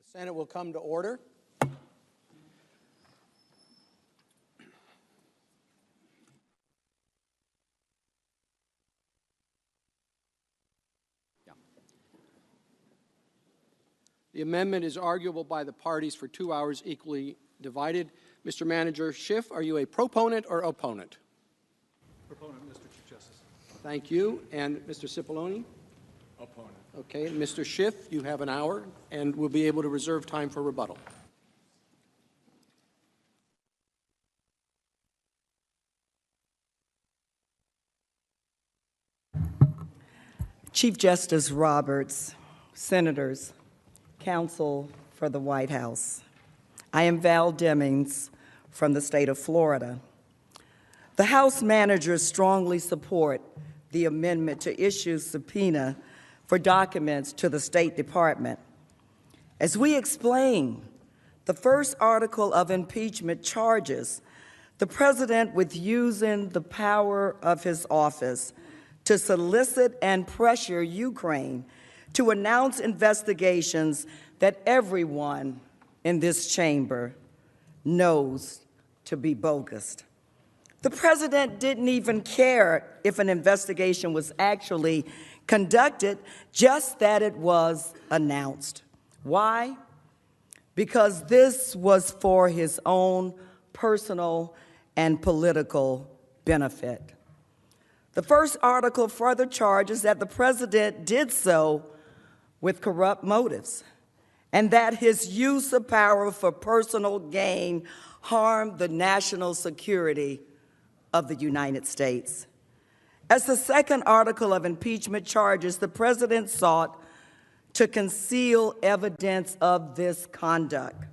The Senate will come to order. The amendment is arguable by the parties for 2 hours, equally divided. Mr. Manager Schiff, are you a proponent or opponent? Proponent, Mr. Chief Justice. Thank you. And Mr. Cipollone? Opponent. Okay. Mr. Schiff, you have an hour, and we'll be able to reserve time for rebuttal. Chief Justice Roberts, Senators, Counsel for the White House. I am Val Demings from the state of Florida. The House managers strongly support the amendment to issue subpoena for documents to the State Department. As we explain, the first article of impeachment charges the president with using the power of his office to solicit and pressure Ukraine to announce investigations that everyone in this chamber knows to be bogus. The president didn't even care if an investigation was actually conducted, just that it was announced. Why? Because this was for his own personal and political benefit. The first article further charges that the president did so with corrupt motives, and that his use of power for personal gain harmed the national security of the United States. As the second article of impeachment charges, the president sought to conceal evidence of this conduct.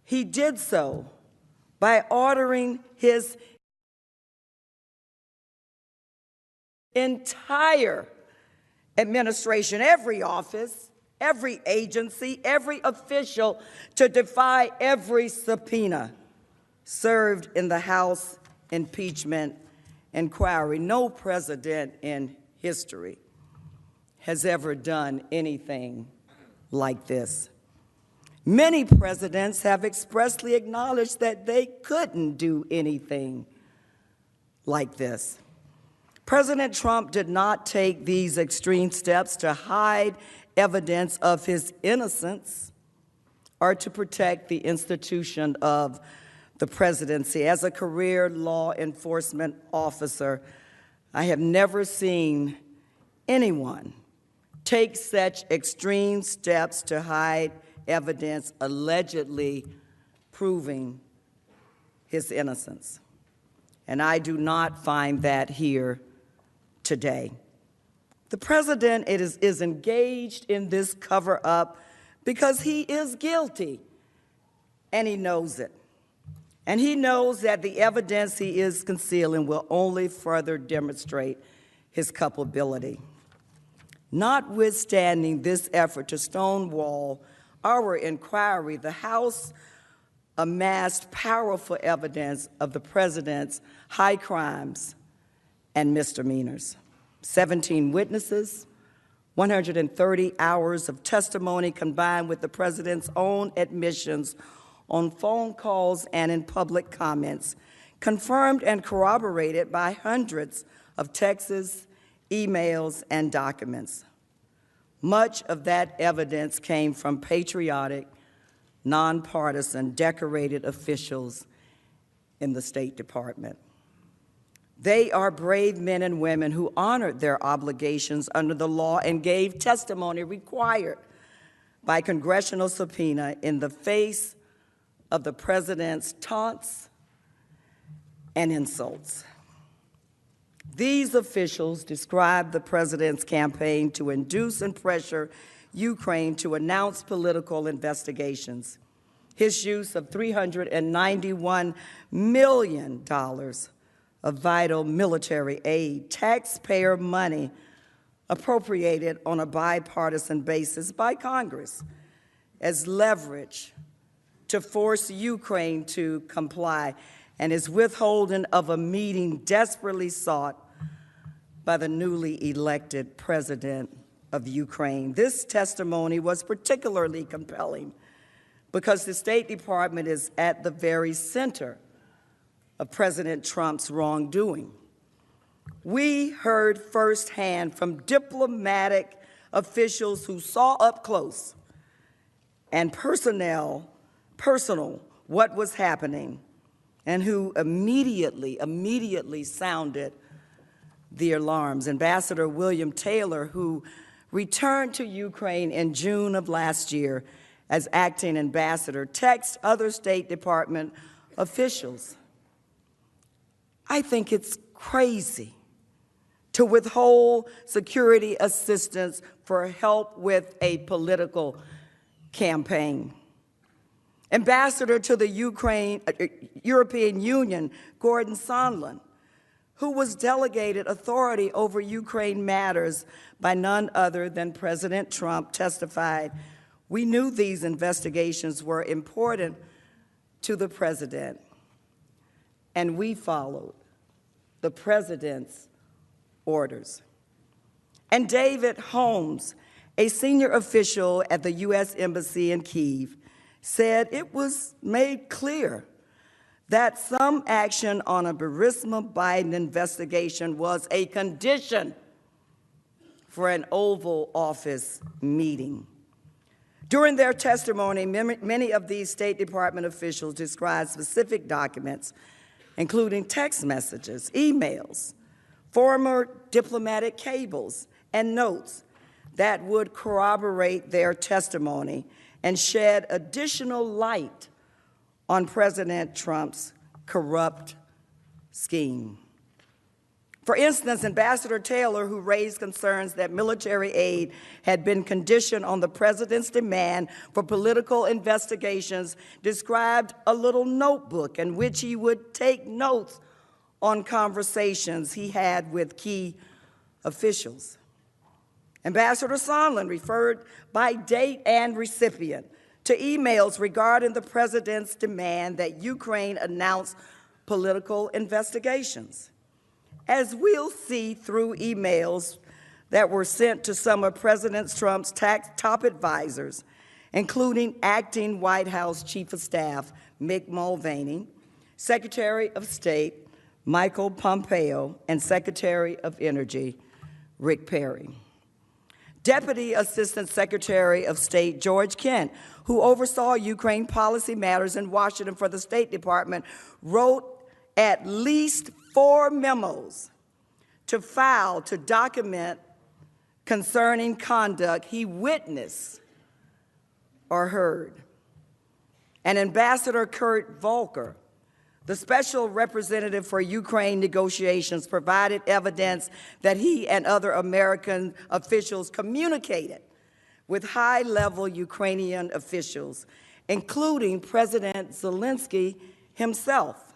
He did so by ordering his entire administration, every office, every agency, every official, to defy every subpoena served in the House impeachment inquiry. No president in history has ever done anything like this. Many presidents have expressly acknowledged that they couldn't do anything like this. President Trump did not take these extreme steps to hide evidence of his innocence or to protect the institution of the presidency. As a career law enforcement officer, I have never seen anyone take such extreme steps to hide evidence allegedly proving his innocence. And I do not find that here today. The president is engaged in this cover-up because he is guilty, and he knows it. And he knows that the evidence he is concealing will only further demonstrate his culpability. Notwithstanding this effort to stonewall our inquiry, the House amassed powerful evidence of the president's high crimes and misdemeanors. 17 witnesses, 130 hours of testimony combined with the president's own admissions on phone calls and in public comments, confirmed and corroborated by hundreds of texts, emails, and documents. Much of that evidence came from patriotic, nonpartisan, decorated officials in the State Department. They are brave men and women who honored their obligations under the law and gave testimony required by congressional subpoena in the face of the president's taunts and insults. These officials described the president's campaign to induce and pressure Ukraine to announce political investigations, his use of $391 million of vital military aid, taxpayer money appropriated on a bipartisan basis by Congress as leverage to force Ukraine to comply, and his withholding of a meeting desperately sought by the newly elected President of Ukraine. This testimony was particularly compelling because the State Department is at the very center of President Trump's wrongdoing. We heard firsthand from diplomatic officials who saw up close and personal what was happening and who immediately sounded the alarms. Ambassador William Taylor, who returned to Ukraine in June of last year as acting ambassador, texted other State Department officials. I think it's crazy to withhold security assistance for help with a political campaign. Ambassador to the European Union, Gordon Sondland, who was delegated authority over Ukraine matters by none other than President Trump, testified, "We knew these investigations were important to the president, and we followed the president's orders." And David Holmes, a senior official at the U.S. Embassy in Kyiv, said it was made clear that some action on a Burisma Biden investigation was a condition for an Oval Office meeting. During their testimony, many of these State Department officials described specific documents, including text messages, emails, former diplomatic cables, and notes that would corroborate their testimony and shed additional light on President Trump's corrupt scheme. For instance, Ambassador Taylor, who raised concerns that military aid had been conditioned on the president's demand for political investigations, described a little notebook in which he would take notes on conversations he had with key officials. Ambassador Sondland referred by date and recipient to emails regarding the president's demand that Ukraine announce political investigations. As we'll see through emails that were sent to some of President Trump's top advisors, including acting White House Chief of Staff Mick Mulvaney, Secretary of State Michael Pompeo, and Secretary of Energy Rick Perry. Deputy Assistant Secretary of State George Kent, who oversaw Ukraine policy matters in Washington for the State Department, wrote at least 4 memos to file to document concerning conduct he witnessed or heard. And Ambassador Kurt Volker, the special representative for Ukraine negotiations, provided evidence that he and other American officials communicated with high-level Ukrainian officials, including President Zelensky himself,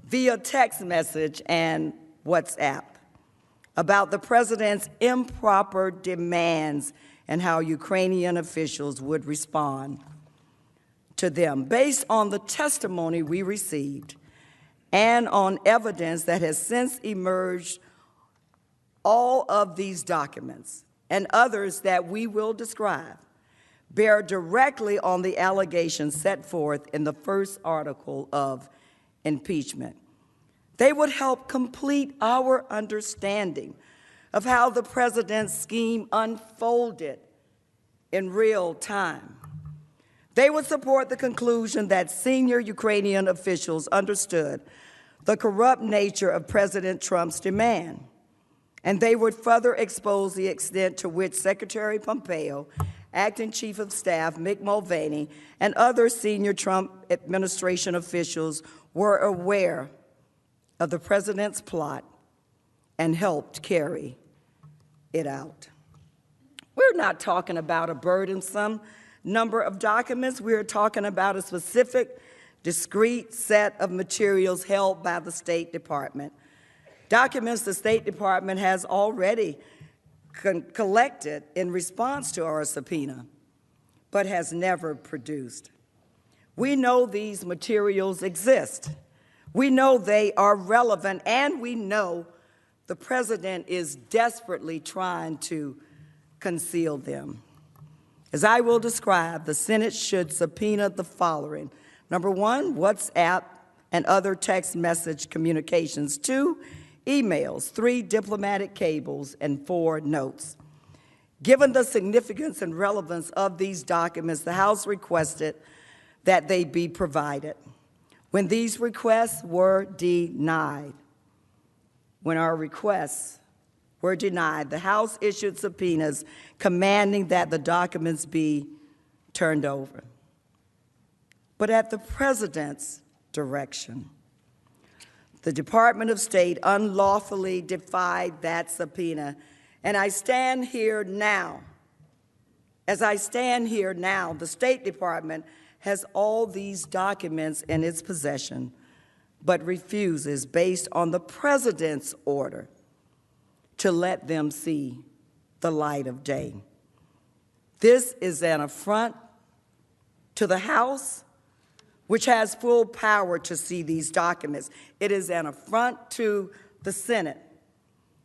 via text message and WhatsApp, about the president's improper demands and how Ukrainian officials would respond to them. Based on the testimony we received and on evidence that has since emerged, all of these documents and others that we will describe bear directly on the allegations set forth in the first article of impeachment. They would help complete our understanding of how the president's scheme unfolded in real time. They would support the conclusion that senior Ukrainian officials understood the corrupt nature of President Trump's demand, and they would further expose the extent to which Secretary Pompeo, Acting Chief of Staff Mick Mulvaney, and other senior Trump administration officials were aware of the president's plot and helped carry it out. We're not talking about a burdensome number of documents. We're talking about a specific, discrete set of materials held by the State Department. Documents the State Department has already collected in response to our subpoena, but has never produced. We know these materials exist. We know they are relevant, and we know the president is desperately trying to conceal them. As I will describe, the Senate should subpoena the following. Number one, WhatsApp and other text message communications. 2, emails. 3, diplomatic cables. And 4, notes. Given the significance and relevance of these documents, the House requested that they be provided. When these requests were denied, when our requests were denied, the House issued subpoenas commanding that the documents be turned over. But at the President's direction, the Department of State unlawfully defied that subpoena. And I stand here now, as I stand here now, the State Department has all these documents in its possession, but refuses, based on the President's order, to let them see the light of day. This is an affront to the House, which has full power to see these documents. It is an affront to the Senate,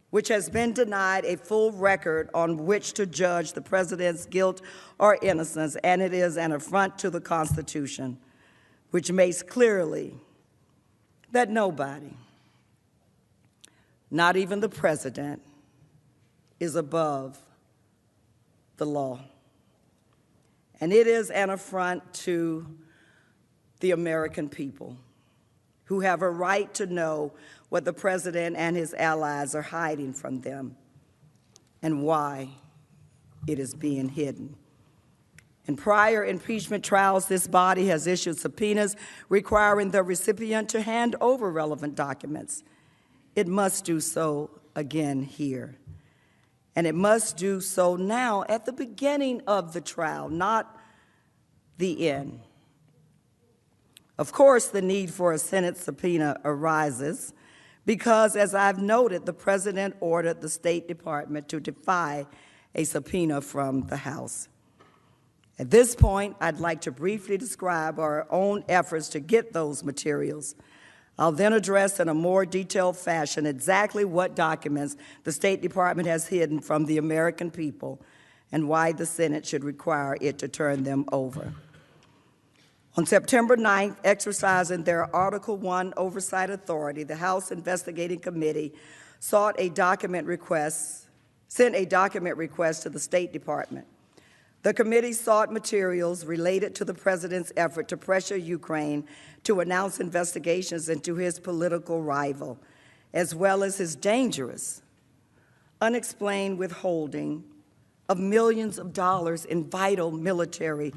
which has been denied a full record on which to judge the President's guilt or innocence, and it is an affront to the Constitution, which makes clearly that nobody, not even the President, is above the law. And it is an affront to the American people, who have a right to know what the President and his allies are hiding from them and why it is being hidden. In prior impeachment trials, this body has issued subpoenas requiring the recipient to hand over relevant documents. It must do so again here. And it must do so now at the beginning of the trial, not the end. Of course, the need for a Senate subpoena arises because, as I've noted, the President ordered the State Department to defy a subpoena from the House. At this point, I'd like to briefly describe our own efforts to get those materials. I'll then address in a more detailed fashion exactly what documents the State Department has hidden from the American people and why the Senate should require it to turn them over. On September 9th, exercising their Article I oversight authority, the House Investigating Committee sent a document request to the State Department. The committee sought materials related to the President's effort to pressure Ukraine to announce investigations into his political rival, as well as his dangerous, unexplained withholding of millions of dollars in vital military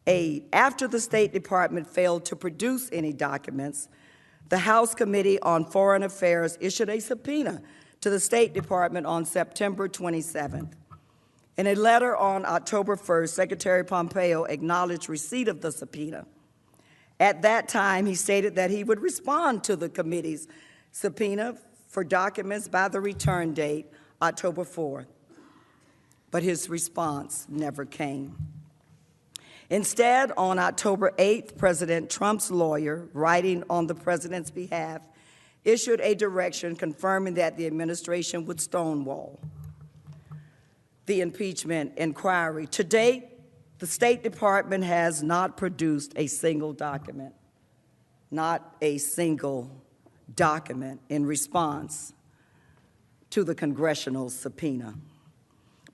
aid. After the State Department failed to produce any documents, the House Committee on Foreign Affairs issued a subpoena to the State Department on September 27th. In a letter on October 1st, Secretary Pompeo acknowledged receipt of the subpoena. At that time, he stated that he would respond to the committee's subpoena for documents by the return date, October 4th. But his response never came. Instead, on October 8th, President Trump's lawyer, writing on the President's behalf, issued a direction confirming that the administration would stonewall the impeachment inquiry. To date, the State Department has not produced a single document, not a single document in response to the congressional subpoena.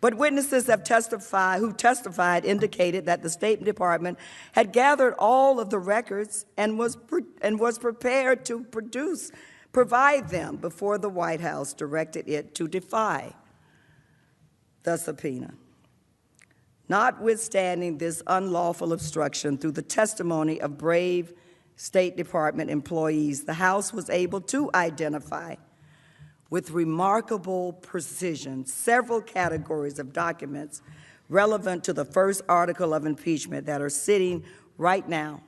But witnesses who testified indicated that the State Department had gathered all of the records and was prepared to provide them before the White House directed it to defy the subpoena. Notwithstanding this unlawful obstruction through the testimony of brave State Department employees, the House was able to identify with remarkable precision several categories of documents relevant to the first article of impeachment that are sitting right now.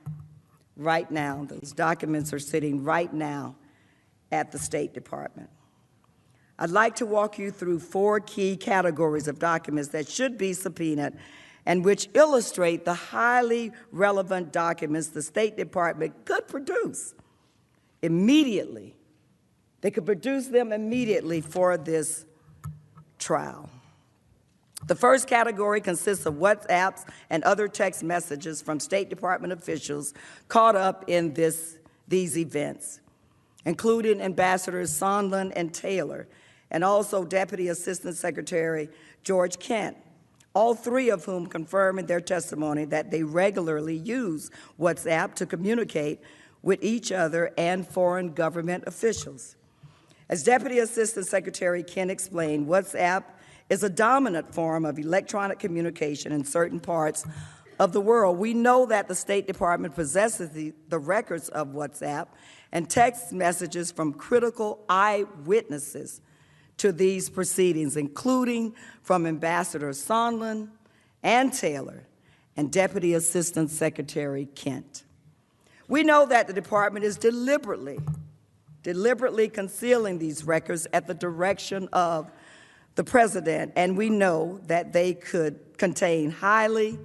Right now, those documents are sitting right now at the State Department. I'd like to walk you through 4 key categories of documents that should be subpoenaed and which illustrate the highly relevant documents the State Department could produce immediately. They could produce them immediately for this trial. The first category consists of WhatsApps and other text messages from State Department officials caught up in these events, including Ambassadors Sondland and Taylor, and also Deputy Assistant Secretary George Kent, all three of whom confirm in their testimony that they regularly use WhatsApp to communicate with each other and foreign government officials. As Deputy Assistant Secretary Kent explained, WhatsApp is a dominant form of electronic communication in certain parts of the world. We know that the State Department possesses the records of WhatsApp and text messages from critical eyewitnesses to these proceedings, including from Ambassador Sondland and Taylor and Deputy Assistant Secretary Kent. We know that the department is deliberately concealing these records at the direction of the President, and we know that they could contain highly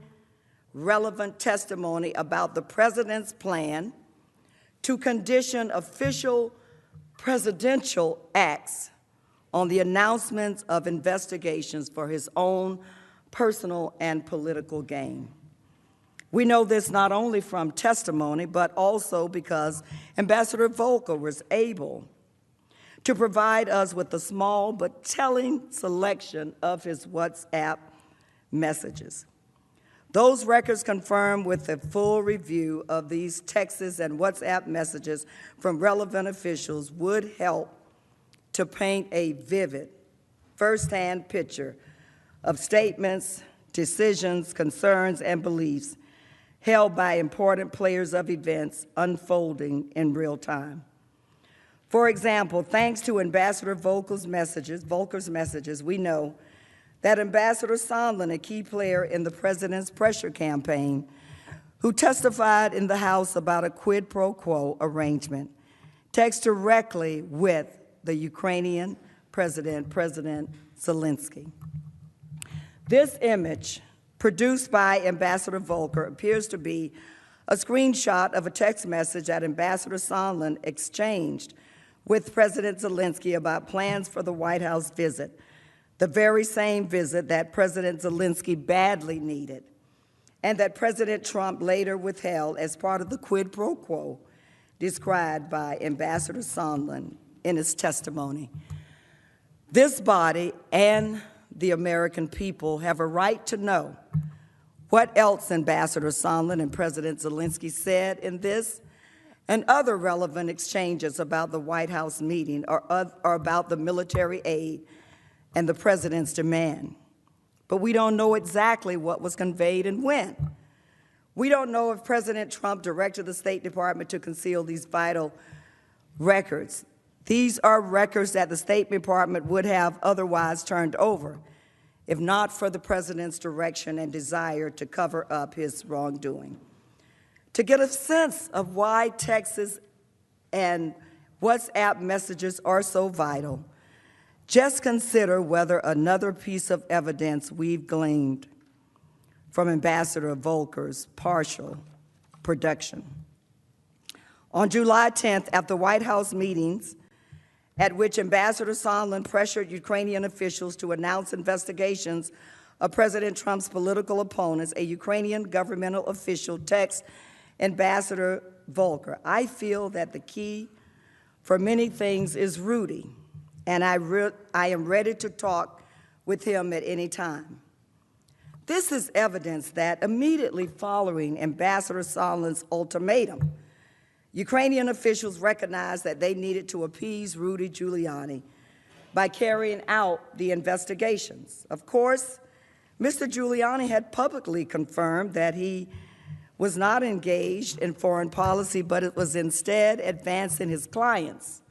relevant testimony about the President's plan to condition official presidential acts on the announcements of investigations for his own personal and political gain. We know this not only from testimony, but also because Ambassador Volker was able to provide us with a small but telling selection of his WhatsApp messages. Those records confirm with a full review of these texts and WhatsApp messages from relevant officials would help to paint a vivid, firsthand picture of statements, decisions, concerns, and beliefs held by important players of events unfolding in real time. For example, thanks to Ambassador Volker's messages, we know that Ambassador Sondland, a key player in the President's pressure campaign, who testified in the House about a quid pro quo arrangement, texted directly with the Ukrainian President Zelensky. This image, produced by Ambassador Volker, appears to be a screenshot of a text message that Ambassador Sondland exchanged with President Zelensky about plans for the White House visit, the very same visit that President Zelensky badly needed, and that President Trump later withheld as part of the quid pro quo described by Ambassador Sondland in his testimony. This body and the American people have a right to know what else Ambassador Sondland and President Zelensky said in this and other relevant exchanges about the White House meeting or about the military aid and the President's demand. But we don't know exactly what was conveyed and when. We don't know if President Trump directed the State Department to conceal these vital records. These are records that the State Department would have otherwise turned over if not for the President's direction and desire to cover up his wrongdoing. To get a sense of why texts and WhatsApp messages are so vital, just consider whether another piece of evidence we've gleaned from Ambassador Volker's partial production. On July 10th, at the White House meetings, at which Ambassador Sondland pressured Ukrainian officials to announce investigations of President Trump's political opponents, a Ukrainian governmental official texted Ambassador Volker, "I feel that the key for many things is Rudy, and I am ready to talk with him at any time." This is evidence that immediately following Ambassador Sondland's ultimatum, Ukrainian officials recognized that they needed to appease Rudy Giuliani by carrying out the investigations. Of course, Mr. Giuliani had publicly confirmed that he was not engaged in foreign policy, but it was instead advancing his client's,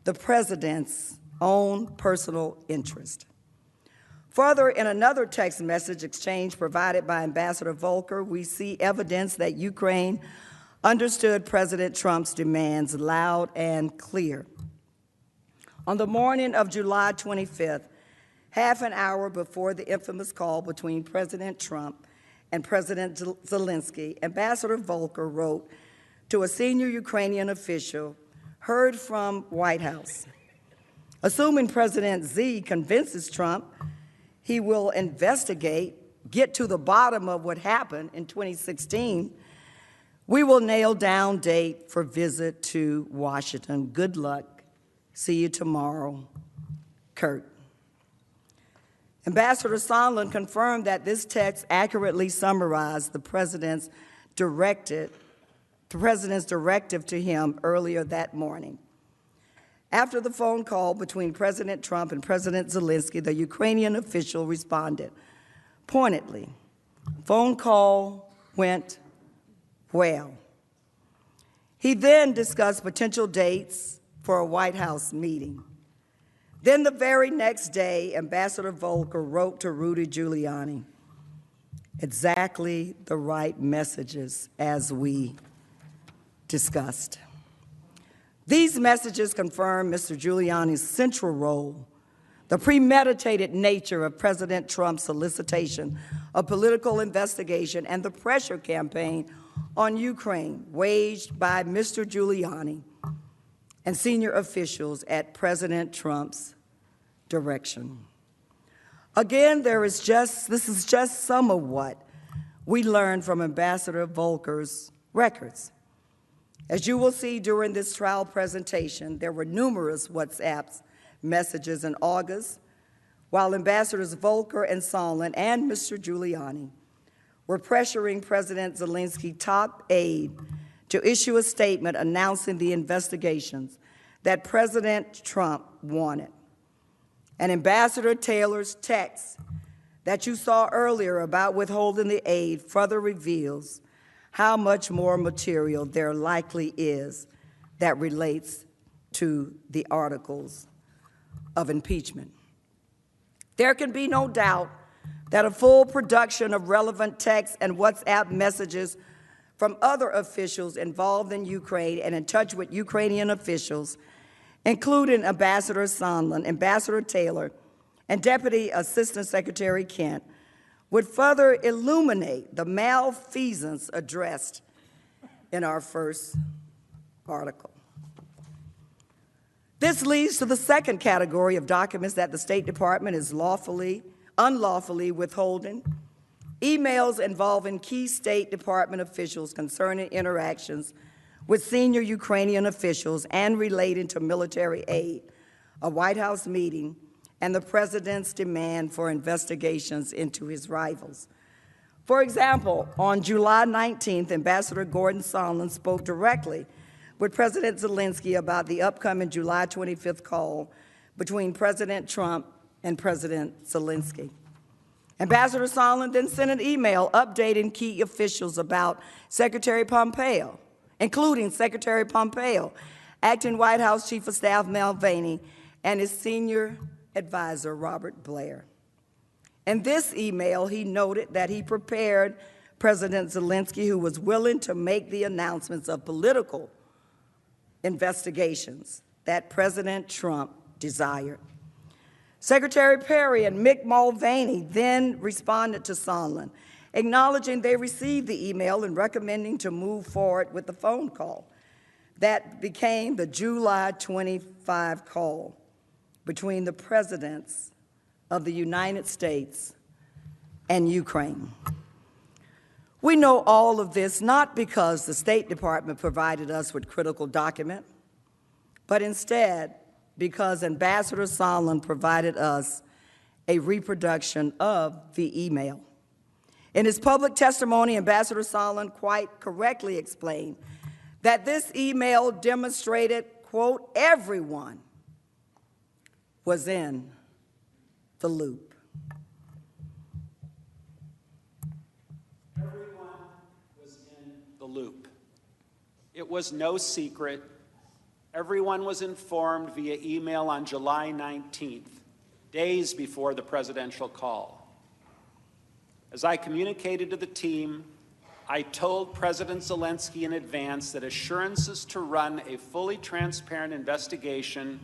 the President's, own personal interest. Further, in another text message exchange provided by Ambassador Volker, we see evidence that Ukraine understood President Trump's demands loud and clear. On the morning of July 25th, half an hour before the infamous call between President Trump and President Zelensky, Ambassador Volker wrote to a senior Ukrainian official heard from White House. Assuming President Z convinces Trump he will investigate, get to the bottom of what happened in 2016, we will nail down date for visit to Washington. Good luck. See you tomorrow. Kurt. Ambassador Sondland confirmed that this text accurately summarized the president's directive to him earlier that morning. After the phone call between President Trump and President Zelensky, the Ukrainian official responded pointedly. Phone call went well. He then discussed potential dates for a White House meeting. Then the very next day, Ambassador Volker wrote to Rudy Giuliani exactly the right messages as we discussed. These messages confirm Mr. Giuliani's central role, the premeditated nature of President Trump's solicitation of political investigation and the pressure campaign on Ukraine waged by Mr. Giuliani and senior officials at President Trump's direction. Again, this is just some of what we learned from Ambassador Volker's records. As you will see during this trial presentation, there were numerous WhatsApp messages in August, while Ambassadors Volker and Sondland and Mr. Giuliani were pressuring President Zelensky's top aide to issue a statement announcing the investigations that President Trump wanted. And Ambassador Taylor's text that you saw earlier about withholding the aid further reveals how much more material there likely is that relates to the articles of impeachment. There can be no doubt that a full production of relevant texts and WhatsApp messages from other officials involved in Ukraine and in touch with Ukrainian officials, including Ambassador Sondland, Ambassador Taylor, and Deputy Assistant Secretary Kent, would further illuminate the malfeasance addressed in our first article. This leads to the second category of documents that the State Department is unlawfully withholding: emails involving key State Department officials concerning interactions with senior Ukrainian officials and relating to military aid, a White House meeting, and the president's demand for investigations into his rivals. For example, on July 19th, Ambassador Gordon Sondland spoke directly with President Zelensky about the upcoming July 25th call between President Trump and President Zelensky. Ambassador Sondland then sent an email updating key officials about Secretary Pompeo, including Secretary Pompeo, acting White House Chief of Staff Mulvaney, and his senior advisor, Robert Blair. In this email, he noted that he prepared President Zelensky, who was willing to make the announcements of political investigations that President Trump desired. Secretary Perry and Mick Mulvaney then responded to Sondland, acknowledging they received the email and recommending to move forward with the phone call. That became the July 25 call between the presidents of the United States and Ukraine. We know all of this not because the State Department provided us with critical document, but instead because Ambassador Sondland provided us a reproduction of the email. In his public testimony, Ambassador Sondland quite correctly explained that this email demonstrated, quote, everyone was in the loop. Everyone was in the loop. It was no secret. Everyone was informed via email on July 19th, days before the presidential call. As I communicated to the team, I told President Zelensky in advance that assurances to run a fully transparent investigation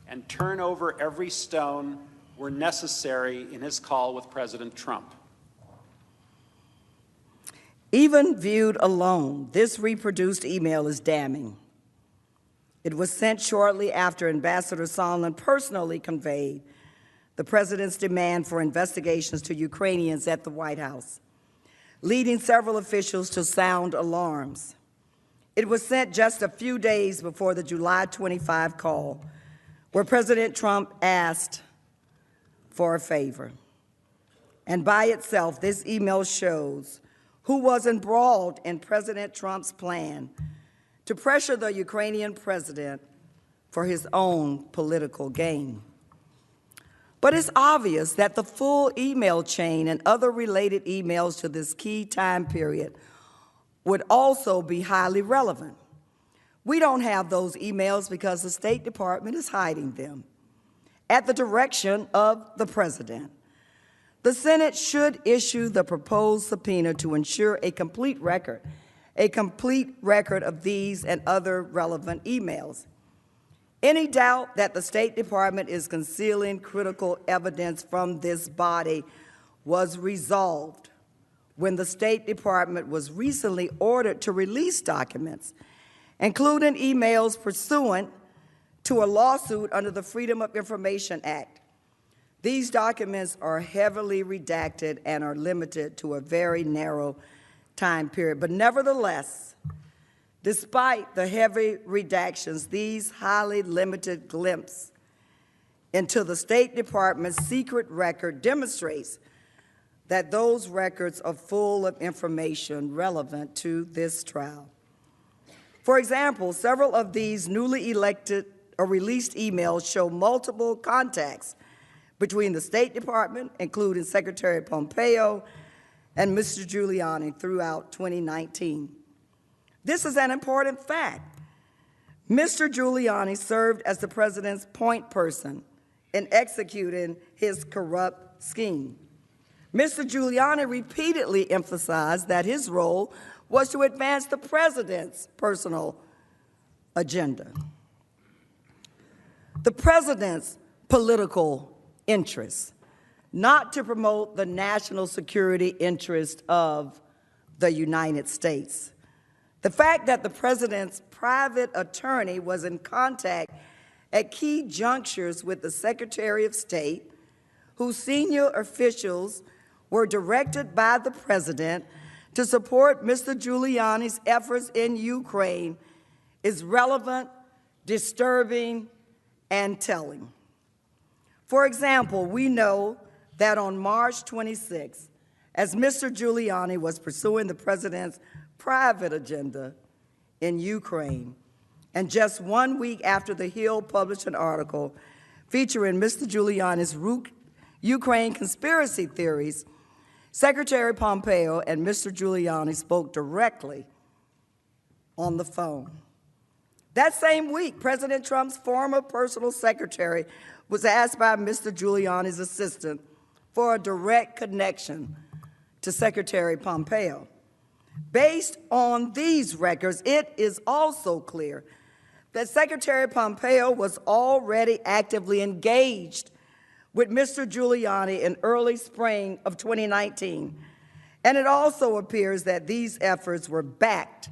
and turn over every stone were necessary in his call with President Trump. Even viewed alone, this reproduced email is damning. It was sent shortly after Ambassador Sondland personally conveyed the president's demand for investigations to Ukrainians at the White House, leading several officials to sound alarms. It was sent just a few days before the July 25 call, where President Trump asked for a favor. And by itself, this email shows who was embroiled in President Trump's plan to pressure the Ukrainian president for his own political gain. But it's obvious that the full email chain and other related emails to this key time period would also be highly relevant. We don't have those emails because the State Department is hiding them at the direction of the president. The Senate should issue the proposed subpoena to ensure a complete record of these and other relevant emails. Any doubt that the State Department is concealing critical evidence from this body was resolved when the State Department was recently ordered to release documents, including emails pursuant to a lawsuit under the Freedom of Information Act. These documents are heavily redacted and are limited to a very narrow time period. But nevertheless, despite the heavy redactions, these highly limited glimpse into the State Department's secret record demonstrates that those records are full of information relevant to this trial. For example, several of these newly elected or released emails show multiple contacts between the State Department, including Secretary Pompeo and Mr. Giuliani throughout 2019. This is an important fact. Mr. Giuliani served as the president's point person in executing his corrupt scheme. Mr. Giuliani repeatedly emphasized that his role was to advance the president's personal agenda. The president's political interests, not to promote the national security interest of the United States. The fact that the president's private attorney was in contact at key junctures with the Secretary of State, whose senior officials were directed by the president to support Mr. Giuliani's efforts in Ukraine, is relevant, disturbing, and telling. For example, we know that on March 26, as Mr. Giuliani was pursuing the president's private agenda in Ukraine, and just 1 week after The Hill published an article featuring Mr. Giuliani's Ukraine conspiracy theories, Secretary Pompeo and Mr. Giuliani spoke directly on the phone. That same week, President Trump's former personal secretary was asked by Mr. Giuliani's assistant for a direct connection to Secretary Pompeo. Based on these records, it is also clear that Secretary Pompeo was already actively engaged with Mr. Giuliani in early spring of 2019. And it also appears that these efforts were backed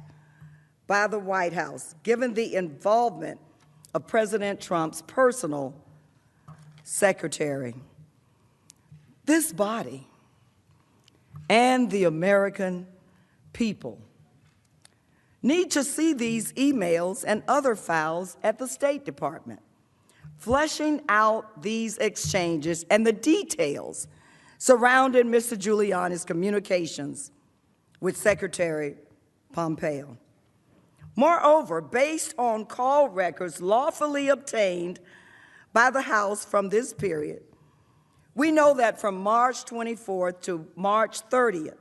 by the White House, given the involvement of President Trump's personal secretary. This body and the American people need to see these emails and other files at the State Department, fleshing out these exchanges and the details surrounding Mr. Giuliani's communications with Secretary Pompeo. Moreover, based on call records lawfully obtained by the House from this period, we know that from March 24th to March 30th,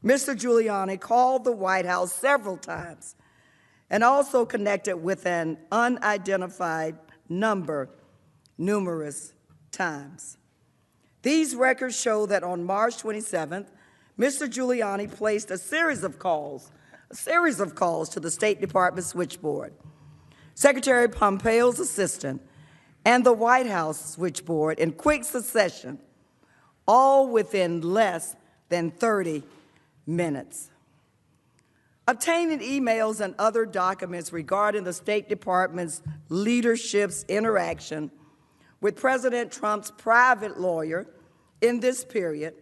Mr. Giuliani called the White House several times and also connected with an unidentified number numerous times. These records show that on March 27th, Mr. Giuliani placed a series of calls to the State Department switchboard, Secretary Pompeo's assistant, and the White House switchboard in quick succession, all within less than 30 minutes. Obtaining emails and other documents regarding the State Department's leadership's interaction with President Trump's private lawyer in this period,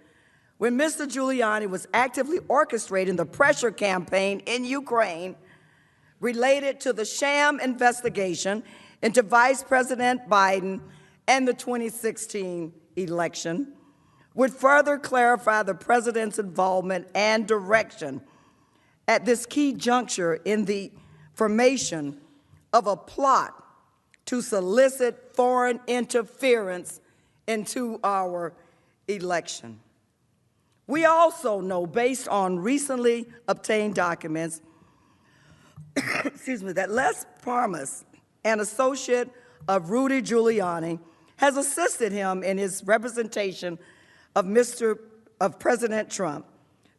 when Mr. Giuliani was actively orchestrating the pressure campaign in Ukraine related to the sham investigation into Vice President Biden and the 2016 election, would further clarify the president's involvement and direction at this key juncture in the formation of a plot to solicit foreign interference into our election. We also know, based on recently obtained documents, that Les Parmas, an associate of Rudy Giuliani, has assisted him in his representation of President Trump,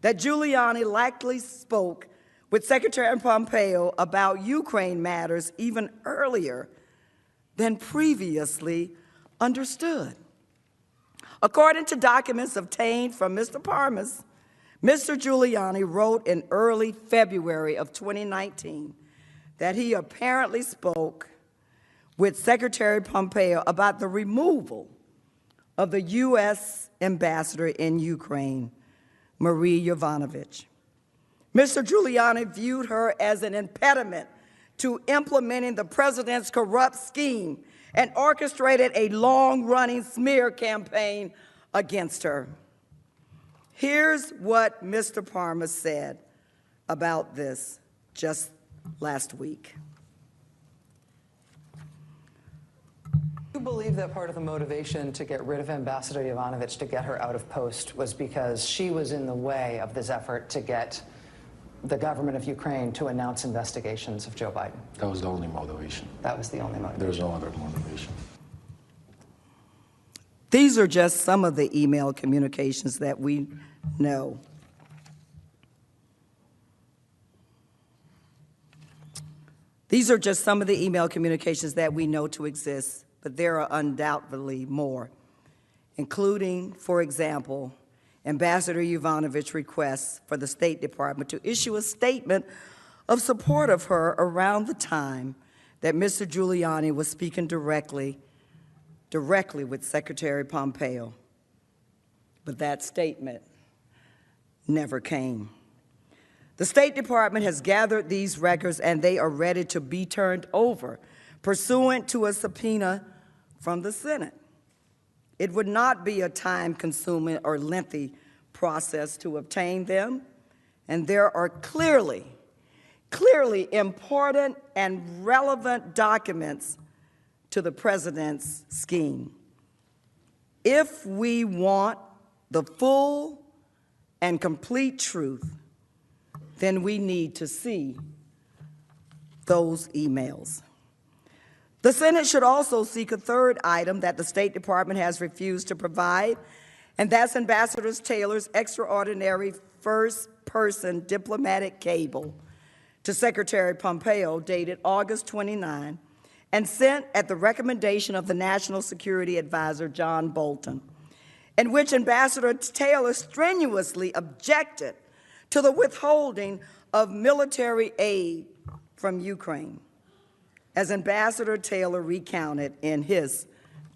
that Giuliani likely spoke with Secretary Pompeo about Ukraine matters even earlier than previously understood. According to documents obtained from Mr. Parmas, Mr. Giuliani wrote in early February of 2019 that he apparently spoke with Secretary Pompeo about the removal of the U.S. ambassador in Ukraine, Marie Yovanovitch. Mr. Giuliani viewed her as an impediment to implementing the president's corrupt scheme and orchestrated a long-running smear campaign against her. Here's what Mr. Parmas said about this just last week. Do you believe that part of the motivation to get rid of Ambassador Yovanovitch, to get her out of post, was because she was in the way of this effort to get the government of Ukraine to announce investigations of Joe Biden? That was the only motivation. That was the only motivation. There was no other motivation. These are just some of the email communications that we know. These are just some of the email communications that we know to exist, but there are undoubtedly more, including, for example, Ambassador Yovanovitch's requests for the State Department to issue a statement of support of her around the time that Mr. Giuliani was speaking directly with Secretary Pompeo. But that statement never came. The State Department has gathered these records and they are ready to be turned over, pursuant to a subpoena from the Senate. It would not be a time-consuming or lengthy process to obtain them, and there are clearly important and relevant documents to the president's scheme. If we want the full and complete truth, then we need to see those emails. The Senate should also seek a third item that the State Department has refused to provide, and that's Ambassador Taylor's extraordinary first-person diplomatic cable to Secretary Pompeo dated August 29 and sent at the recommendation of the National Security Advisor, John Bolton, in which Ambassador Taylor strenuously objected to the withholding of military aid from Ukraine, as Ambassador Taylor recounted in his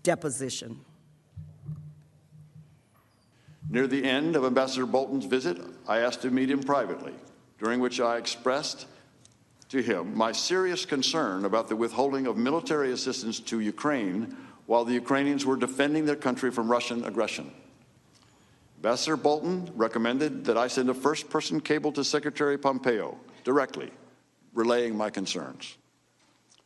deposition. Near the end of Ambassador Bolton's visit, I asked to meet him privately, during which I expressed to him my serious concern about the withholding of military assistance to Ukraine while the Ukrainians were defending their country from Russian aggression. Ambassador Bolton recommended that I send a first-person cable to Secretary Pompeo directly, relaying my concerns.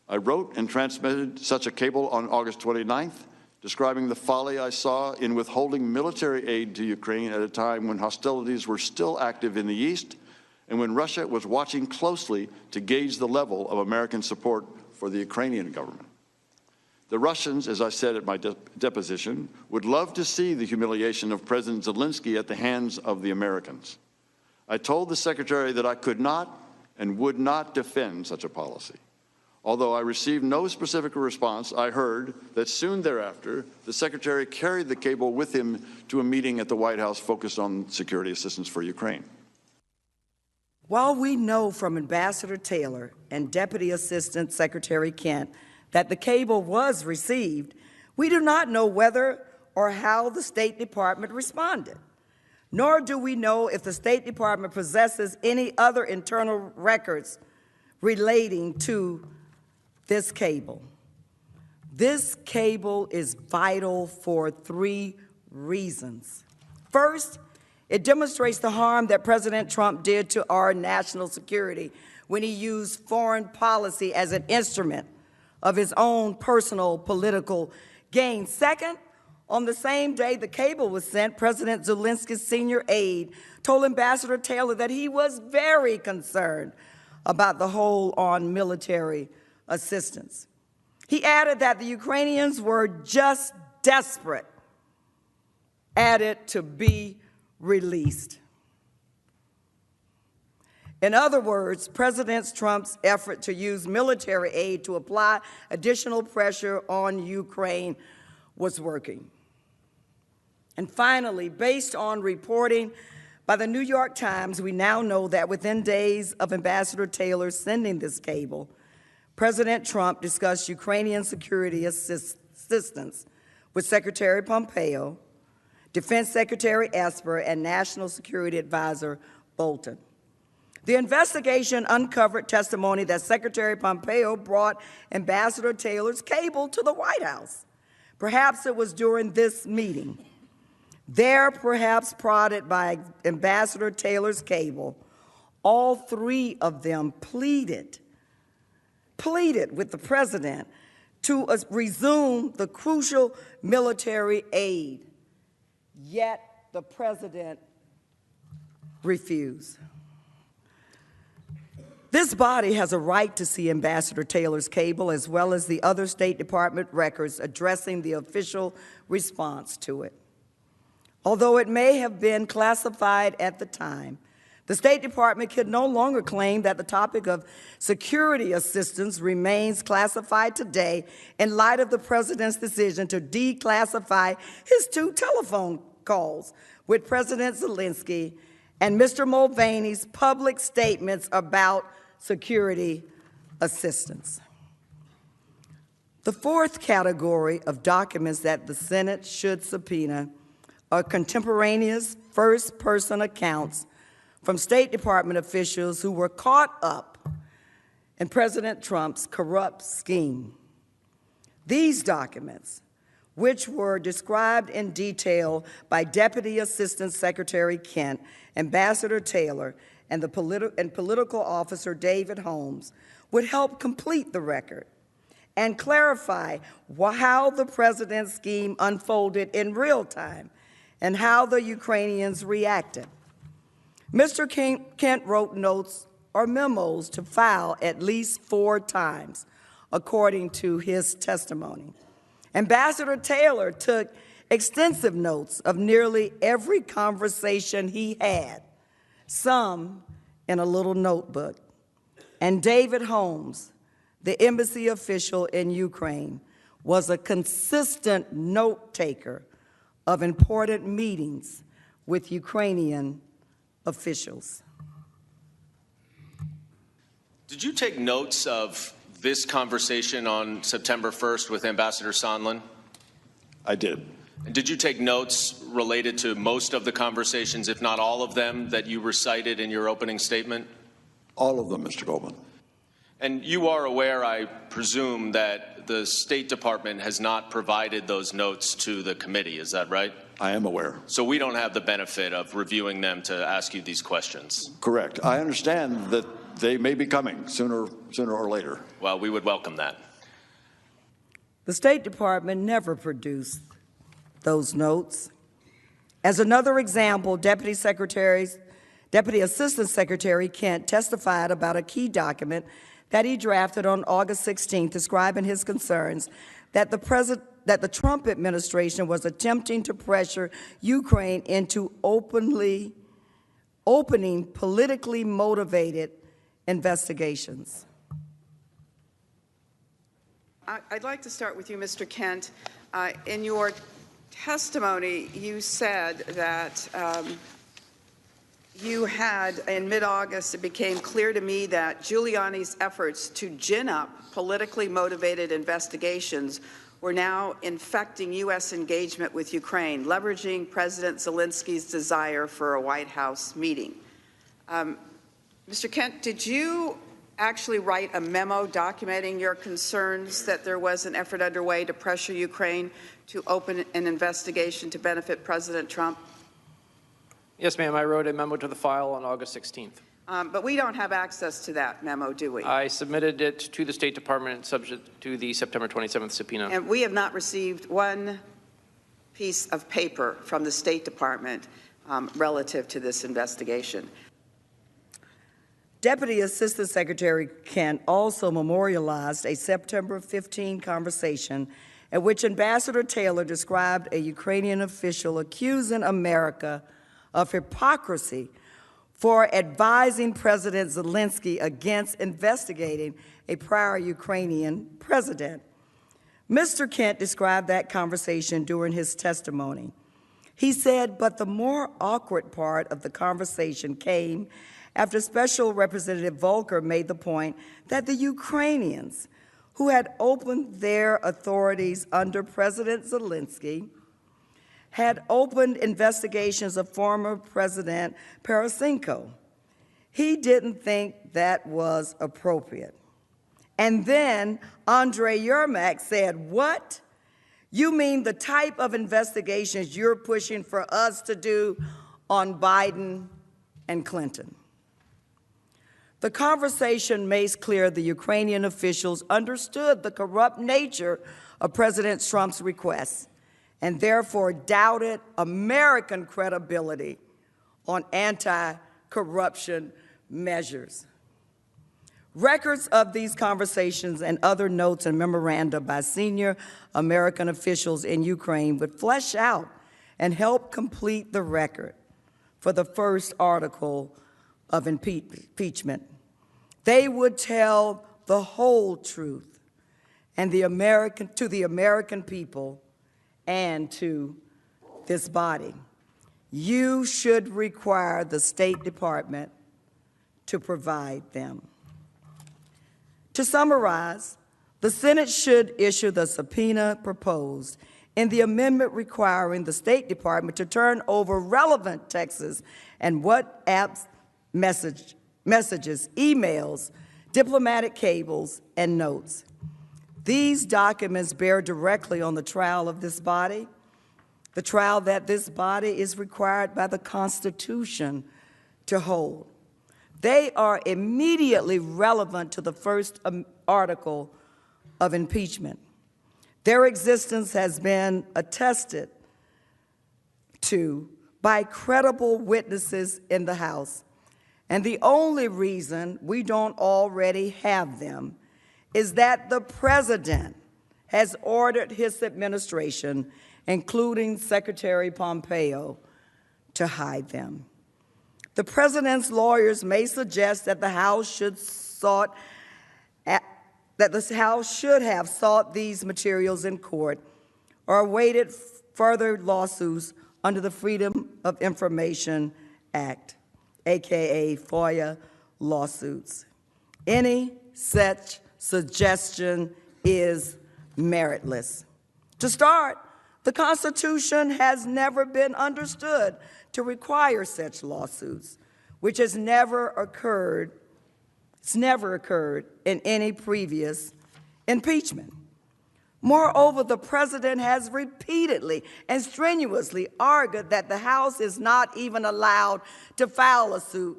I wrote and transmitted such a cable on August 29th, describing the folly I saw in withholding military aid to Ukraine at a time when hostilities were still active in the East and when Russia was watching closely to gauge the level of American support for the Ukrainian government. The Russians, as I said at my deposition, would love to see the humiliation of President Zelensky at the hands of the Americans. I told the Secretary that I could not and would not defend such a policy. Although I received no specific response, I heard that soon thereafter, the Secretary carried the cable with him to a meeting at the White House focused on security assistance for Ukraine. While we know from Ambassador Taylor and Deputy Assistant Secretary Kent that the cable was received, We do not know whether or how the State Department responded, nor do we know if the State Department possesses any other internal records relating to this cable. This cable is vital for 3 reasons. First, it demonstrates the harm that President Trump did to our national security when he used foreign policy as an instrument of his own personal political gain. Second, on the same day the cable was sent, President Zelensky's senior aide told Ambassador Taylor that he was very concerned about the hold on military assistance. He added that the Ukrainians were just desperate at it to be released. In other words, President Trump's effort to use military aid to apply additional pressure on Ukraine was working. And finally, based on reporting by the New York Times, we now know that within days of Ambassador Taylor sending this cable, President Trump discussed Ukrainian security assistance with Secretary Pompeo, Defense Secretary Esper, and National Security Advisor Bolton. The investigation uncovered testimony that Secretary Pompeo brought Ambassador Taylor's cable to the White House. Perhaps it was during this meeting. There, perhaps prodded by Ambassador Taylor's cable, all 3 of them pleaded with the president to resume the crucial military aid. Yet the president refused. This body has a right to see Ambassador Taylor's cable as well as the other State Department records addressing the official response to it. Although it may have been classified at the time, the State Department could no longer claim that the topic of security assistance remains classified today in light of the president's decision to declassify his 2 telephone calls with President Zelensky and Mr. Mulvaney's public statements about security assistance. The 4th category of documents that the Senate should subpoena are contemporaneous first-person accounts from State Department officials who were caught up in President Trump's corrupt scheme. These documents, which were described in detail by Deputy Assistant Secretary Kent, Ambassador Taylor, and political officer David Holmes, would help complete the record and clarify how the president's scheme unfolded in real time and how the Ukrainians reacted. Mr. Kent wrote notes or memos to file at least 4 times, according to his testimony. Ambassador Taylor took extensive notes of nearly every conversation he had, some in a little notebook. And David Holmes, the embassy official in Ukraine, was a consistent note-taker of important meetings with Ukrainian officials. Did you take notes of this conversation on September 1st with Ambassador Sondland? I did. And did you take notes related to most of the conversations, if not all of them, that you recited in your opening statement? All of them, Mr. Goldman. And you are aware, I presume, that the State Department has not provided those notes to the committee, is that right? I am aware. So we don't have the benefit of reviewing them to ask you these questions? Correct. I understand that they may be coming sooner or later. Well, we would welcome that. The State Department never produced those notes. As another example, Deputy Assistant Secretary Kent testified about a key document that he drafted on August 16th, describing his concerns that the Trump administration was attempting to pressure Ukraine into opening politically motivated investigations. I'd like to start with you, Mr. Kent. In your testimony, you said that you had, in mid-August, it became clear to me that Giuliani's efforts to gin up politically motivated investigations were now infecting U.S. engagement with Ukraine, leveraging President Zelensky's desire for a White House meeting. Mr. Kent, did you actually write a memo documenting your concerns that there was an effort underway to pressure Ukraine to open an investigation to benefit President Trump? Yes, ma'am. I wrote a memo to the file on August 16th. But we don't have access to that memo, do we? I submitted it to the State Department subject to the September 27th subpoena. And we have not received one piece of paper from the State Department relative to this investigation. Deputy Assistant Secretary Kent also memorialized a September 15 conversation at which Ambassador Taylor described a Ukrainian official accusing America of hypocrisy for advising President Zelensky against investigating a prior Ukrainian president. Mr. Kent described that conversation during his testimony. He said, but the more awkward part of the conversation came after Special Representative Volker made the point that the Ukrainians, who had opened their authorities under President Zelensky, had opened investigations of former President Poroshenko. He didn't think that was appropriate. And then Andrei Yermak said, what? You mean the type of investigations you're pushing for us to do on Biden and Clinton? The conversation makes clear the Ukrainian officials understood the corrupt nature of President Trump's requests and therefore doubted American credibility on anti-corruption measures. Records of these conversations and other notes and memoranda by senior American officials in Ukraine would flesh out and help complete the record for the first article of impeachment. They would tell the whole truth and to the American people and to this body. You should require the State Department to provide them. To summarize, the Senate should issue the subpoena proposed in the amendment requiring the State Department to turn over relevant texts and WhatsApp messages, emails, diplomatic cables, and notes. These documents bear directly on the trial of this body, the trial that this body is required by the Constitution to hold. They are immediately relevant to the first article of impeachment. Their existence has been attested to by credible witnesses in the House. And the only reason we don't already have them is that the President has ordered his administration, including Secretary Pompeo, to hide them. The President's lawyers may suggest that the House should have sought these materials in court or awaited further lawsuits under the Freedom of Information Act, aka FOIA lawsuits. Any such suggestion is meritless. To start, the Constitution has never been understood to require such lawsuits, which has never occurred. It's never occurred in any previous impeachment. Moreover, the President has repeatedly and strenuously argued that the House is not even allowed to file a suit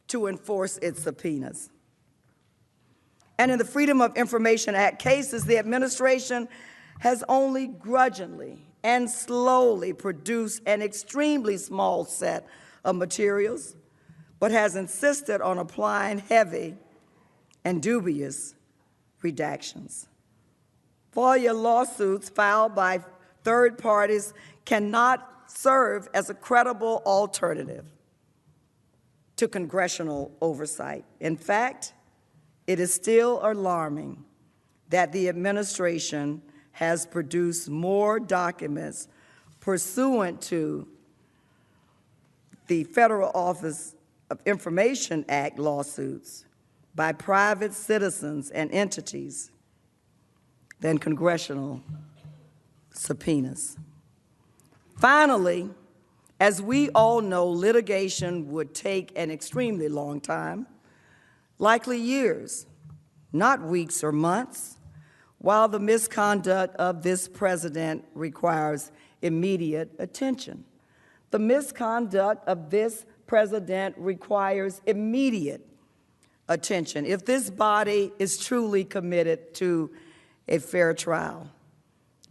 to enforce its subpoenas. And in the Freedom of Information Act cases, the administration has only grudgingly and slowly produced an extremely small set of materials, but has insisted on applying heavy and dubious redactions. FOIA lawsuits filed by third parties cannot serve as a credible alternative to congressional oversight. In fact, it is still alarming that the administration has produced more documents pursuant to the Federal Office of Information Act lawsuits by private citizens and entities than congressional subpoenas. Finally, as we all know, litigation would take an extremely long time, likely years, not weeks or months, while the misconduct of this president requires immediate attention. The misconduct of this president requires immediate attention if this body is truly committed to a fair trial.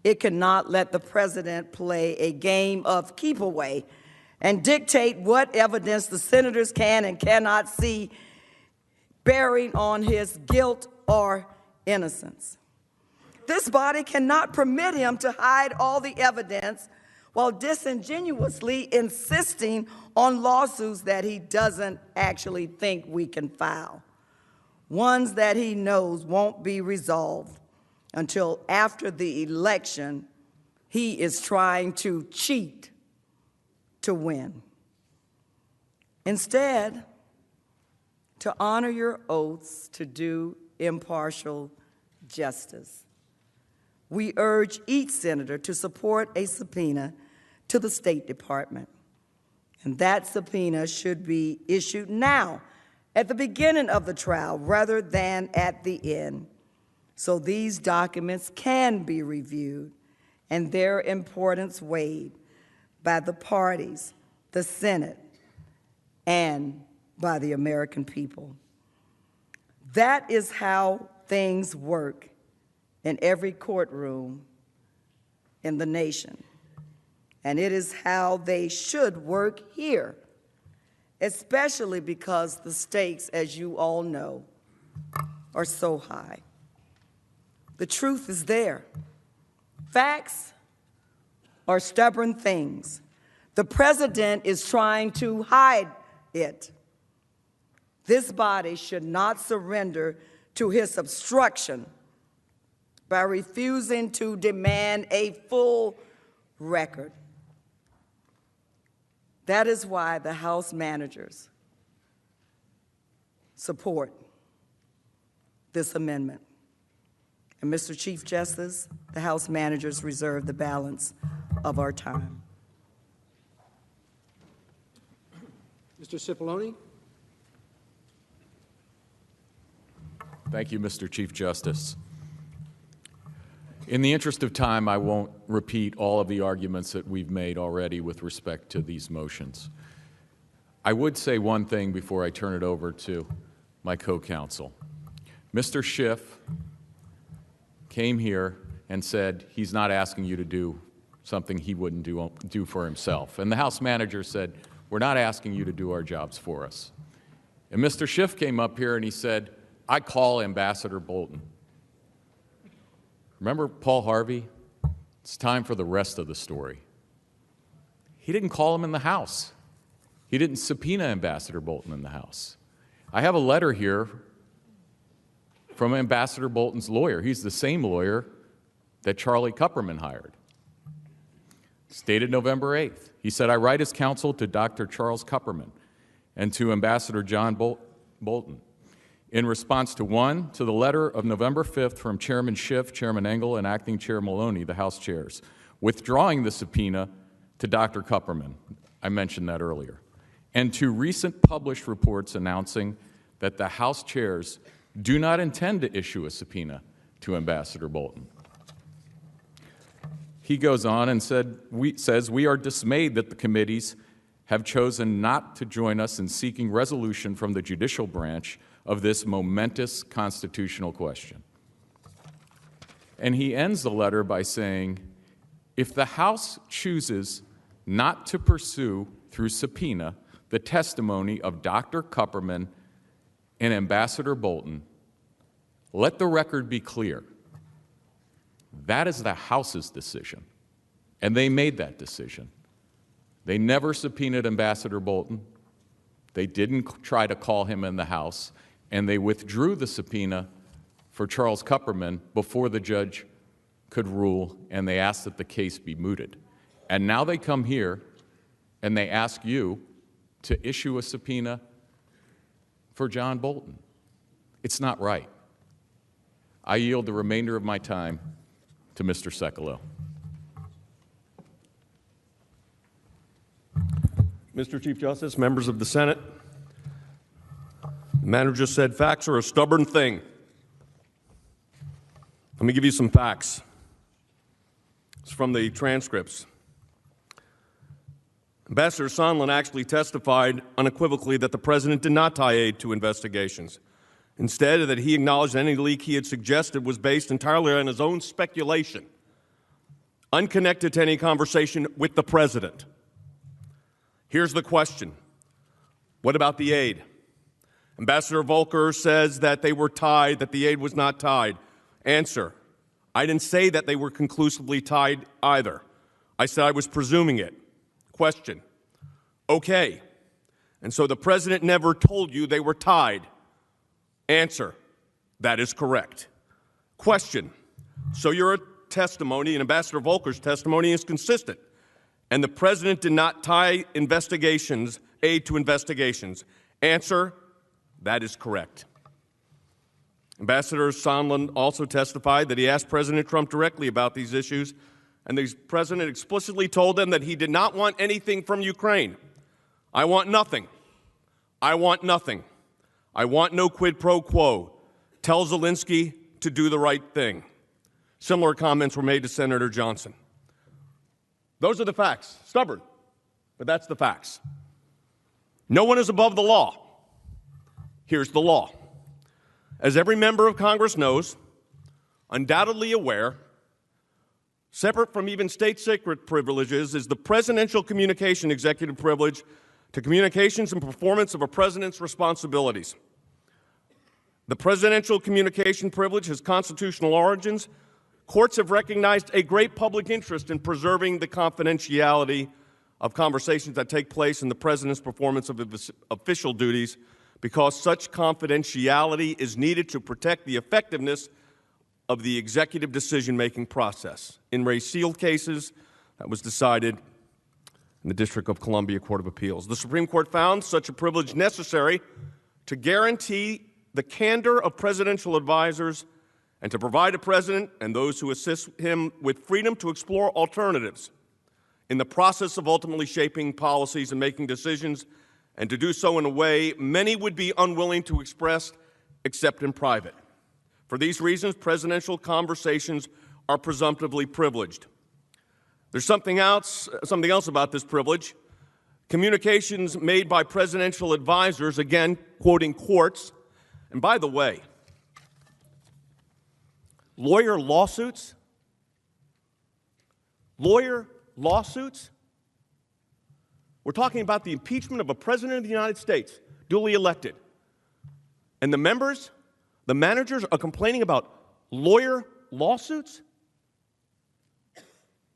It cannot let the president play a game of keep away and dictate what evidence the senators can and cannot see bearing on his guilt or innocence. This body cannot permit him to hide all the evidence while disingenuously insisting on lawsuits that he doesn't actually think we can file, ones that he knows won't be resolved until after the election. He is trying to cheat to win. Instead, to honor your oaths to do impartial justice, we urge each senator to support a subpoena to the State Department. And that subpoena should be issued now, at the beginning of the trial, rather than at the end, so these documents can be reviewed and their importance weighed by the parties, the Senate, and by the American people. That is how things work in every courtroom in the nation. And it is how they should work here, especially because the stakes, as you all know, are so high. The truth is there. Facts are stubborn things. The president is trying to hide it. This body should not surrender to his obstruction by refusing to demand a full record. That is why the House managers support this amendment. And Mr. Chief Justice, the House managers reserve the balance of our time. Mr. Cipollone. Thank you, Mr. Chief Justice. In the interest of time, I won't repeat all of the arguments that we've made already with respect to these motions. I would say one thing before I turn it over to my co-counsel. Mr. Schiff came here and said he's not asking you to do something he wouldn't do for himself. And the House manager said, we're not asking you to do our jobs for us. And Mr. Schiff came up here and he said, I call Ambassador Bolton. Remember Paul Harvey? It's time for the rest of the story. He didn't call him in the House. He didn't subpoena Ambassador Bolton in the House. I have a letter here from Ambassador Bolton's lawyer. He's the same lawyer that Charlie Kupperman hired. It's dated November 8th. He said, I write as counsel to Dr. Charles Kupperman and to Ambassador John Bolton in response to to the letter of November 5th from Chairman Schiff, Chairman Engel, and Acting Chair Maloney, the House chairs, withdrawing the subpoena to Dr. Kupperman. I mentioned that earlier. And to recent published reports announcing that the House chairs do not intend to issue a subpoena to Ambassador Bolton. He goes on and says, we are dismayed that the committees have chosen not to join us in seeking resolution from the judicial branch of this momentous constitutional question. And he ends the letter by saying, if the House chooses not to pursue through subpoena the testimony of Dr. Kupperman and Ambassador Bolton, let the record be clear. That is the House's decision, and they made that decision. They never subpoenaed Ambassador Bolton. They didn't try to call him in the House, and they withdrew the subpoena for Charles Kupperman before the judge could rule, and they asked that the case be mooted. And now they come here and they ask you to issue a subpoena for John Bolton. It's not right. I yield the remainder of my time to Mr. Sekulow. Mr. Chief Justice, members of the Senate, the manager said facts are a stubborn thing. Let me give you some facts. It's from the transcripts. Ambassador Sondland actually testified unequivocally that the president did not tie aid to investigations. Instead, that he acknowledged any leak he had suggested was based entirely on his own speculation, unconnected to any conversation with the president. Here's the question. What about the aid? Ambassador Volker says that they were tied, that the aid was not tied. Answer. I didn't say that they were conclusively tied either. I said I was presuming it. Question. Okay. And so the president never told you they were tied. Answer. That is correct. Question. So your testimony and Ambassador Volker's testimony is consistent, and the president did not tie investigations, aid to investigations. Answer. That is correct. Ambassador Sondland also testified that he asked President Trump directly about these issues, and the president explicitly told them that he did not want anything from Ukraine. I want nothing. I want nothing. I want no quid pro quo. Tell Zelensky to do the right thing. Similar comments were made to Senator Johnson. Those are the facts. Stubborn, but that's the facts. No one is above the law. Here's the law. As every member of Congress knows, undoubtedly aware, separate from even state secret privileges is the presidential communication executive privilege to communications and performance of a president's responsibilities. The presidential communication privilege has constitutional origins. Courts have recognized a great public interest in preserving the confidentiality of conversations that take place in the president's performance of his official duties, because such confidentiality is needed to protect the effectiveness of the executive decision-making process. In Ray Seal cases, that was decided in the District of Columbia Court of Appeals. The Supreme Court found such a privilege necessary to guarantee the candor of presidential advisors and to provide a president and those who assist him with freedom to explore alternatives in the process of ultimately shaping policies and making decisions, and to do so in a way many would be unwilling to express except in private. For these reasons, presidential conversations are presumptively privileged. There's something else about this privilege. Communications made by presidential advisors, again, quoting courts, and by the way, lawyer lawsuits, we're talking about the impeachment of a president of the United States, duly elected. And the managers are complaining about lawyer lawsuits?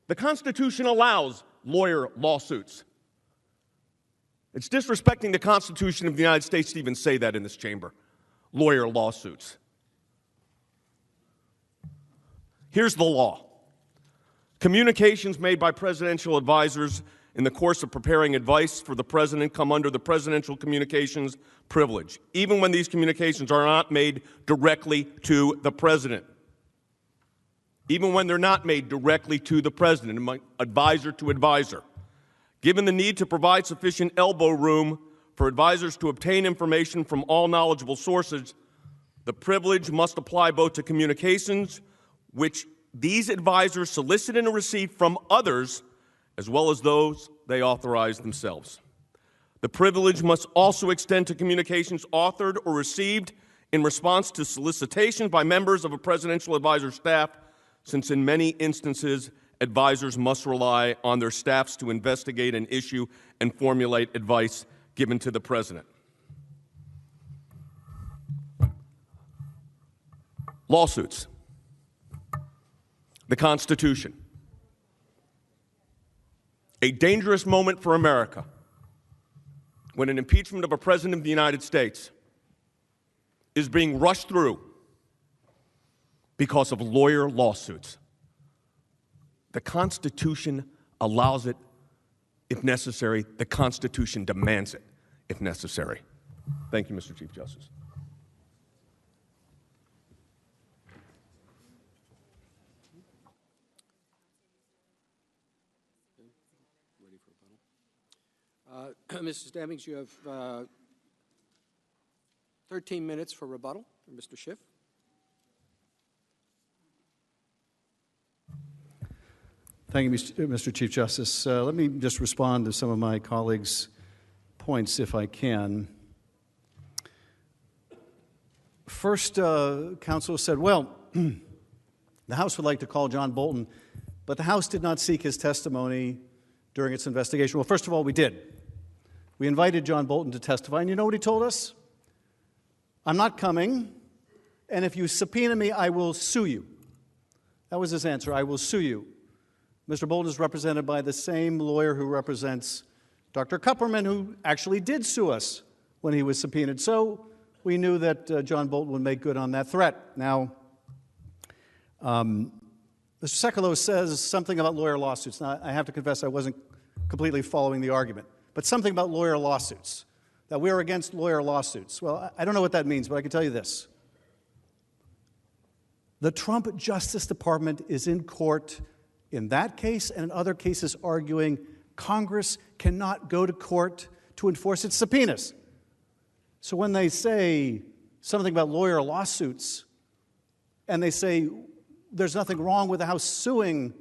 The Constitution allows lawyer lawsuits. It's disrespecting the Constitution of the United States to even say that in this chamber. Lawyer lawsuits. Here's the law. Communications made by presidential advisors in the course of preparing advice for the president come under the presidential communications privilege, even when these communications are not made directly to the president. Even when they're not made directly to the president, advisor to advisor. Given the need to provide sufficient elbow room for advisors to obtain information from all knowledgeable sources, the privilege must apply both to communications which these advisors solicit and receive from others, as well as those they authorize themselves. The privilege must also extend to communications authored or received in response to solicitations by members of a presidential advisor's staff, since in many instances, advisors must rely on their staffs to investigate an issue and formulate advice given to the president. Lawsuits. The Constitution. A dangerous moment for America when an impeachment of a president of the United States is being rushed through because of lawyer lawsuits. The Constitution allows it if necessary. The Constitution demands it if necessary. Thank you, Mr. Chief Justice. Mrs. Demings, you have 13 minutes for rebuttal. Mr. Schiff. Thank you, Mr. Chief Justice. Let me just respond to some of my colleagues' points, if I can. First, counsel said, well, the House would like to call John Bolton, but the House did not seek his testimony during its investigation. Well, first of all, we did. We invited John Bolton to testify, and you know what he told us? I'm not coming, and if you subpoena me, I will sue you. That was his answer, I will sue you. Mr. Bolton is represented by the same lawyer who represents Dr. Kupperman, who actually did sue us when he was subpoenaed. So we knew that John Bolton would make good on that threat. Now, Mr. Sekulow says something about lawyer lawsuits. Now, I have to confess I wasn't completely following the argument, but something about lawyer lawsuits, that we're against lawyer lawsuits. Well, I don't know what that means, but I can tell you this. The Trump Justice Department is in court in that case and in other cases arguing Congress cannot go to court to enforce its subpoenas. So when they say something about lawyer lawsuits and they say there's nothing wrong with the House suing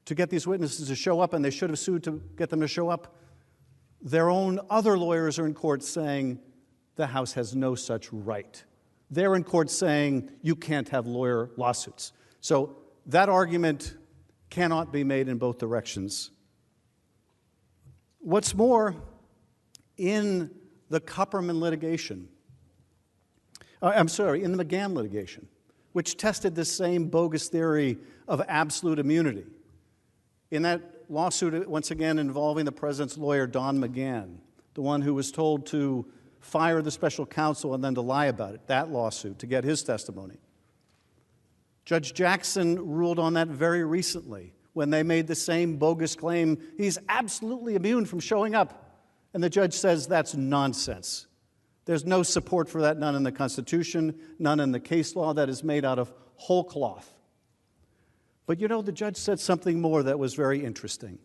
to get these witnesses to show up and they should have sued to get them to show up, their own other lawyers are in court saying the House has no such right. They're in court saying you can't have lawyer lawsuits. So that argument cannot be made in both directions. What's more, in the Kupperman litigation, in the McGahn litigation, which tested the same bogus theory of absolute immunity, in that lawsuit, once again involving the president's lawyer, Don McGahn, the one who was told to fire the special counsel and then to lie about it, that lawsuit, to get his testimony. Judge Jackson ruled on that very recently when they made the same bogus claim, he's absolutely immune from showing up. And the judge says that's nonsense. There's no support for that, none in the Constitution, none in the case law, that is made out of whole cloth. But you know, the judge said something more that was very interesting.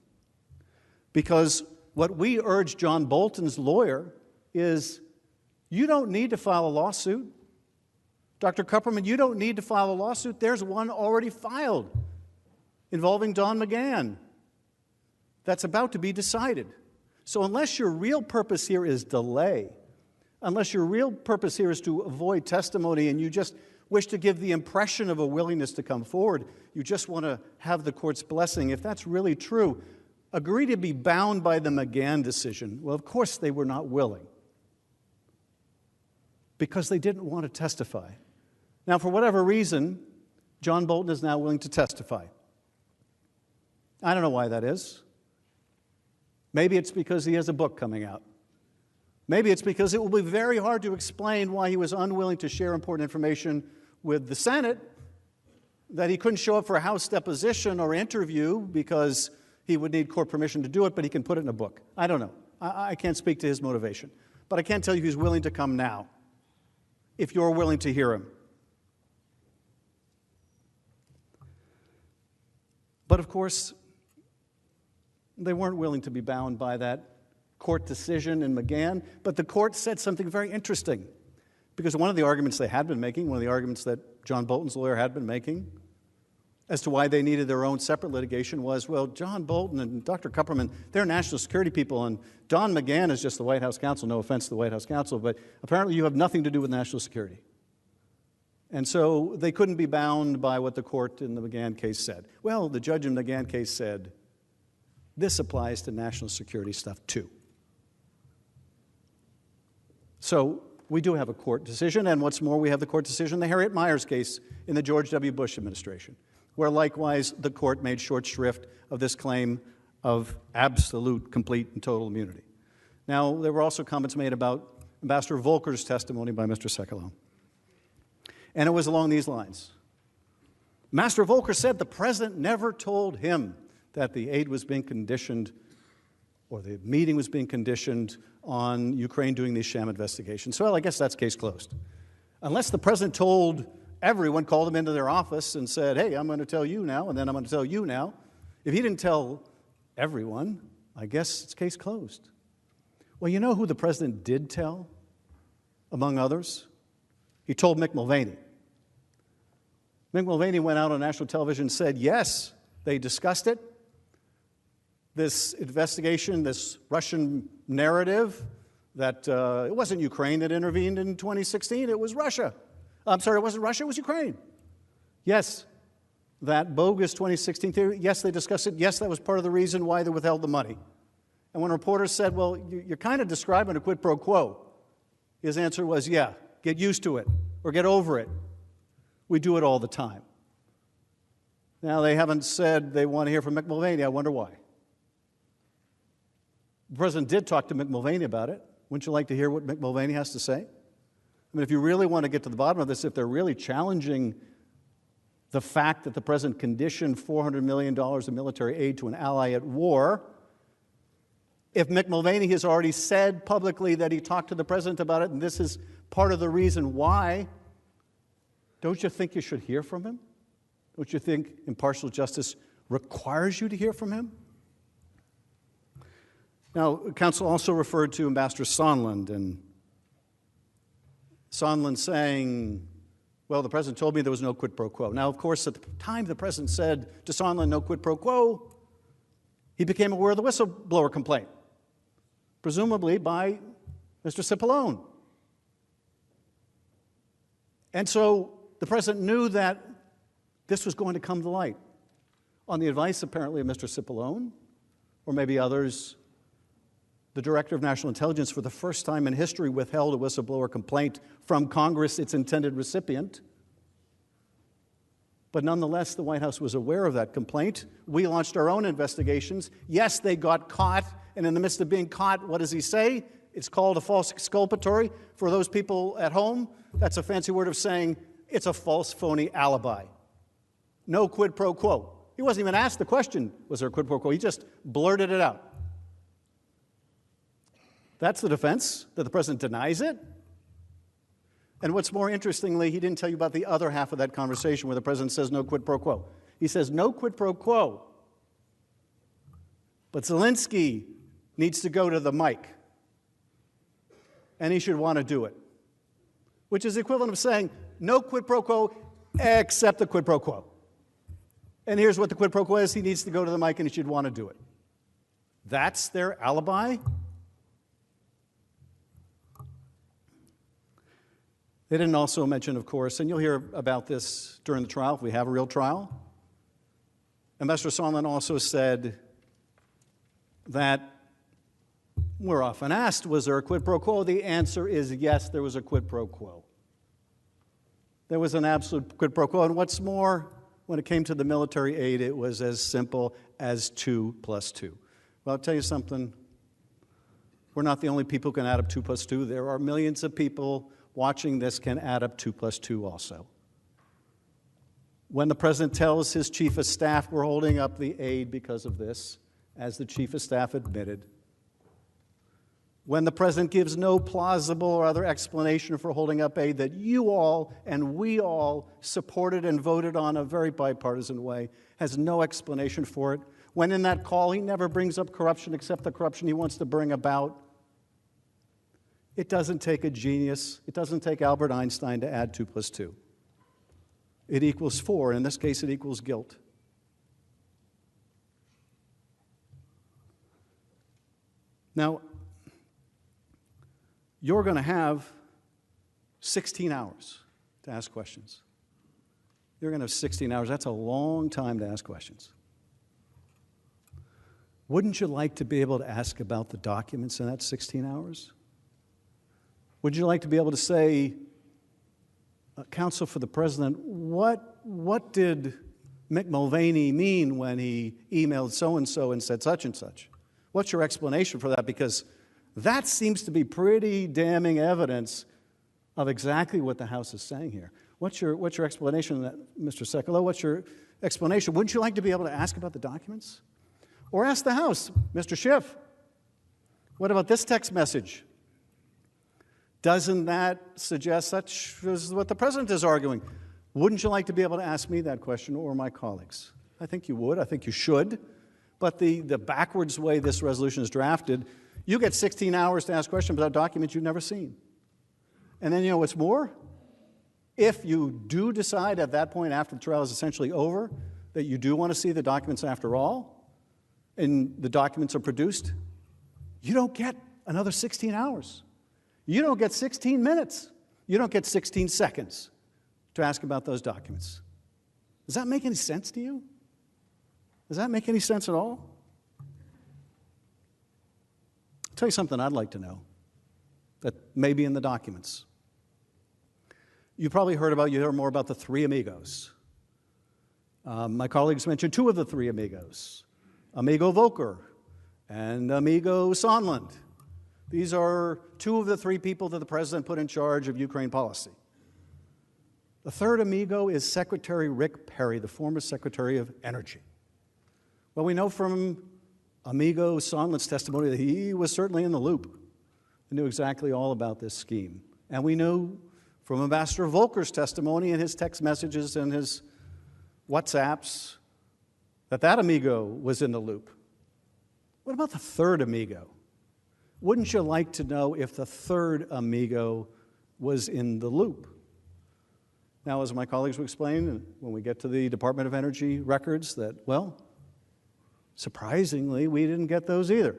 Because what we urge John Bolton's lawyer is, you don't need to file a lawsuit. Dr. Kupperman, you don't need to file a lawsuit. There's one already filed involving Don McGahn that's about to be decided. So unless your real purpose here is delay, unless your real purpose here is to avoid testimony and you just wish to give the impression of a willingness to come forward, you just want to have the court's blessing, if that's really true, agree to be bound by the McGahn decision. Well, of course they were not willing, because they didn't want to testify. Now, for whatever reason, John Bolton is now willing to testify. I don't know why that is. Maybe it's because he has a book coming out. Maybe it's because it will be very hard to explain why he was unwilling to share important information with the Senate, that he couldn't show up for a House deposition or interview because he would need court permission to do it, but he can put it in a book. I don't know. I can't speak to his motivation. But I can tell you he's willing to come now, if you're willing to hear him. But of course, they weren't willing to be bound by that court decision in McGahn, but the court said something very interesting, because one of the arguments they had been making, one of the arguments that John Bolton's lawyer had been making as to why they needed their own separate litigation was, well, John Bolton and Dr. Kupperman, they're national security people, and Don McGahn is just the White House counsel. No offense to the White House counsel, but apparently you have nothing to do with national security. And so they couldn't be bound by what the court in the McGahn case said. Well, the judge in the McGahn case said, this applies to national security stuff too. So we do have a court decision, and what's more, we have the court decision in the Harriet Miers case in the George W. Bush administration, where likewise the court made short shrift of this claim of absolute, complete, and total immunity. Now, there were also comments made about Ambassador Volker's testimony by Mr. Sekulow. And it was along these lines. Ambassador Volker said the president never told him that the aid was being conditioned, or the meeting was being conditioned on Ukraine doing these sham investigations. Well, I guess that's case closed. Unless the president told everyone, called them into their office and said, hey, I'm going to tell you now, and then I'm going to tell you now. If he didn't tell everyone, I guess it's case closed. Well, you know who the president did tell, among others? He told Mick Mulvaney. Mick Mulvaney went out on national television and said, yes, they discussed it. This investigation, this Russian narrative that it wasn't Ukraine that intervened in 2016, it was Russia. I'm sorry, it wasn't Russia, it was Ukraine. Yes, that bogus 2016 theory, yes, they discussed it. Yes, that was part of the reason why they withheld the money. And when reporters said, well, you're kind of describing a quid pro quo, his answer was, yeah, get used to it or get over it. We do it all the time. Now, they haven't said they want to hear from Mick Mulvaney. I wonder why. The president did talk to Mick Mulvaney about it. Wouldn't you like to hear what Mick Mulvaney has to say? I mean, if you really want to get to the bottom of this, if they're really challenging the fact that the president conditioned $400 million of military aid to an ally at war, if Mick Mulvaney has already said publicly that he talked to the president about it, and this is part of the reason why, don't you think you should hear from him? Don't you think impartial justice requires you to hear from him? Now, counsel also referred to Ambassador Sondland, and Sondland saying, well, the president told me there was no quid pro quo. Now, of course, at the time the president said to Sondland, no quid pro quo, he became aware of the whistleblower complaint, presumably by Mr. Cipollone. And so the president knew that this was going to come to light. On the advice, apparently, of Mr. Cipollone, or maybe others, the Director of National Intelligence, for the first time in history, withheld a whistleblower complaint from Congress, its intended recipient. But nonetheless, the White House was aware of that complaint. We launched our own investigations. Yes, they got caught, and in the midst of being caught, what does he say? It's called a false exculpatory. For those people at home, that's a fancy word of saying it's a false, phony alibi. No quid pro quo. He wasn't even asked the question, was there a quid pro quo? He just blurted it out. That's the defense, that the president denies it. And what's more interestingly, he didn't tell you about the other half of that conversation where the president says no quid pro quo. He says no quid pro quo, but Zelensky needs to go to the mic, and he should want to do it, which is the equivalent of saying no quid pro quo except the quid pro quo. And here's what the quid pro quo is. He needs to go to the mic, and he should want to do it. That's their alibi? They didn't also mention, of course, and you'll hear about this during the trial if we have a real trial. Ambassador Sondland also said that we're often asked, was there a quid pro quo? The answer is yes, there was a quid pro quo. There was an absolute quid pro quo. And what's more, when it came to the military aid, it was as simple as 2 + 2. Well, I'll tell you something. We're not the only people who can add up 2 + 2. There are millions of people watching this can add up 2 + 2 also. When the president tells his chief of staff we're holding up the aid because of this, as the chief of staff admitted, when the president gives no plausible or other explanation for holding up aid that you all and we all supported and voted on a very bipartisan way, has no explanation for it, when in that call he never brings up corruption except the corruption he wants to bring about, it doesn't take a genius, it doesn't take Albert Einstein to add 2 + 2. It equals 4, in this case it equals guilt. Now, you're going to have 16 hours to ask questions. You're going to have 16 hours. That's a long time to ask questions. Wouldn't you like to be able to ask about the documents in that 16 hours? Would you like to be able to say, counsel for the president, what did Mick Mulvaney mean when he emailed so-and-so and said such and such? What's your explanation for that? Because that seems to be pretty damning evidence of exactly what the House is saying here. What's your explanation of that, Mr. Sekulow? What's your explanation? Wouldn't you like to be able to ask about the documents? Or ask the House, Mr. Schiff, what about this text message? Doesn't that suggest such as what the president is arguing? Wouldn't you like to be able to ask me that question or my colleagues? I think you would. I think you should. But the backwards way this resolution is drafted, you get 16 hours to ask questions about documents you've never seen. And then you know what's more? If you do decide at that point, after the trial is essentially over, that you do want to see the documents after all, and the documents are produced, you don't get another 16 hours. You don't get 16 minutes. You don't get 16 seconds to ask about those documents. Does that make any sense to you? Does that make any sense at all? I'll tell you something I'd like to know that may be in the documents. You hear more about the three amigos. My colleagues mentioned two of the three amigos, Amigo Volker and Amigo Sondland. These are two of the three people that the president put in charge of Ukraine policy. The third amigo is Secretary Rick Perry, the former Secretary of Energy. Well, we know from Amigo Sondland's testimony that he was certainly in the loop and knew exactly all about this scheme. And we know from Ambassador Volker's testimony and his text messages and his WhatsApps that amigo was in the loop. What about the third amigo? Wouldn't you like to know if the third amigo was in the loop? Now, as my colleagues will explain, when we get to the Department of Energy records, that, well, surprisingly, we didn't get those either.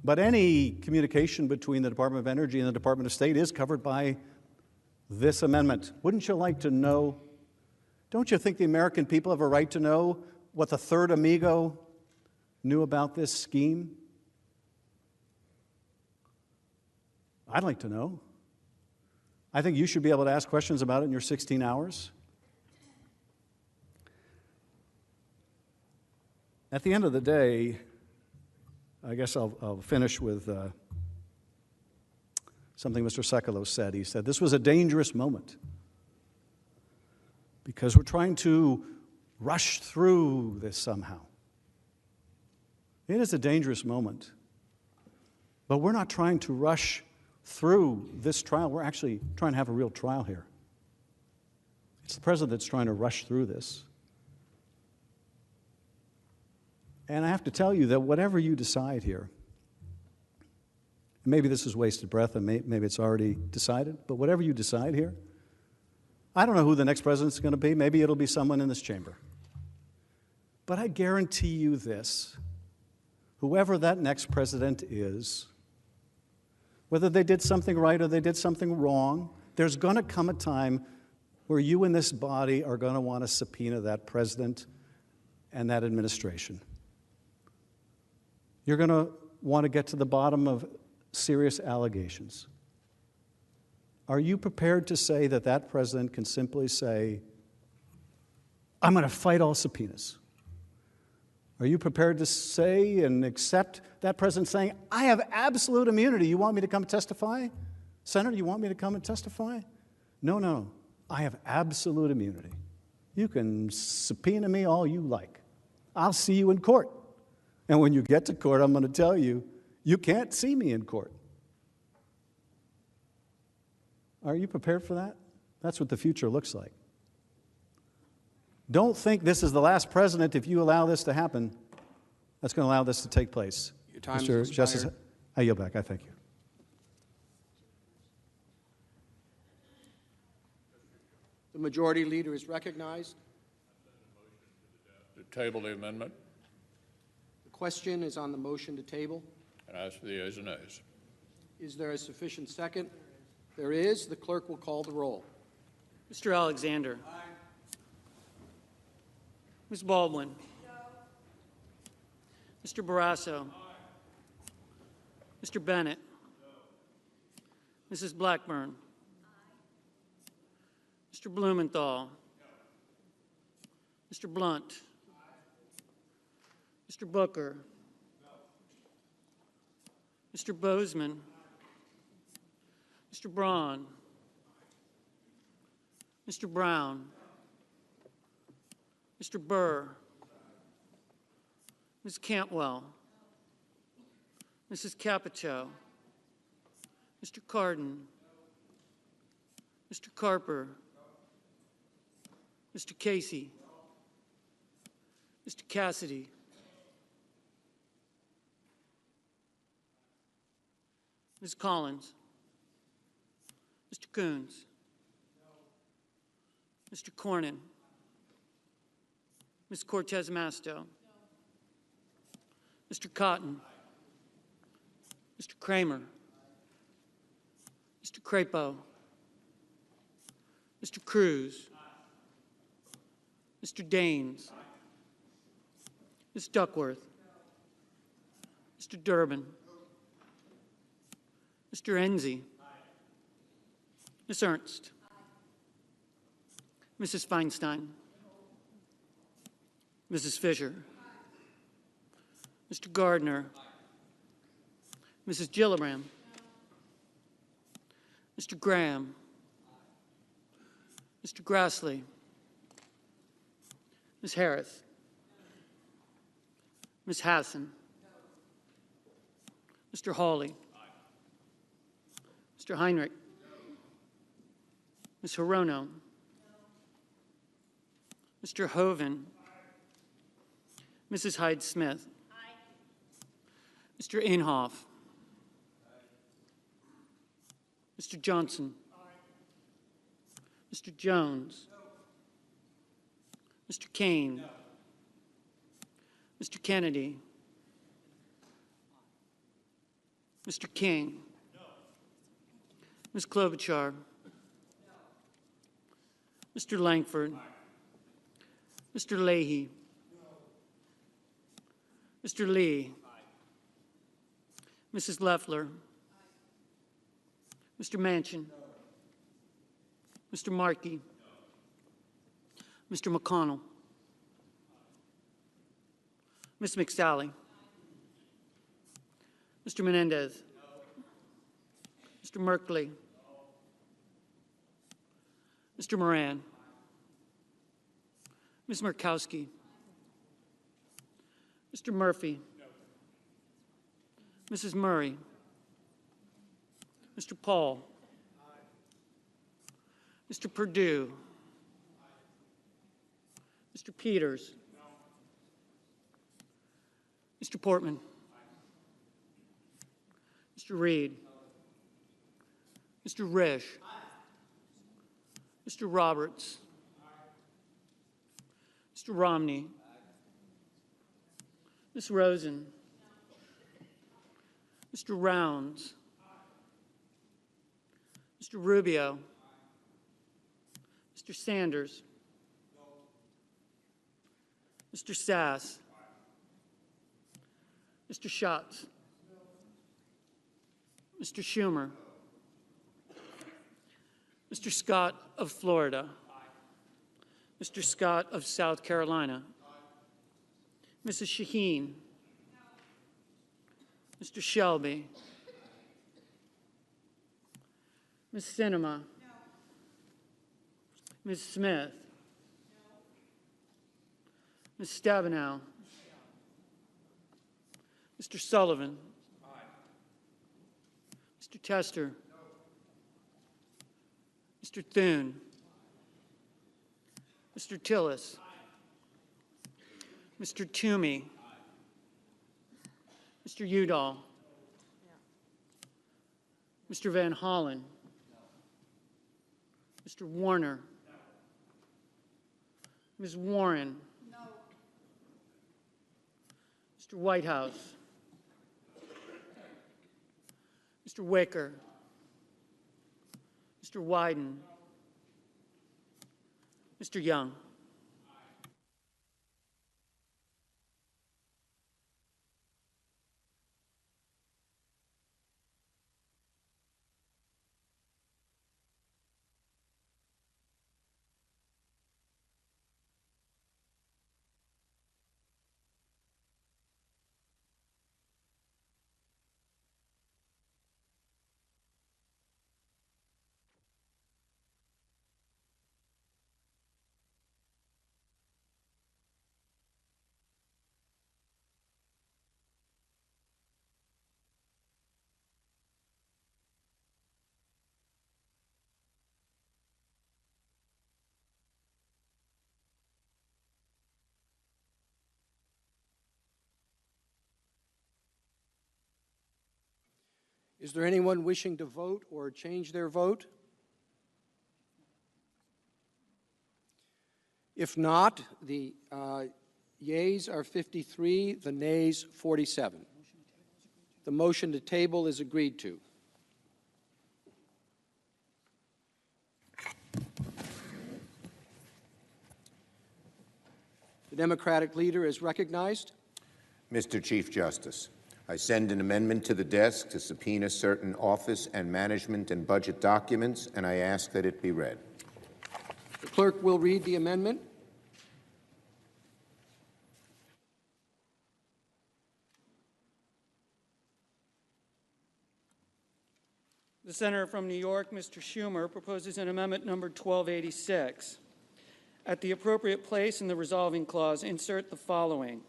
But any communication between the Department of Energy and the Department of State is covered by this amendment. Wouldn't you like to know? Don't you think the American people have a right to know what the third amigo knew about this scheme? I'd like to know. I think you should be able to ask questions about it in your 16 hours. At the end of the day, I guess I'll finish with something Mr. Sekulow said. He said, this was a dangerous moment because we're trying to rush through this somehow. It is a dangerous moment, but we're not trying to rush through this trial. We're actually trying to have a real trial here. It's the president that's trying to rush through this. And I have to tell you that whatever you decide here, and maybe this is wasted breath and maybe it's already decided, but whatever you decide here, I don't know who the next president's going to be. Maybe it'll be someone in this chamber. But I guarantee you this, whoever that next president is, whether they did something right or they did something wrong, there's going to come a time where you in this body are going to want to subpoena that president and that administration. You're going to want to get to the bottom of serious allegations. Are you prepared to say that that president can simply say, I'm going to fight all subpoenas? Are you prepared to say and accept that president saying, I have absolute immunity. You want me to come testify? Senator, you want me to come and testify? No. I have absolute immunity. You can subpoena me all you like. I'll see you in court. And when you get to court, I'm going to tell you, you can't see me in court. Are you prepared for that? That's what the future looks like. Don't think this is the last president if you allow this to happen. That's going to allow this to take place. Your time Mr. is Justice, expired. I yield back. I thank you. The majority leader is recognized. To table the amendment The question is on the motion to table. and ask for the yeas and nays. Is there a sufficient second? There is. The clerk will call the roll. Mr. Alexander. Aye. Ms. Baldwin. No. Mr. Barrasso. Aye. Mr. Bennett. No. Mrs. Blackburn. Aye. Mr. Blumenthal. No. Mr. Blunt. Aye. Mr. Booker. No. Mr. Bozeman. Mr. Braun. Mr. Brown. Mr. Burr. Ms. Cantwell. Mrs. Capito. Mr. Cardin. Mr. Carper. Mr. Casey. Mr. Cassidy. Ms. Collins. Mr. Coons. Mr. Cornyn. Ms. Cortez Masto. Mr. Cotton. Mr. Kramer. Mr. Crapo. Mr. Cruz. Mr. Daines. Ms. Duckworth. Mr. Durbin. Mr. Enzi. Ms. Ernst. Mrs. Feinstein. Mrs. Fisher. Mr. Gardner. Mrs. Gillibrand. Mr. Graham. Mr. Grassley. Ms. Harris. Ms. Hassan. Mr. Hawley. Mr. Heinrich. Ms. Hirono. Mr. Hoven. Mrs. Hyde-Smith. Mr. Inhofe. Mr. Johnson. Mr. Jones. Mr. Kane. Mr. Kennedy. Mr. King. Ms. Klobuchar. Mr. Langford. Mr. Leahy. Mr. Lee. Mrs. Loeffler. Mr. Manchin. Mr. Markey. Mr. McConnell. Ms. McSally. Mr. Menendez. Mr. Merkley. Mr. Moran. Ms. Murkowski. Mr. Murphy. Mrs. Murray. Mr. Paul. Mr. Perdue. Mr. Peters. Mr. Portman. Mr. Reed. Mr. Risch. Mr. Roberts. Mr. Romney. Ms. Rosen. Mr. Rounds. Mr. Rubio. Mr. Sanders. Mr. Sass. Mr. Schatz. Mr. Schumer. Mr. Scott of Florida. Mr. Scott of South Carolina. Mrs. Shaheen. Mr. Shelby. Ms. Sinema. Ms. Smith. Ms. Stabenow. Mr. Sullivan. Mr. Tester. Mr. Thune. Mr. Tillis. Mr. Toomey. Mr. Udall. Mr. Van Hollen. Mr. Warner. Ms. Warren. Mr. Whitehouse. Mr. Wicker. Mr. Wyden. Mr. Young. Is there anyone wishing to vote or change their vote? If not, the yeas are 53, the nays 47. The motion to table is agreed to. The Democratic leader is recognized. Mr. Chief Justice, I send an amendment to the desk to subpoena certain office and management and budget documents, and I ask that it be read. The clerk will read the amendment. The senator from New York, Mr. Schumer, proposes an amendment number 1286. At the appropriate place in the resolving clause, insert the following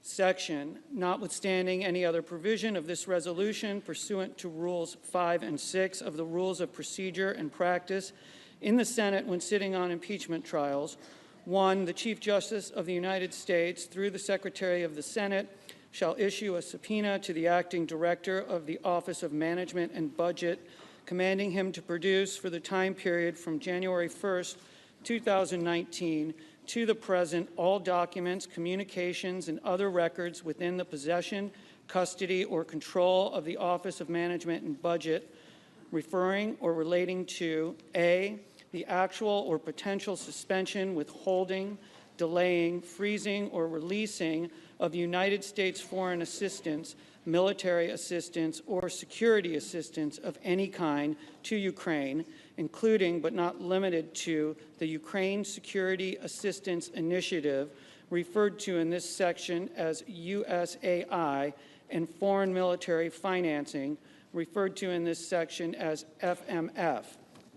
section: notwithstanding any other provision of this resolution pursuant to Rules 5 and 6 of the Rules of Procedure and Practice in the Senate when sitting on impeachment trials, 1, the Chief Justice of the United States, through the Secretary of the Senate, shall issue a subpoena to the acting director of the Office of Management and Budget, commanding him to produce for the time period from January 1st, 2019 to the present all documents, communications, and other records within the possession, custody, or control of the Office of Management and Budget, referring or relating to A, the actual or potential suspension, withholding, delaying, freezing, or releasing of United States foreign assistance, military assistance, or security assistance of any kind to Ukraine, including but not limited to the Ukraine Security Assistance Initiative, referred to in this section as USAI, and foreign military financing, referred to in this section as FMF,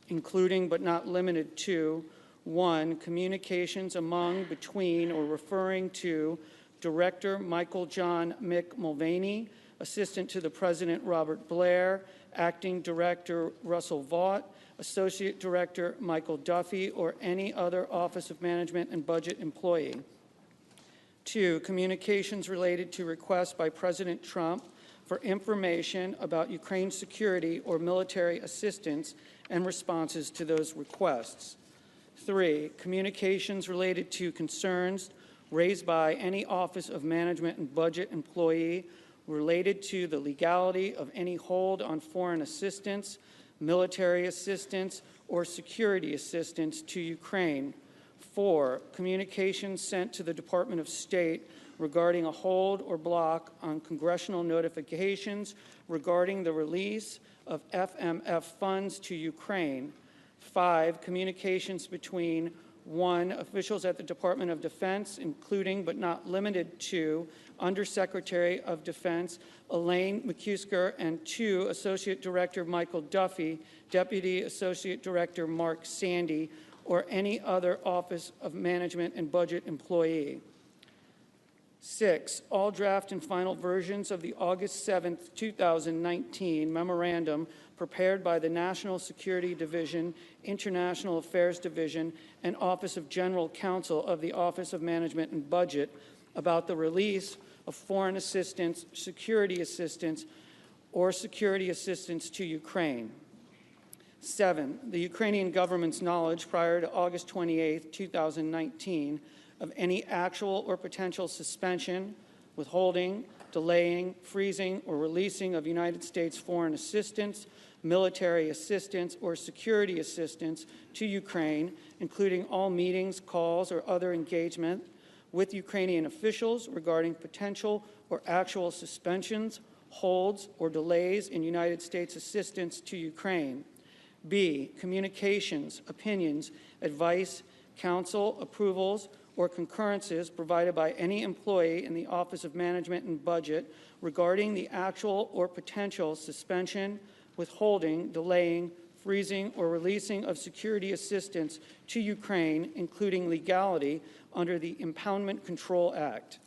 including but not limited to 1, communications among, between, or referring to Director Michael John Mick Mulvaney, Assistant to the President Robert Blair, Acting Director Russell Vaught, Associate Director Michael Duffy, or any other Office of Management and Budget employee. 2, communications related to requests by President Trump for information about Ukraine's security or military assistance and responses to those requests. 3, communications related to concerns raised by any Office of Management and Budget employee related to the legality of any hold on foreign assistance, military assistance, or security assistance to Ukraine. 4, communications sent to the Department of State regarding a hold or block on congressional notifications regarding the release of FMF funds to Ukraine. 5, communications between 1, officials at the Department of Defense, including but not limited to Undersecretary of Defense Elaine McCusker, and 2, Associate Director Michael Duffy, Deputy Associate Director Mark Sandy, or any other Office of Management and Budget employee. 6, all draft and final versions of the August 7, 2019 memorandum prepared by the National Security Division, International Affairs Division, and Office of General Counsel of the Office of Management and Budget about the release of foreign assistance, security assistance, or security assistance to Ukraine. 7, the Ukrainian government's knowledge prior to August 28, 2019, of any actual or potential suspension, withholding, delaying, freezing, or releasing of United States foreign assistance, military assistance, or security assistance to Ukraine, including all meetings, calls, or other engagement with Ukrainian officials regarding potential or actual suspensions, holds, or delays in United States assistance to Ukraine. B, communications, opinions, advice, counsel, approvals, or concurrences provided by any employee in the Office of Management and Budget regarding the actual or potential suspension, withholding, delaying, freezing, or releasing of security assistance to Ukraine, including legality under the Impoundment Control Act.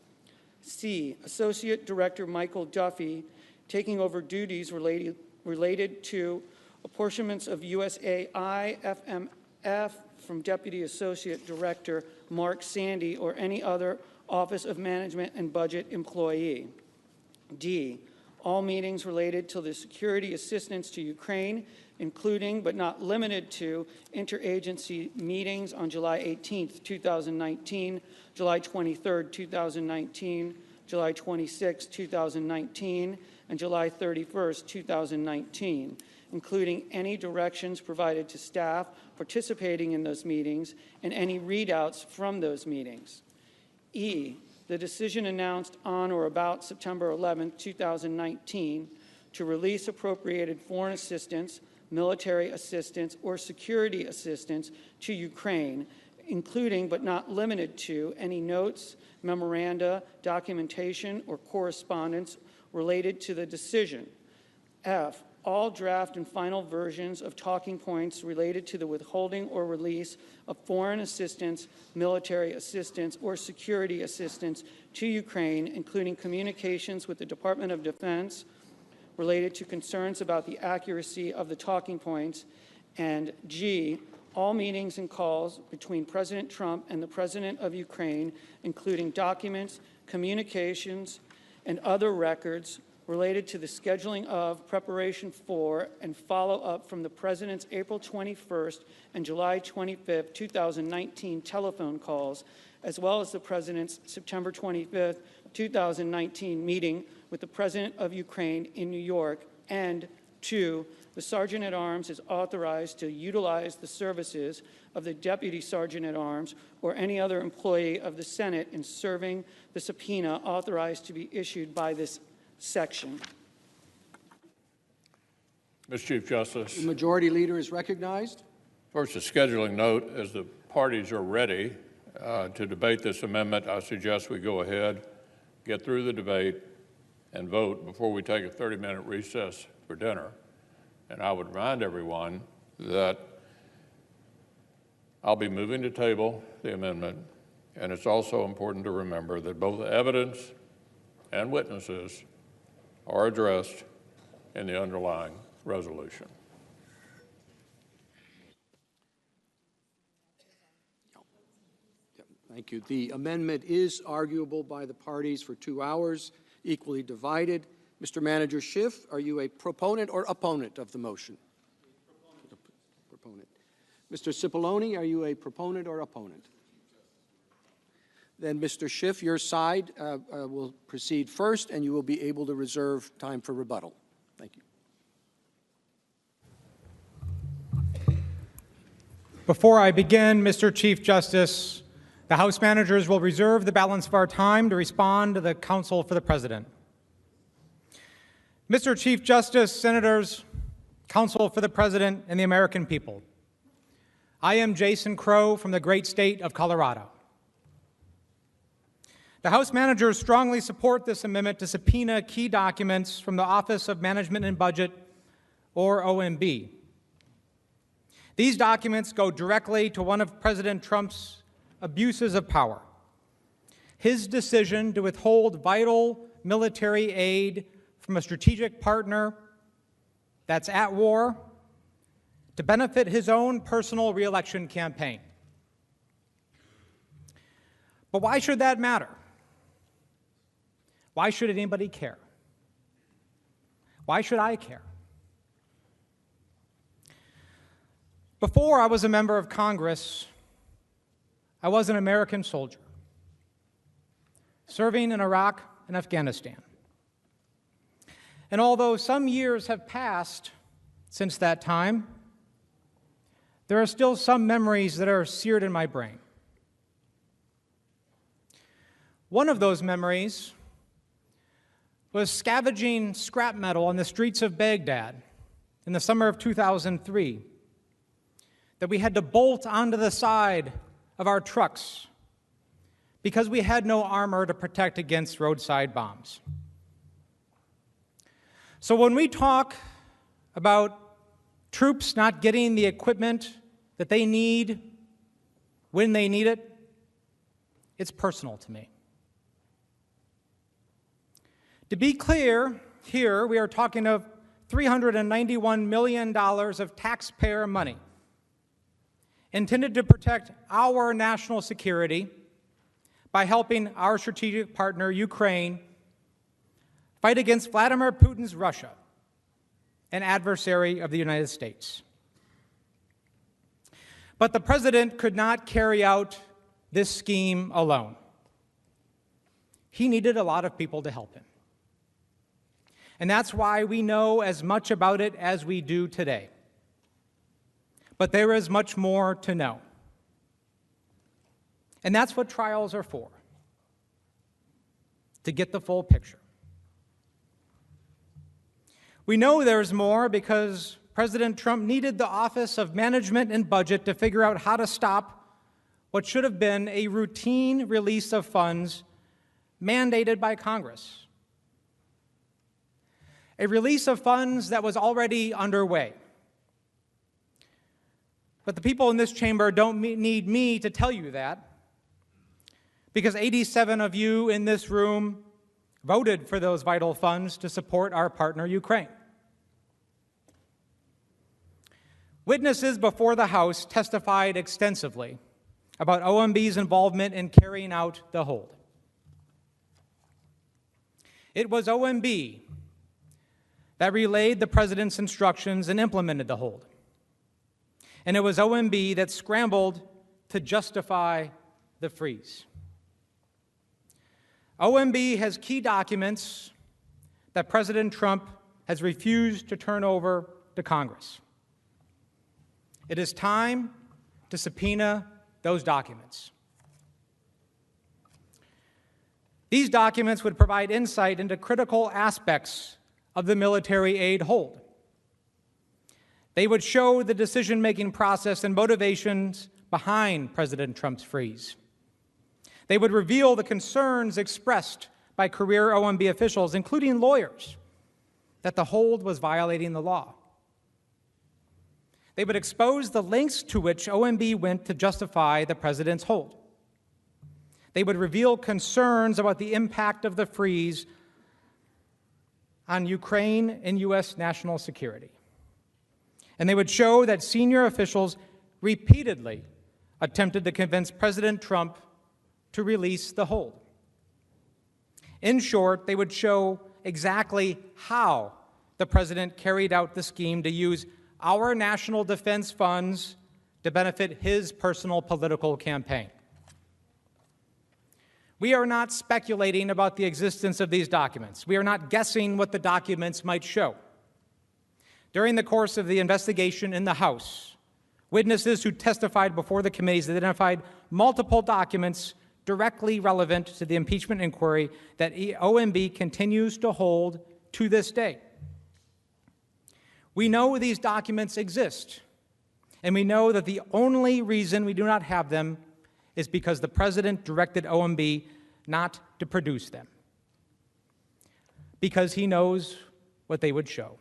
C, Associate Director Michael Duffy taking over duties related to apportionments of USAI, FMF from Deputy Associate Director Mark Sandy or any other Office of Management and Budget employee. D, all meetings related to the security assistance to Ukraine, including but not limited to interagency meetings on July 18th, 2019, July 23rd, 2019, July 26, 2019, and July 31st, 2019, including any directions provided to staff participating in those meetings and any readouts from those meetings. E, the decision announced on or about September 11, 2019, to release appropriated foreign assistance, military assistance, or security assistance to Ukraine, including but not limited to any notes, memoranda, documentation, or correspondence related to the decision. F, all draft and final versions of talking points related to the withholding or release of foreign assistance, military assistance, or security assistance to Ukraine, including communications with the Department of Defense related to concerns about the accuracy of the talking points, and G, all meetings and calls between President Trump and the President of Ukraine, including documents, communications, and other records related to the scheduling of, preparation for, and follow-up from the President's April 21st and July 25th, 2019 telephone calls, as well as the President's September 25th, 2019 meeting with the President of Ukraine in New York, and 2, the Sergeant at Arms is authorized to utilize the services of the Deputy Sergeant at Arms or any other employee of the Senate in serving the subpoena authorized to be issued by this section. Mr. Chief Justice. The Majority Leader is recognized. First, a scheduling note. As the parties are ready to debate this amendment, I suggest we go ahead, get through the debate, and vote before we take a 30-minute recess for dinner. And I would remind everyone that I'll be moving to table the amendment, and it's also important to remember that both evidence and witnesses are addressed in the underlying resolution. Thank you. The amendment is arguable by the parties for 2 hours, equally divided. Mr. Manager Schiff, are you a proponent or opponent of the motion? Proponent. Mr. Cipollone, are you a proponent or opponent? Then, Mr. Schiff, your side will proceed first, and you will be able to reserve time for rebuttal. Thank you. Before I begin, Mr. Chief Justice, the House managers will reserve the balance of our time to respond to the counsel for the President. Mr. Chief Justice, Senators, counsel for the President, and the American people, I am Jason Crow from the great state of Colorado. The House managers strongly support this amendment to subpoena key documents from the Office of Management and Budget, or OMB. These documents go directly to one of President Trump's abuses of power, his decision to withhold vital military aid from a strategic partner that's at war to benefit his own personal re-election campaign. But why should that matter? Why should anybody care? Why should I care? Before I was a member of Congress, I was an American soldier, serving in Iraq and Afghanistan. And although some years have passed since that time, there are still some memories that are seared in my brain. One of those memories was scavenging scrap metal on the streets of Baghdad in the summer of 2003 that we had to bolt onto the side of our trucks because we had no armor to protect against roadside bombs. So when we talk about troops not getting the equipment that they need when they need it, it's personal to me. To be clear, here we are talking of $391 million of taxpayer money intended to protect our national security by helping our strategic partner, Ukraine, fight against Vladimir Putin's Russia, an adversary of the United States. But the president could not carry out this scheme alone. He needed a lot of people to help him. And that's why we know as much about it as we do today. But there is much more to know. And that's what trials are for, to get the full picture. We know there's more because President Trump needed the Office of Management and Budget to figure out how to stop what should have been a routine release of funds mandated by Congress. A release of funds that was already underway. But the people in this chamber don't need me to tell you that, because 87 of you in this room voted for those vital funds to support our partner, Ukraine. Witnesses before the House testified extensively about OMB's involvement in carrying out the hold. It was OMB that relayed the president's instructions and implemented the hold. And it was OMB that scrambled to justify the freeze. OMB has key documents that President Trump has refused to turn over to Congress. It is time to subpoena those documents. These documents would provide insight into critical aspects of the military aid hold. They would show the decision-making process and motivations behind President Trump's freeze. They would reveal the concerns expressed by career OMB officials, including lawyers, that the hold was violating the law. They would expose the lengths to which OMB went to justify the president's hold. They would reveal concerns about the impact of the freeze on Ukraine and U.S. national security. And they would show that senior officials repeatedly attempted to convince President Trump to release the hold. In short, they would show exactly how the president carried out the scheme to use our national defense funds to benefit his personal political campaign. We are not speculating about the existence of these documents. We are not guessing what the documents might show. During the course of the investigation in the House, witnesses who testified before the committees identified multiple documents directly relevant to the impeachment inquiry that OMB continues to hold to this day. We know these documents exist, and we know that the only reason we do not have them is because the president directed OMB not to produce them, because he knows what they would show.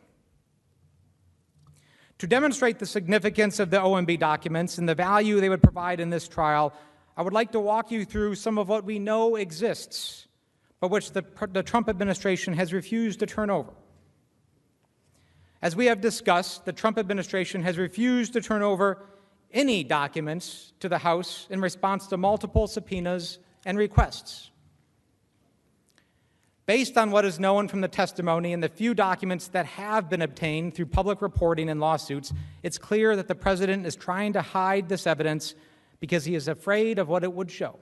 To demonstrate the significance of the OMB documents and the value they would provide in this trial, I would like to walk you through some of what we know exists, but which the Trump administration has refused to turn over. As we have discussed, the Trump administration has refused to turn over any documents to the House in response to multiple subpoenas and requests. Based on what is known from the testimony and the few documents that have been obtained through public reporting and lawsuits, it's clear that the president is trying to hide this evidence because he is afraid of what it would show.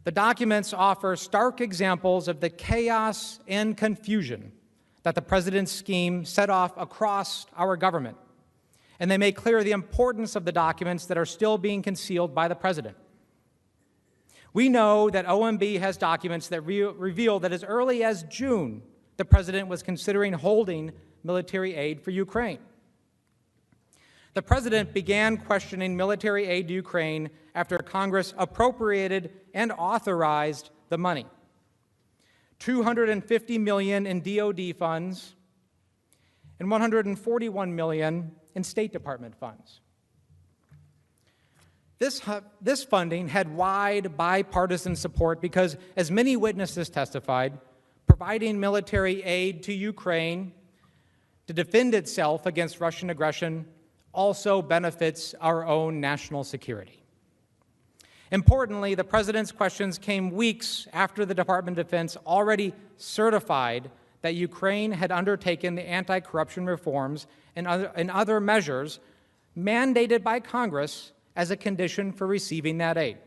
The documents offer stark examples of the chaos and confusion that the president's scheme set off across our government, and they make clear the importance of the documents that are still being concealed by the president. We know that OMB has documents that reveal that as early as June, the president was considering holding military aid for Ukraine. The president began questioning military aid to Ukraine after Congress appropriated and authorized the money. $250 million in DOD funds and $141 million in State Department funds. This funding had wide bipartisan support because, as many witnesses testified, providing military aid to Ukraine to defend itself against Russian aggression also benefits our own national security. Importantly, the President's questions came weeks after the Department of Defense already certified that Ukraine had undertaken the anti-corruption reforms and other measures mandated by Congress as a condition for receiving that aid.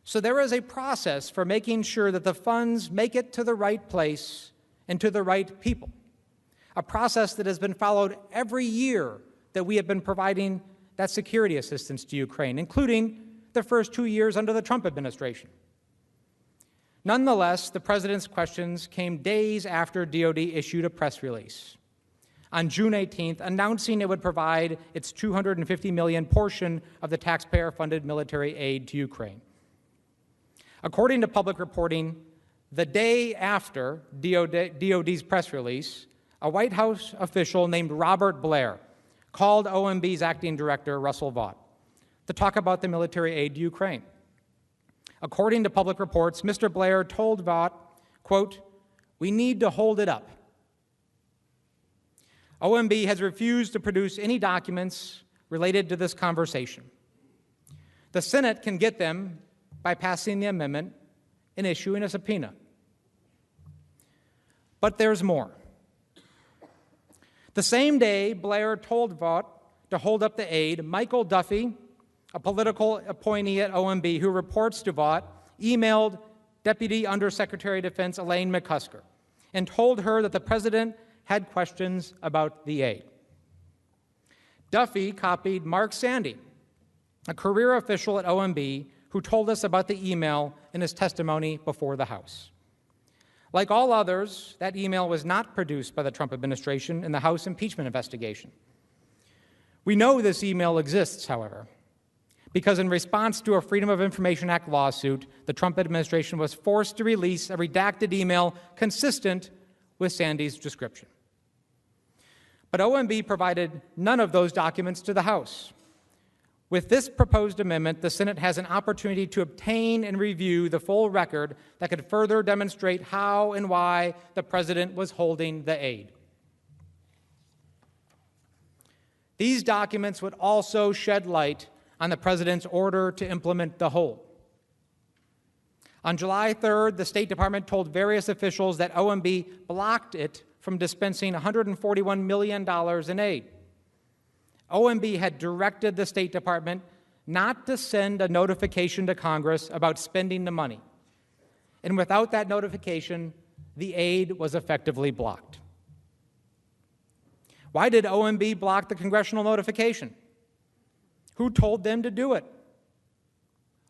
So there is a process for making sure that the funds make it to the right place and to the right people, a process that has been followed every year that we have been providing that security assistance to Ukraine, including the first 2 years under the Trump administration. Nonetheless, the President's questions came days after DOD issued a press release on June 18th announcing it would provide its $250 million portion of the taxpayer-funded military aid to Ukraine. According to public reporting, the day after DOD's press release, a White House official named Robert Blair called OMB's acting director, Russell Vought, to talk about the military aid to Ukraine. According to public reports, Mr. Blair told Vought, quote, "We need to hold it up." OMB has refused to produce any documents related to this conversation. The Senate can get them by passing the amendment and issuing a subpoena. But there's more. The same day Blair told Vought to hold up the aid, Michael Duffy, a political appointee at OMB who reports to Vought, emailed Deputy Undersecretary of Defense Elaine McCusker and told her that the President had questions about the aid. Duffy copied Mark Sandy, a career official at OMB, who told us about the email in his testimony before the House. Like all others, that email was not produced by the Trump administration in the House impeachment investigation. We know this email exists, however, because in response to a Freedom of Information Act lawsuit, the Trump administration was forced to release a redacted email consistent with Sandy's description. But OMB provided none of those documents to the House. With this proposed amendment, the Senate has an opportunity to obtain and review the full record that could further demonstrate how and why the President was holding the aid. These documents would also shed light on the President's order to implement the hold. On July 3rd, the State Department told various officials that OMB blocked it from dispensing $141 million in aid. OMB had directed the State Department not to send a notification to Congress about spending the money. And without that notification, the aid was effectively blocked. Why did OMB block the congressional notification? Who told them to do it?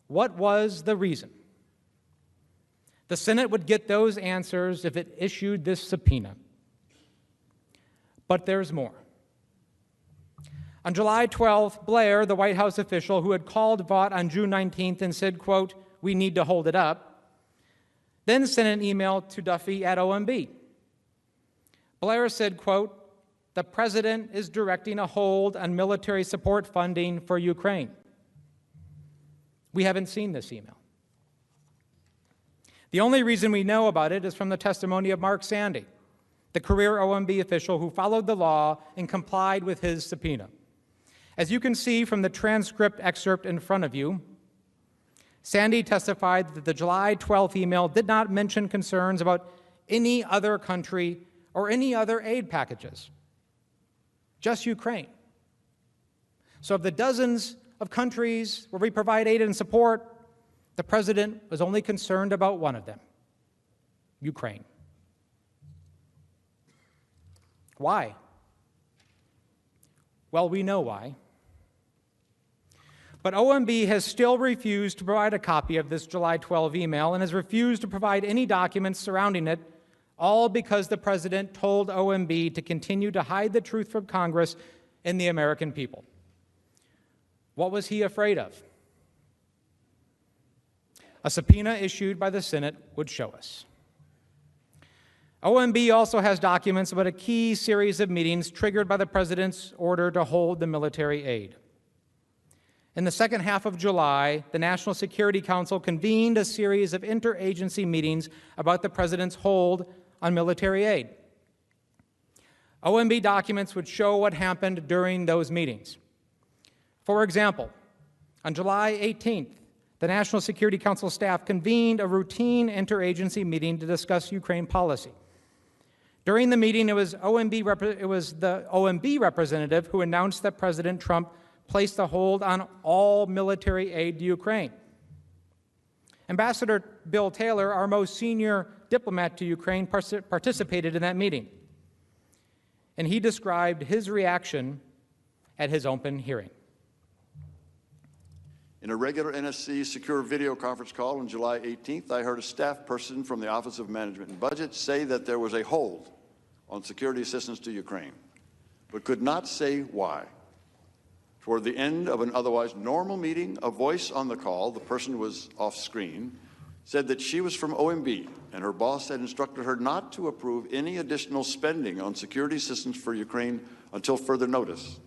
What was the reason? The Senate would get those answers if it issued this subpoena. But there's more. On July 12th, Blair, the White House official who had called Vought on June 19th and said, quote, "We need to hold it up," then sent an email to Duffy at OMB. Blair said, quote, "The President is directing a hold on military support funding for Ukraine." We haven't seen this email. The only reason we know about it is from the testimony of Mark Sandy, the career OMB official who followed the law and complied with his subpoena. As you can see from the transcript excerpt in front of you, Sandy testified that the July 12th email did not mention concerns about any other country or any other aid packages, just Ukraine. So of the dozens of countries where we provide aid and support, the President was only concerned about one of them, Ukraine. Why? Well, we know why. But OMB has still refused to provide a copy of this July 12 email and has refused to provide any documents surrounding it, all because the President told OMB to continue to hide the truth from Congress and the American people. What was he afraid of? A subpoena issued by the Senate would show us. OMB also has documents about a key series of meetings triggered by the President's order to hold the military aid. In the second half of July, the National Security Council convened a series of interagency meetings about the President's hold on military aid. OMB documents would show what happened during those meetings. For example, On July 18th, the National Security Council staff convened a routine interagency meeting to discuss Ukraine policy. During the meeting, it was the OMB representative who announced that President Trump placed a hold on all military aid to Ukraine. Ambassador Bill Taylor, our most senior diplomat to Ukraine, participated in that meeting, and he described his reaction at his open hearing. In a regular NSC secure video conference call on July 18th, I heard a staff person from the Office of Management and Budget say that there was a hold on security assistance to Ukraine, but could not say why. Toward the end of an otherwise normal meeting, a voice on the call, the person was off screen, said that she was from OMB and her boss had instructed her not to approve any additional spending on security assistance for Ukraine until further notice.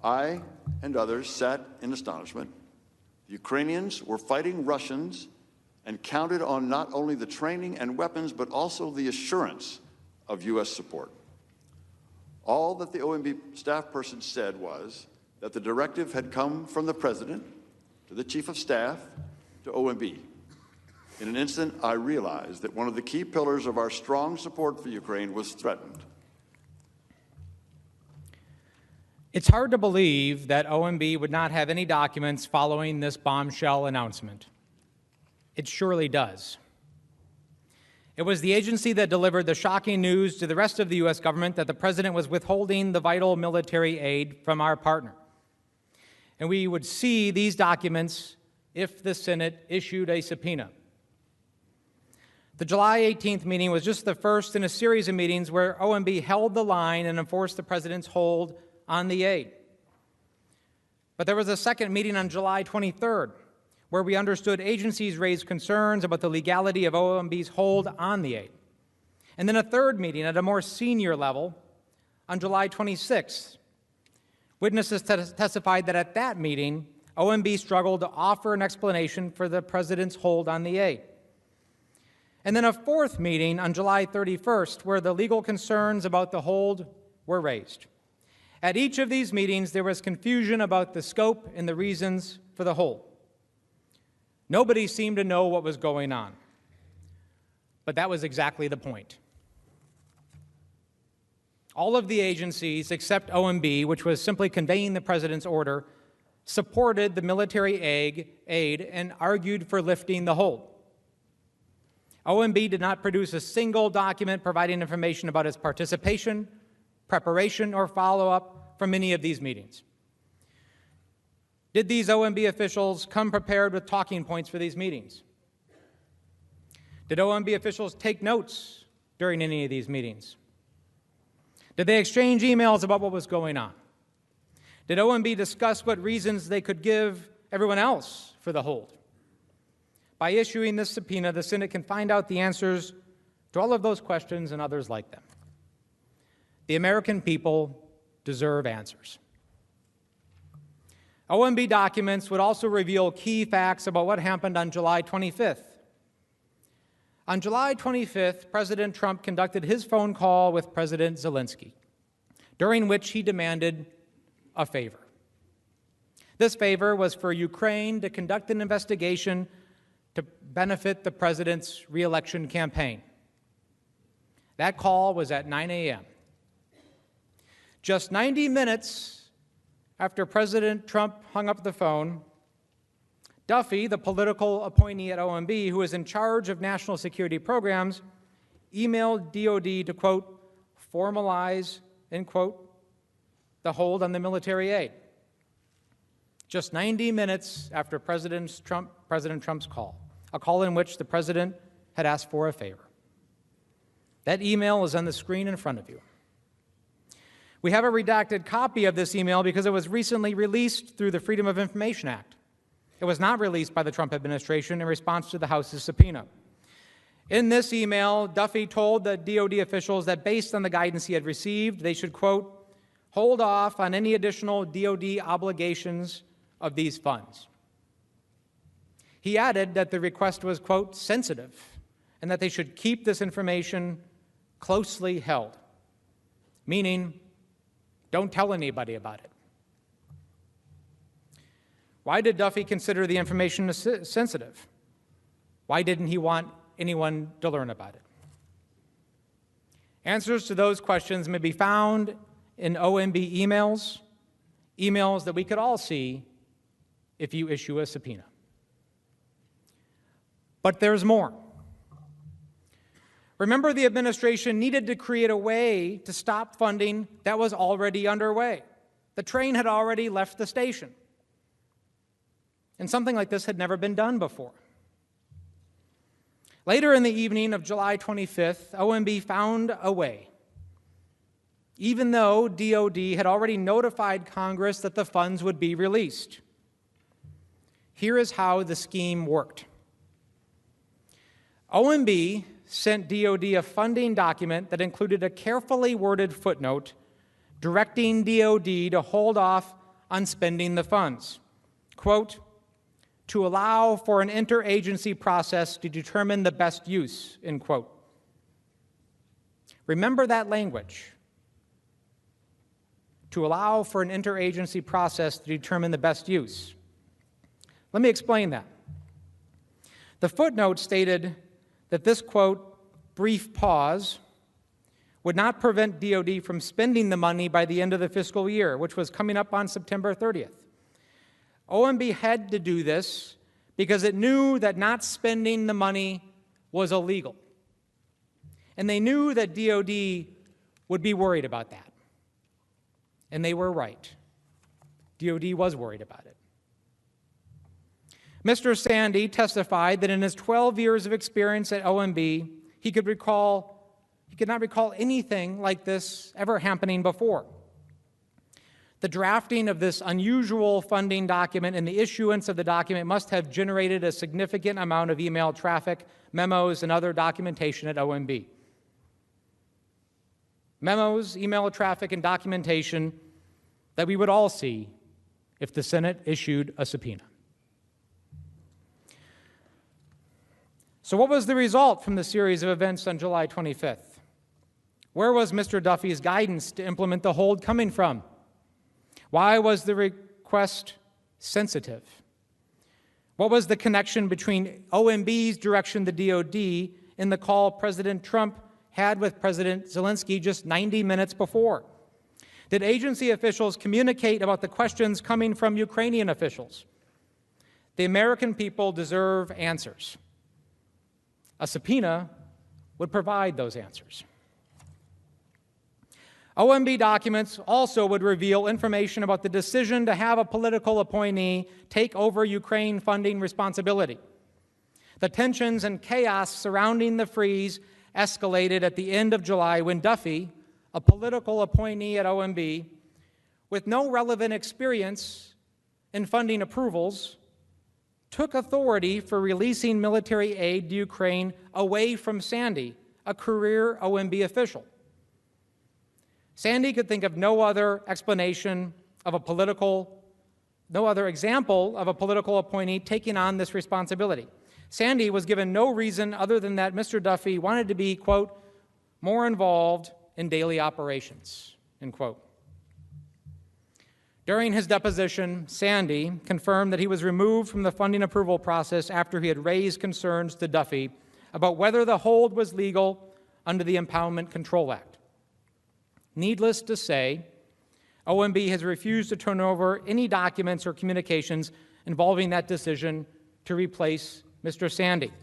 I and others sat in astonishment. The Ukrainians were fighting Russians and counted on not only the training and weapons, but also the assurance of U.S. support. All that the OMB staff person said was that the directive had come from the President to the Chief of Staff to OMB. In an instant, I realized that one of the key pillars of our strong support for Ukraine was threatened. It's hard to believe that OMB would not have any documents following this bombshell announcement. It surely does. It was the agency that delivered the shocking news to the rest of the U.S. government that the President was withholding the vital military aid from our partner. And we would see these documents if the Senate issued a subpoena. The July 18th meeting was just the first in a series of meetings where OMB held the line and enforced the President's hold on the aid. But there was a second meeting on July 23rd, where we understood agencies raised concerns about the legality of OMB's hold on the aid. And then a third meeting at a more senior level on July 26th. Witnesses testified that at that meeting, OMB struggled to offer an explanation for the President's hold on the aid. And then a fourth meeting on July 31st, where the legal concerns about the hold were raised. At each of these meetings, there was confusion about the scope and the reasons for the hold. Nobody seemed to know what was going on. But that was exactly the point. All of the agencies, except OMB, which was simply conveying the President's order, supported the military aid and argued for lifting the hold. OMB did not produce a single document providing information about its participation, preparation, or follow-up from any of these meetings. Did these OMB officials come prepared with talking points for these meetings? Did OMB officials take notes during any of these meetings? Did they exchange emails about what was going on? Did OMB discuss what reasons they could give everyone else for the hold? By issuing this subpoena, the Senate can find out the answers to all of those questions and others like them. The American people deserve answers. OMB documents would also reveal key facts about what happened on July 25th. On July 25th, President Trump conducted his phone call with President Zelensky, during which he demanded a favor. This favor was for Ukraine to conduct an investigation to benefit the President's re-election campaign. That call was at 9 a.m. Just 90 minutes after President Trump hung up the phone, Duffy, the political appointee at OMB, who was in charge of national security programs, emailed DOD to, quote, formalize, end quote, the hold on the military aid. Just 90 minutes after President Trump's call, a call in which the President had asked for a favor. That email is on the screen in front of you. We have a redacted copy of this email because it was recently released through the Freedom of Information Act. It was not released by the Trump administration in response to the House's subpoena. In this email, Duffy told the DOD officials that based on the guidance he had received, they should, quote, hold off on any additional DOD obligations of these funds. He added that the request was, quote, sensitive, and that they should keep this information closely held, meaning don't tell anybody about it. Why did Duffy consider the information sensitive? Why didn't he want anyone to learn about it? Answers to those questions may be found in OMB emails, emails that we could all see if you issue a subpoena. But there's more. Remember, the administration needed to create a way to stop funding that was already underway. The train had already left the station. And something like this had never been done before. Later in the evening of July 25th, OMB found a way. Even though DOD had already notified Congress that the funds would be released. Here is how the scheme worked. OMB sent DOD a funding document that included a carefully worded footnote directing DOD to hold off on spending the funds. Quote, to allow for an interagency process to determine the best use, end quote. Remember that language. To allow for an interagency process to determine the best use. Let me explain that. The footnote stated that this, quote, brief pause would not prevent DOD from spending the money by the end of the fiscal year, which was coming up on September 30th. OMB had to do this because it knew that not spending the money was illegal. And they knew that DOD would be worried about that. And they were right. DOD was worried about it. Mr. Sandy testified that in his 12 years of experience at OMB, he could not recall anything like this ever happening before. The drafting of this unusual funding document and the issuance of the document must have generated a significant amount of email traffic, memos, and other documentation at OMB. Memos, email traffic, and documentation that we would all see if the Senate issued a subpoena. So what was the result from the series of events on July 25th? Where was Mr. Duffy's guidance to implement the hold coming from? Why was the request sensitive? What was the connection between OMB's direction to DOD and the call President Trump had with President Zelensky just 90 minutes before? Did agency officials communicate about the questions coming from Ukrainian officials? The American people deserve answers. A subpoena would provide those answers. OMB documents also would reveal information about the decision to have a political appointee take over Ukraine funding responsibility. The tensions and chaos surrounding the freeze escalated at the end of July when Duffy, a political appointee at OMB, with no relevant experience in funding approvals, took authority for releasing military aid to Ukraine away from Sandy, a career OMB official. Sandy could think of no other example of a political appointee taking on this responsibility. Sandy was given no reason other than that Mr. Duffy wanted to be, quote, more involved in daily operations, end quote. During his deposition, Sandy confirmed that he was removed from the funding approval process after he had raised concerns to Duffy about whether the hold was legal under the Impoundment Control Act. Needless to say, OMB has refused to turn over any documents or communications involving that decision to replace Mr. Sandy.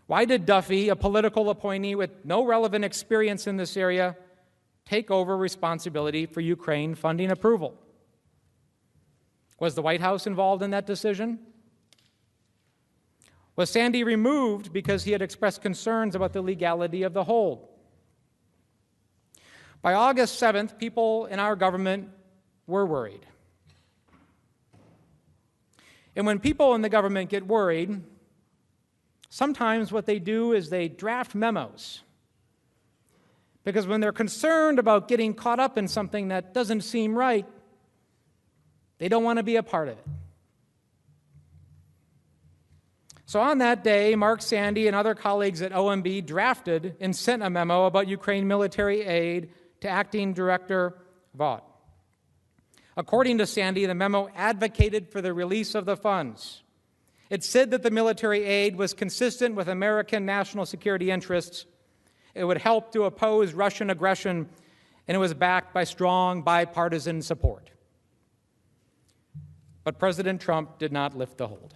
Why did Duffy, a political appointee with no relevant experience in this area, take over responsibility for Ukraine funding approval? Was the White House involved in that decision? Was Sandy removed because he had expressed concerns about the legality of the hold? By August 7th, people in our government were worried. And when people in the government get worried, sometimes what they do is they draft memos. Because when they're concerned about getting caught up in something that doesn't seem right, they don't want to be a part of it. So on that day, Mark Sandy and other colleagues at OMB drafted and sent a memo about Ukraine military aid to Acting Director Vaught. According to Sandy, the memo advocated for the release of the funds. It said that the military aid was consistent with American national security interests. It would help to oppose Russian aggression, and it was backed by strong bipartisan support. But President Trump did not lift the hold.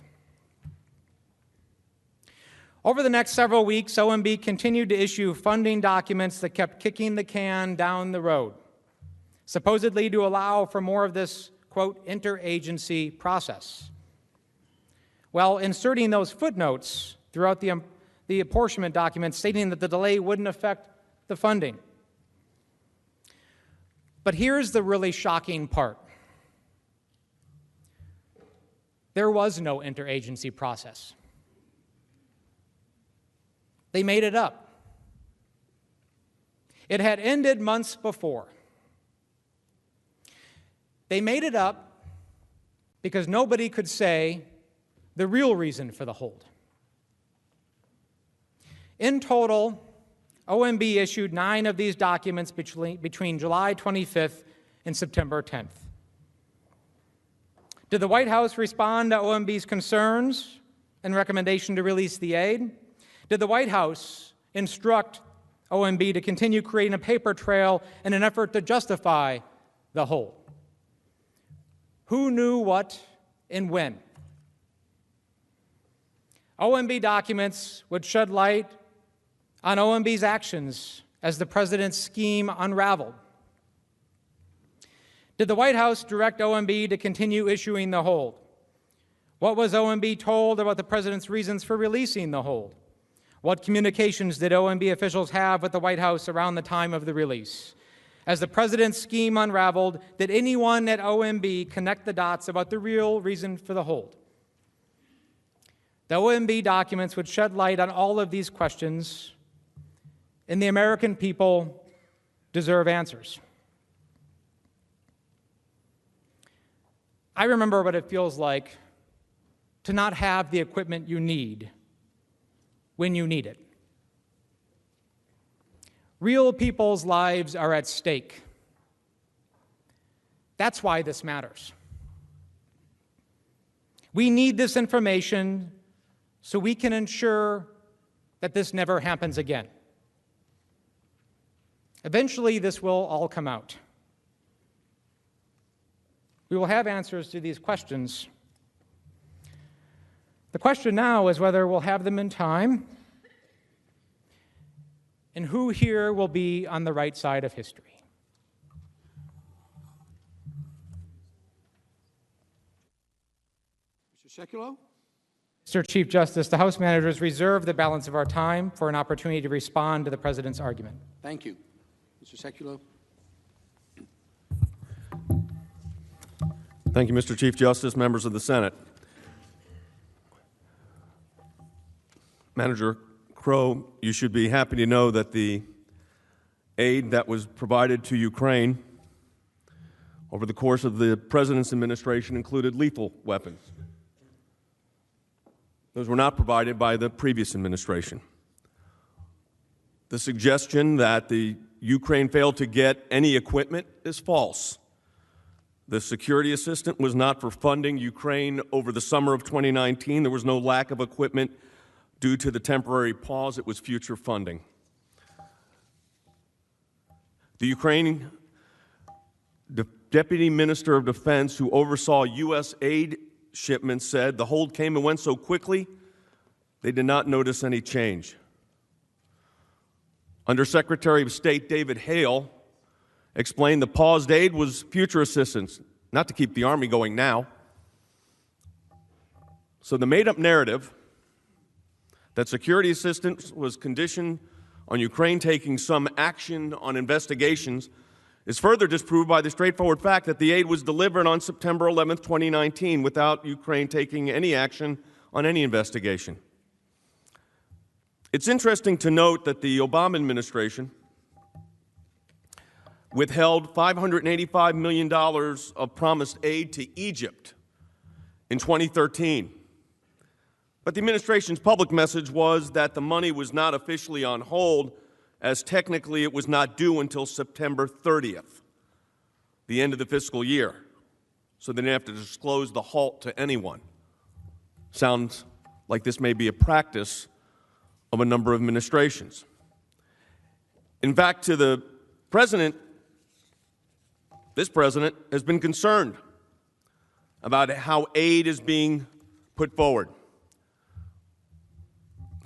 Over the next several weeks, OMB continued to issue funding documents that kept kicking the can down the road, supposedly to allow for more of this, quote, interagency process, while inserting those footnotes throughout the apportionment documents stating that the delay wouldn't affect the funding. But here's the really shocking part. There was no interagency process. They made it up. It had ended months before. They made it up because nobody could say the real reason for the hold. In total, OMB issued 9 of these documents between July 25th and September 10th. Did the White House respond to OMB's concerns and recommendation to release the aid? Did the White House instruct OMB to continue creating a paper trail in an effort to justify the hold? Who knew what and when? OMB documents would shed light on OMB's actions as the president's scheme unraveled. Did the White House direct OMB to continue issuing the hold? What was OMB told about the president's reasons for releasing the hold? What communications did OMB officials have with the White House around the time of the release? As the president's scheme unraveled, did anyone at OMB connect the dots about the real reason for the hold? The OMB documents would shed light on all of these questions, and the American people deserve answers. I remember what it feels like to not have the equipment you need when you need it. Real people's lives are at stake. That's why this matters. We need this information so we can ensure that this never happens again. Eventually, this will all come out. We will have answers to these questions. The question now is whether we'll have them in time and who here will be on the right side of history. Mr. Sekulow? Mr. Chief Justice, the House managers reserve the balance of our time for an opportunity to respond to the President's argument. Thank you. Mr. Sekulow? Thank you, Mr. Chief Justice, members of the Senate. Manager Crow, you should be happy to know that the aid that was provided to Ukraine over the course of the President's administration included lethal weapons. Those were not provided by the previous administration. The suggestion that the Ukraine failed to get any equipment is false. The security assistance was not for funding Ukraine over the summer of 2019. There was no lack of equipment due to the temporary pause. It was future funding. The Ukraine Deputy Minister of Defense, who oversaw U.S. aid shipments, said the hold came and went so quickly they did not notice any change. Undersecretary of State David Hale explained the paused aid was future assistance, not to keep the Army going now. So the made-up narrative that security assistance was conditioned on Ukraine taking some action on investigations is further disproved by the straightforward fact that the aid was delivered on September 11, 2019, without Ukraine taking any action on any investigation. It's interesting to note that the Obama administration withheld $585 million of promised aid to Egypt in 2013. But the administration's public message was that the money was not officially on hold, as technically it was not due until September 30th, the end of the fiscal year. so they didn't have to disclose the halt to anyone. Sounds like this may be a practice of a number of administrations. In fact, to the president, this president has been concerned about how aid is being put forward.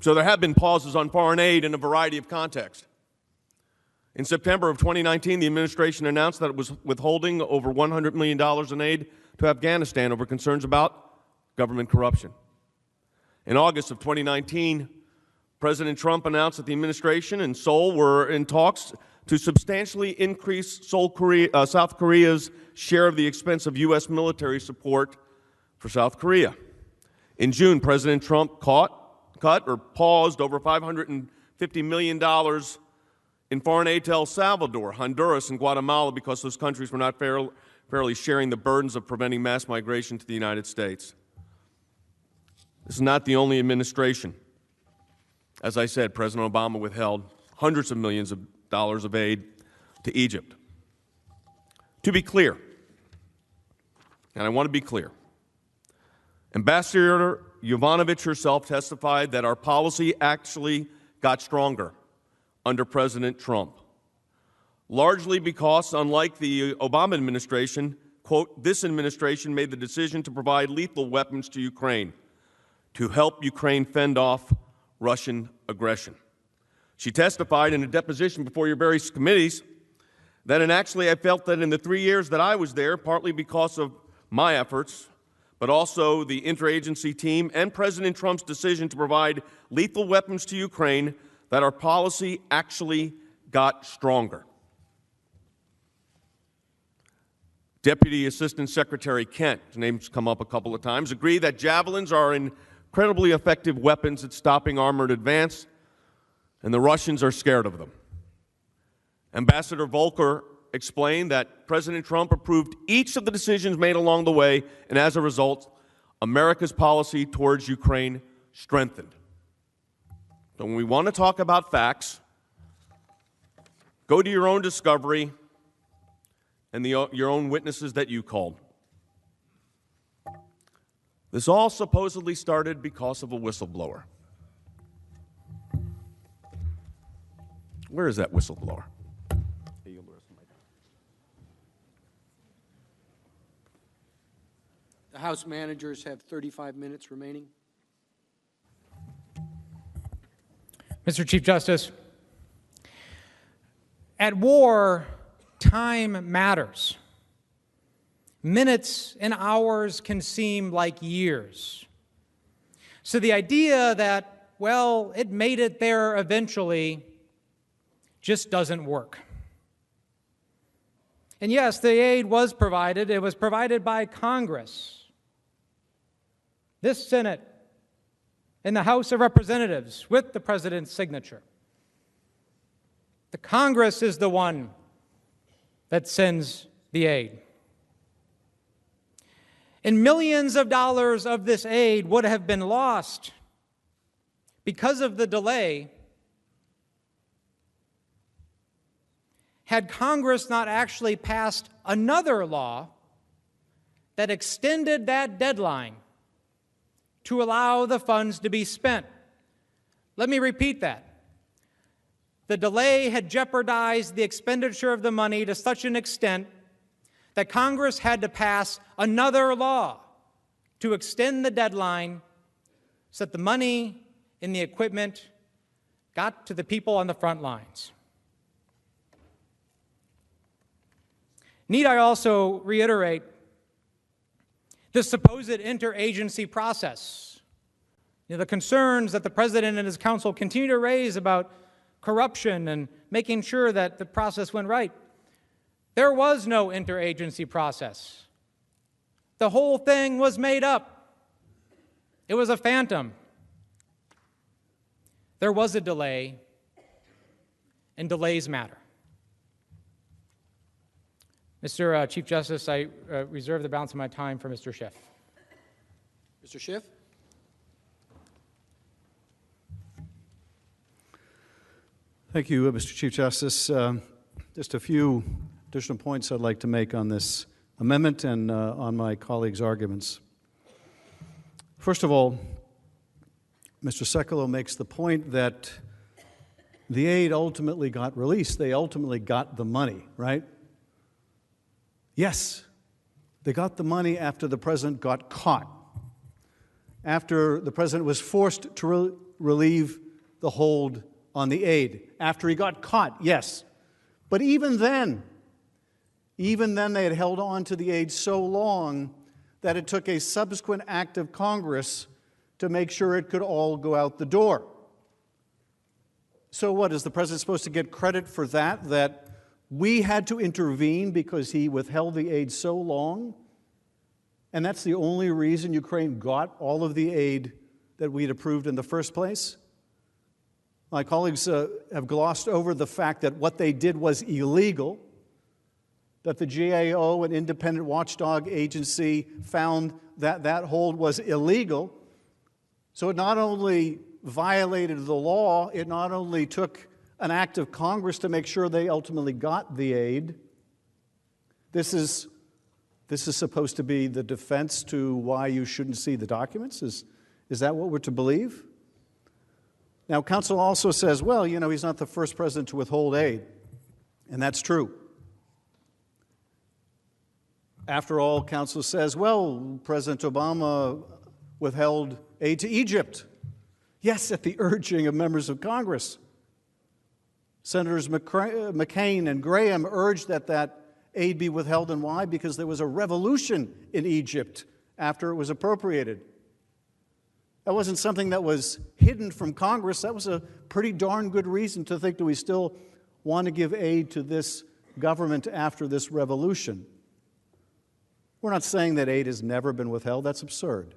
So there have been pauses on foreign aid in a variety of contexts. In September of 2019, the administration announced that it was withholding over $100 million in aid to Afghanistan over concerns about government corruption. In August of 2019, President Trump announced that the administration and Seoul were in talks to substantially increase South Korea's share of the expense of U.S. military support for South Korea. In June, President Trump cut or paused over $550 million in foreign aid to El Salvador, Honduras, and Guatemala because those countries were not fairly sharing the burdens of preventing mass migration to the United States. This is not the only administration. As I said, President Obama withheld hundreds of millions of dollars of aid to Egypt. To be clear, and I want to be clear, Ambassador Yovanovitch herself testified that our policy actually got stronger under President Trump, largely because, unlike the Obama administration, quote, this administration made the decision to provide lethal weapons to Ukraine to help Ukraine fend off Russian aggression. She testified in a deposition before your various committees that, and actually I felt that in the 3 years that I was there, partly because of my efforts, but also the interagency team and President Trump's decision to provide lethal weapons to Ukraine, that our policy actually got stronger. Deputy Assistant Secretary Kent, his name's come up a couple of times, agreed that javelins are incredibly effective weapons at stopping armored advance, and the Russians are scared of them. Ambassador Volker explained that President Trump approved each of the decisions made along the way, and as a result, America's policy towards Ukraine strengthened. So when we want to talk about facts, go to your own discovery and your own witnesses that you called. This all supposedly started because of a whistleblower. Where is that whistleblower? The House managers have 35 minutes remaining. Mr. Chief Justice, at war, time matters. Minutes and hours can seem like years. So the idea that, well, it made it there eventually just doesn't work. And yes, the aid was provided. It was provided by Congress. This Senate and the House of Representatives with the President's signature. The Congress is the one that sends the aid. And millions of dollars of this aid would have been lost because of the delay had Congress not actually passed another law that extended that deadline to allow the funds to be spent. Let me repeat that. The delay had jeopardized the expenditure of the money to such an extent that Congress had to pass another law to extend the deadline so that the money and the equipment got to the people on the front lines. Need I also reiterate the supposed interagency process, the concerns that the President and his counsel continue to raise about corruption and making sure that the process went right. There was no interagency process. The whole thing was made up. It was a phantom. There was a delay, and delays matter. Mr. Chief Justice, I reserve the balance of my time for Mr. Schiff. Mr. Schiff? Thank you, Mr. Chief Justice. Just a few additional points I'd like to make on this amendment and on my colleagues' arguments. First of all, Mr. Sekulow makes the point that the aid ultimately got released. They ultimately got the money, right? Yes, they got the money after the president got caught, after the president was forced to relieve the hold on the aid, after he got caught, yes. But even then they had held on to the aid so long that it took a subsequent act of Congress to make sure it could all go out the door. So what, is the president supposed to get credit for that, that we had to intervene because he withheld the aid so long? And that's the only reason Ukraine got all of the aid that we'd approved in the first place? My colleagues have glossed over the fact that what they did was illegal, that the GAO, an independent watchdog agency, found that that hold was illegal. So it not only violated the law, it not only took an act of Congress to make sure they ultimately got the aid. This is supposed to be the defense to why you shouldn't see the documents? Is that what we're to believe? Now, counsel also says, well, you know, he's not the first president to withhold aid, and that's true. After all, counsel says, well, President Obama withheld aid to Egypt. Yes, at the urging of members of Congress. Senators McCain and Graham urged that that aid be withheld, and why? Because there was a revolution in Egypt after it was appropriated. That wasn't something that was hidden from Congress. That was a pretty darn good reason to think that we still want to give aid to this government after this revolution. We're not saying that aid has never been withheld. That's absurd.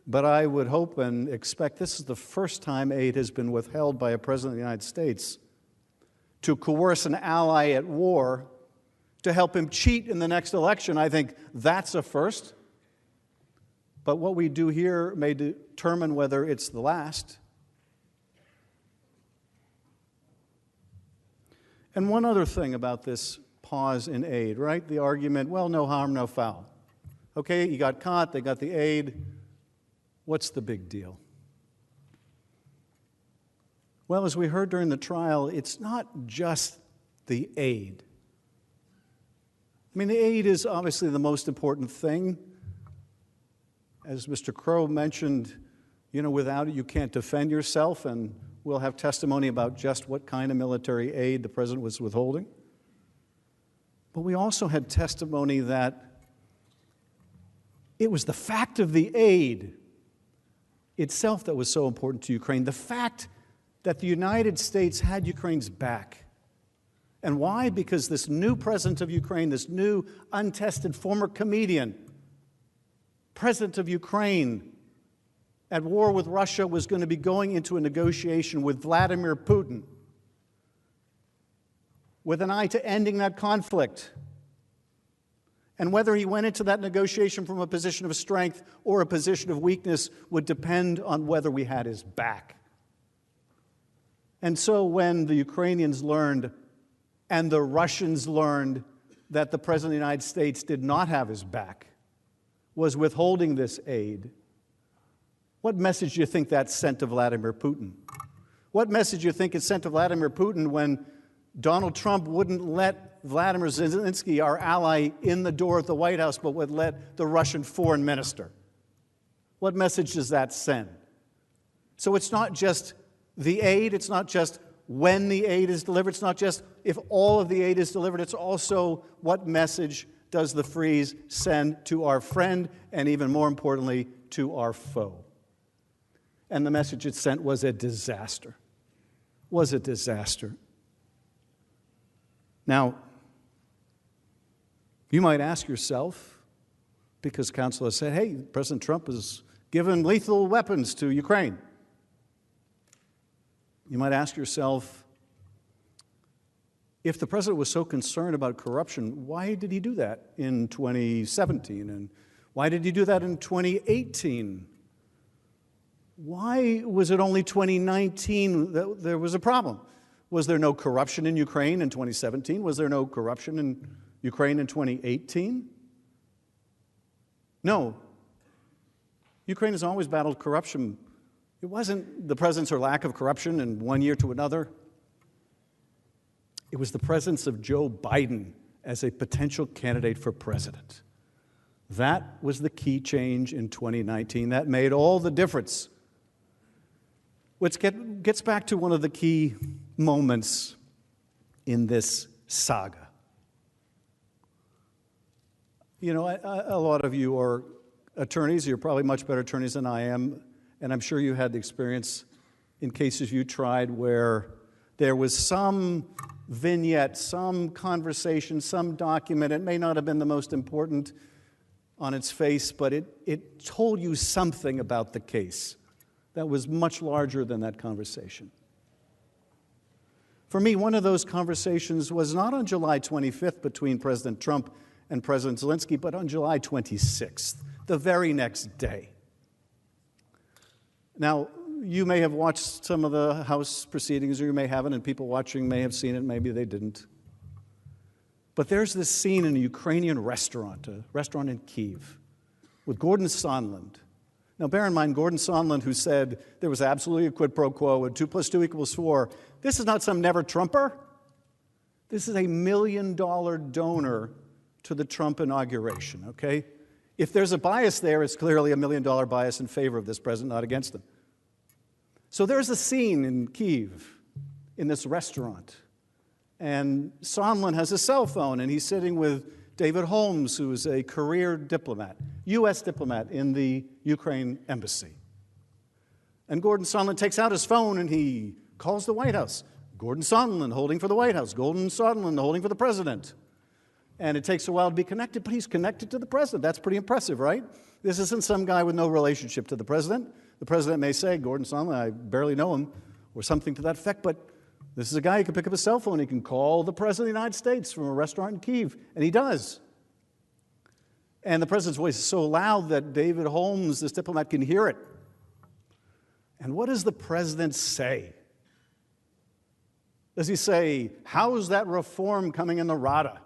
But I would hope and expect this is the first time aid has been withheld by a president of the United States to coerce an ally at war to help him cheat in the next election. I think that's a first. But what we do here may determine whether it's the last. And one other thing about this pause in aid, right? The argument, well, no harm, no foul. Okay, you got caught, they got the aid. What's the big deal? Well, as we heard during the trial, it's not just the aid. I mean, the aid is obviously the most important thing. As Mr. Crow mentioned, you know, without it you can't defend yourself, and we'll have testimony about just what kind of military aid the president was withholding. But we also had testimony that it was the fact of the aid itself that was so important to Ukraine, the fact that the United States had Ukraine's back. And why? Because this new president of Ukraine, this new untested former comedian, president of Ukraine, at war with Russia, was going to be going into a negotiation with Vladimir Putin with an eye to ending that conflict. And whether he went into that negotiation from a position of strength or a position of weakness would depend on whether we had his back. And so when the Ukrainians learned and the Russians learned that the President of the United States did not have his back, was withholding this aid, what message do you think that sent to Vladimir Putin? What message do you think it sent to Vladimir Putin when Donald Trump wouldn't let Vladimir Zelensky, our ally, in the door at the White House, but would let the Russian foreign minister? What message does that send? So it's not just the aid, it's not just when the aid is delivered, it's not just if all of the aid is delivered, it's also what message does the freeze send to our friend, and even more importantly, to our foe. And the message it sent was a disaster. Was a disaster. Now, you might ask yourself, because counsel has said, hey, President Trump has given lethal weapons to Ukraine. You might ask yourself, if the president was so concerned about corruption, why did he do that in 2017? And why did he do that in 2018? Why was it only 2019 that there was a problem? Was there no corruption in Ukraine in 2017? Was there no corruption in Ukraine in 2018? No. Ukraine has always battled corruption. It wasn't the presence or lack of corruption in one year to another. It was the presence of Joe Biden as a potential candidate for president. That was the key change in 2019. That made all the difference. Which gets back to one of the key moments in this saga. You know, a lot of you are attorneys. You're probably much better attorneys than I am, and I'm sure you had the experience in cases you tried where there was some vignette, some conversation, some document. It may not have been the most important on its face, but it told you something about the case that was much larger than that conversation. For me, one of those conversations was not on July 25th between President Trump and President Zelensky, but on July 26th, the very next day. Now, you may have watched some of the House proceedings, or you may haven't, and people watching may have seen it, maybe they didn't. But there's this scene in a Ukrainian restaurant, a restaurant in Kyiv, with Gordon Sondland. Now, bear in mind, Gordon Sondland, who said there was absolutely a quid pro quo and 2 + 2 = 4, this is not some never-Trumper. This is a $1 million donor to the Trump inauguration, okay? If there's a bias there, it's clearly a $1 million bias in favor of this president, not against him. So there's a scene in Kyiv, in this restaurant, and Sondland has a cell phone, and he's sitting with David Holmes, who is a career diplomat, U.S. diplomat in the Ukraine embassy. And Gordon Sondland takes out his phone, and he calls the White House. Gordon Sondland holding for the White House, Gordon Sondland holding for the president. And it takes a while to be connected, but he's connected to the president. That's pretty impressive, right? This isn't some guy with no relationship to the president. The president may say, Gordon Sondland, I barely know him, or something to that effect, but this is a guy who can pick up a cell phone. He can call the president of the United States from a restaurant in Kyiv, and he does. And the president's voice is so loud that David Holmes, this diplomat, can hear it. And what does the president say? Does he say, how's that reform coming in the Rada?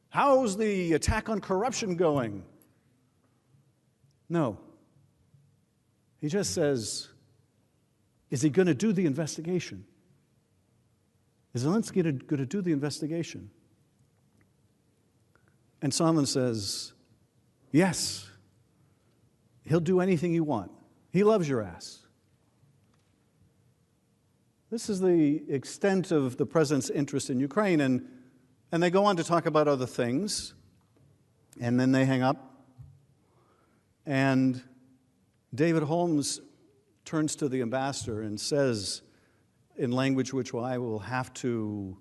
How's the attack on corruption going? No. He just says, is he going to do the investigation? Is Zelensky going to do the investigation? And Sondland says, yes, he'll do anything you want. He loves your ass. This is the extent of the president's interest in Ukraine, and they go on to talk about other things, and then they hang up, and David Holmes turns to the ambassador and says, in language which I will have to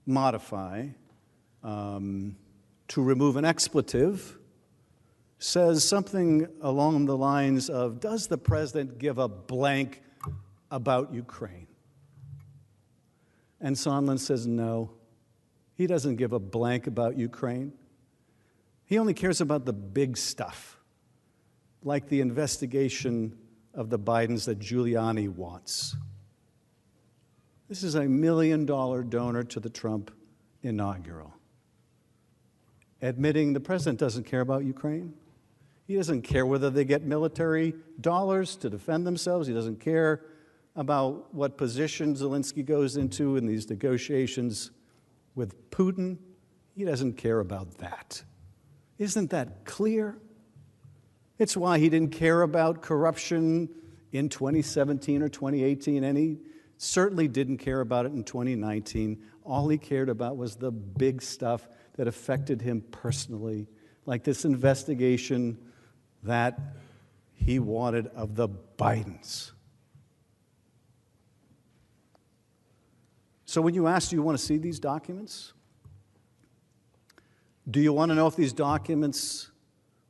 modify to remove an expletive, says something along the lines of, does the president give a blank about Ukraine? And Sondland says, no, he doesn't give a blank about Ukraine. He only cares about the big stuff, like the investigation of the Bidens that Giuliani wants. This is $1 million donor to the Trump inaugural, admitting the president doesn't care about Ukraine. He doesn't care whether they get military dollars to defend themselves. He doesn't care about what position Zelensky goes into in these negotiations with Putin. He doesn't care about that. Isn't that clear? It's why he didn't care about corruption in 2017 or 2018, and he certainly didn't care about it in 2019. All he cared about was the big stuff that affected him personally, like this investigation that he wanted of the Bidens. So when you ask, do you want to see these documents? Do you want to know if these documents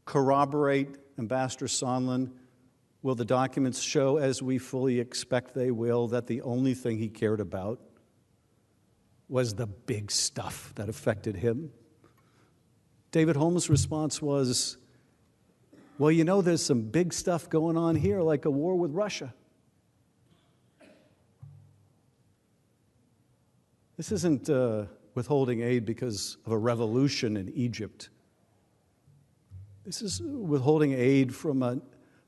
corroborate Ambassador Sondland? Will the documents show, as we fully expect they will, that the only thing he cared about was the big stuff that affected him? David Holmes' response was, well, you know, there's some big stuff going on here, like a war with Russia. This isn't withholding aid because of a revolution in Egypt. This is withholding aid from a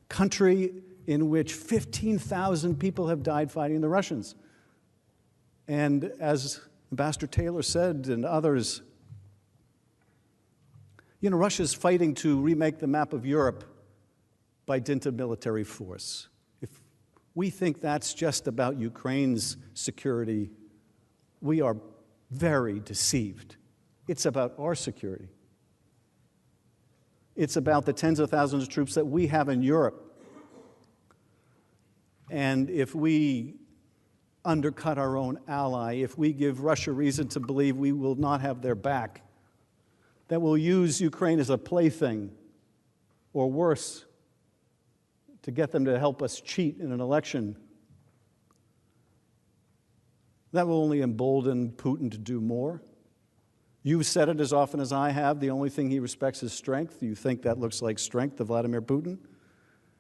country in which 15,000 people have died fighting the Russians. And as Ambassador Taylor said and others, Russia's fighting to remake the map of Europe by dint of military force. If we think that's just about Ukraine's security, we are very deceived. It's about our security. It's about the tens of thousands of troops that we have in Europe. And if we undercut our own ally, if we give Russia reason to believe we will not have their back, that we'll use Ukraine as a plaything, or worse, to get them to help us cheat in an election, that will only embolden Putin to do more. You've said it as often as I have, the only thing he respects is strength. Do you think that looks like strength to Vladimir Putin?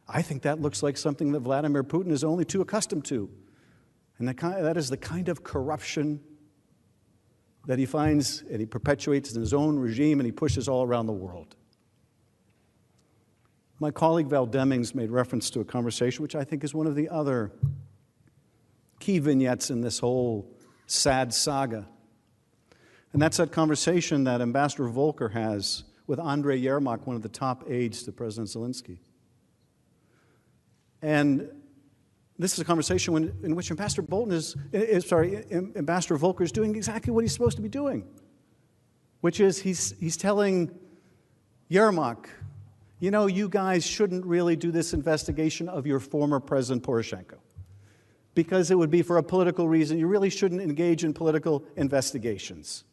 I think that looks like something that Vladimir Putin is only too accustomed to. And that is the kind of corruption that he finds and he perpetuates in his own regime and he pushes all around the world. My colleague Val Demings made reference to a conversation which I think is one of the other key vignettes in this whole sad saga. And that's that conversation that Ambassador Volker has with Andrei Yermak, one of the top aides to President Zelensky. And this is a conversation in which Ambassador Volker is doing exactly what he's supposed to be doing, which is he's telling Yermak, you guys shouldn't really do this investigation of your former President Poroshenko because it would be for a political reason. You really shouldn't engage in political investigations.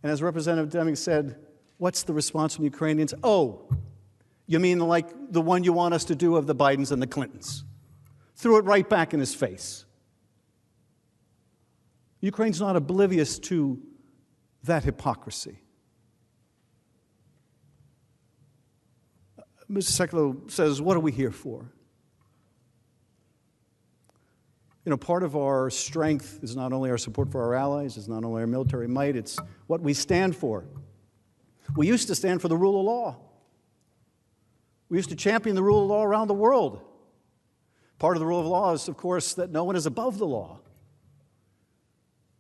And as Representative Deming said, what's the response from Ukrainians? Oh, you mean like the one you want us to do of the Bidens and the Clintons? Threw it right back in his face. Ukraine's not oblivious to that hypocrisy. Mr. Secretary says, what are we here for? Part of our strength is not only our support for our allies, it's not only our military might, it's what we stand for. We used to stand for the rule of law. We used to champion the rule of law around the world. Part of the rule of law is, of course, that no one is above the law.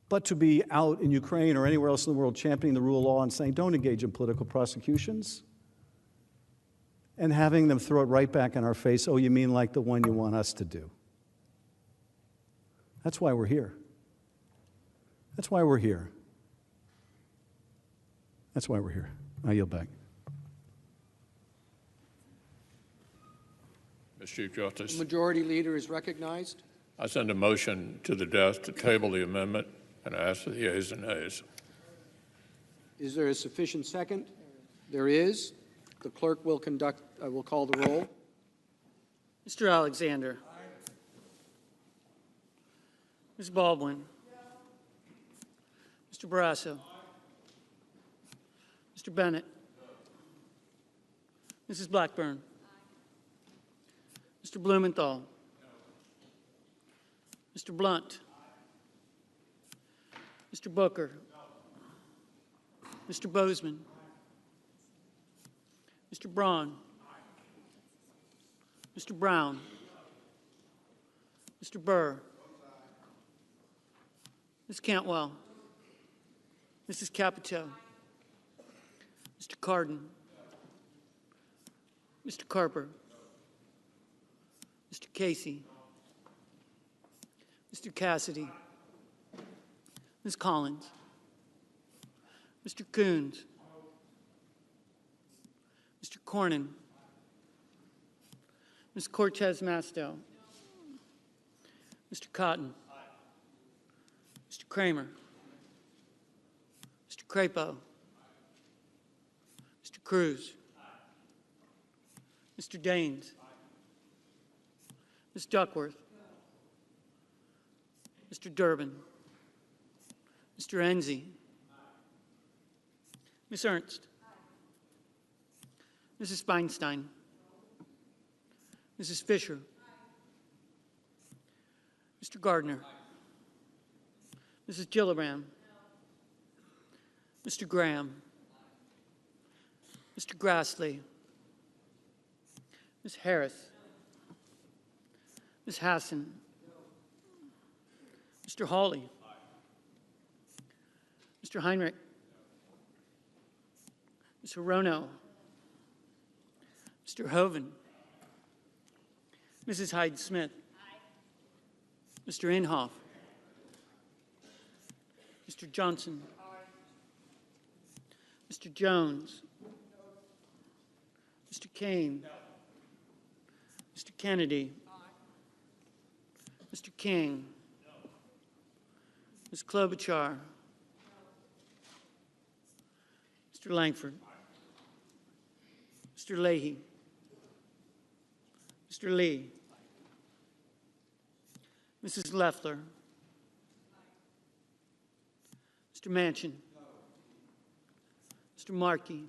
But to be out in Ukraine or anywhere else in the world championing the rule of law and saying, don't engage in political prosecutions, and having them throw it right back in our face, oh, you mean like the one you want us to do? That's why we're here. That's why we're here. That's why we're here. I yield back. Mr. Chief Justice. The Majority Leader is recognized. I send a motion to the desk to table the amendment, and I ask for the yeas and nays. Is there a sufficient second? There is. The clerk will call the roll. Mr. Alexander. Ms. Baldwin. Mr. Barrasso. Mr. Bennett. Mrs. Blackburn. Mr. Blumenthal. Mr. Blunt. Mr. Booker. Mr. Bozeman. Mr. Braun. Mr. Brown. Mr. Burr. Ms. Cantwell. Mrs. Capito. Mr. Cardin. Mr. Carper. Mr. Casey. Mr. Cassidy. Ms. Collins. Mr. Coons. Mr. Cornyn. Ms. Cortez Masto. Mr. Cotton. Mr. Kramer. Mr. Crapo. Mr. Cruz. Mr. Daines. Ms. Duckworth. Mr. Durbin. Mr. Enzi. Ms. Ernst. Mrs. Feinstein. Mrs. Fisher. Mr. Gardner. Mrs. Gillibrand. Mr. Graham, Mr. Grassley, Ms. Harris, Ms. Hassan, Mr. Hawley, Mr. Heinrich, Ms. Hirono, Mr. Hoven, Mrs. Hyde-Smith, Mr. Inhofe, Mr. Johnson, Mr. Jones, Mr. Kane, Mr. Kennedy, Mr. King, Ms. Klobuchar, Mr. Langford, Mr. Leahy, Mr. Lee, Mrs. Loeffler, Mr. Manchin, Mr. Markey,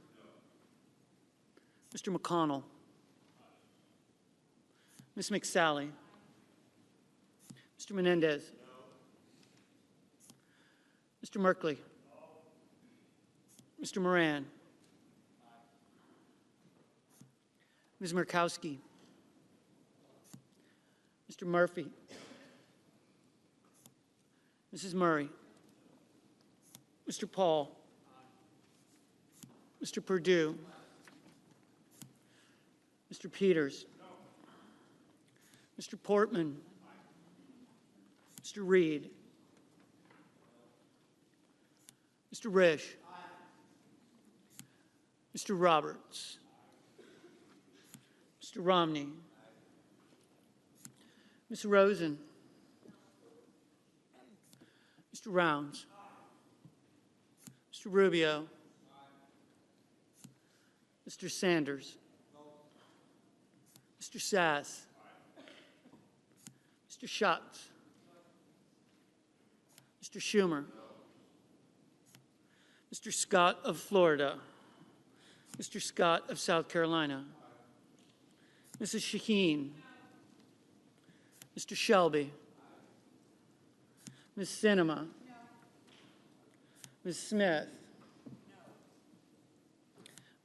Mr. McConnell, Ms. McSally, Mr. Menendez, Mr. Merkley, Mr. Moran, Ms. Murkowski, Mr. Murphy, Mrs. Murray, Mr. Paul, Mr. Perdue, Mr. Peters, Mr. Portman, Mr. Reed, Mr. Risch, Mr. Roberts, Mr. Romney, Ms. Rosen, Mr. Rounds, Mr. Rubio, Mr. Sanders, Mr. Sass, Mr. Schatz, Mr. Schumer, Mr. Scott of Florida, Mr. Scott of South Carolina, Mrs. Shaheen, Mr. Shelby, Ms. Sinema, Ms. Smith,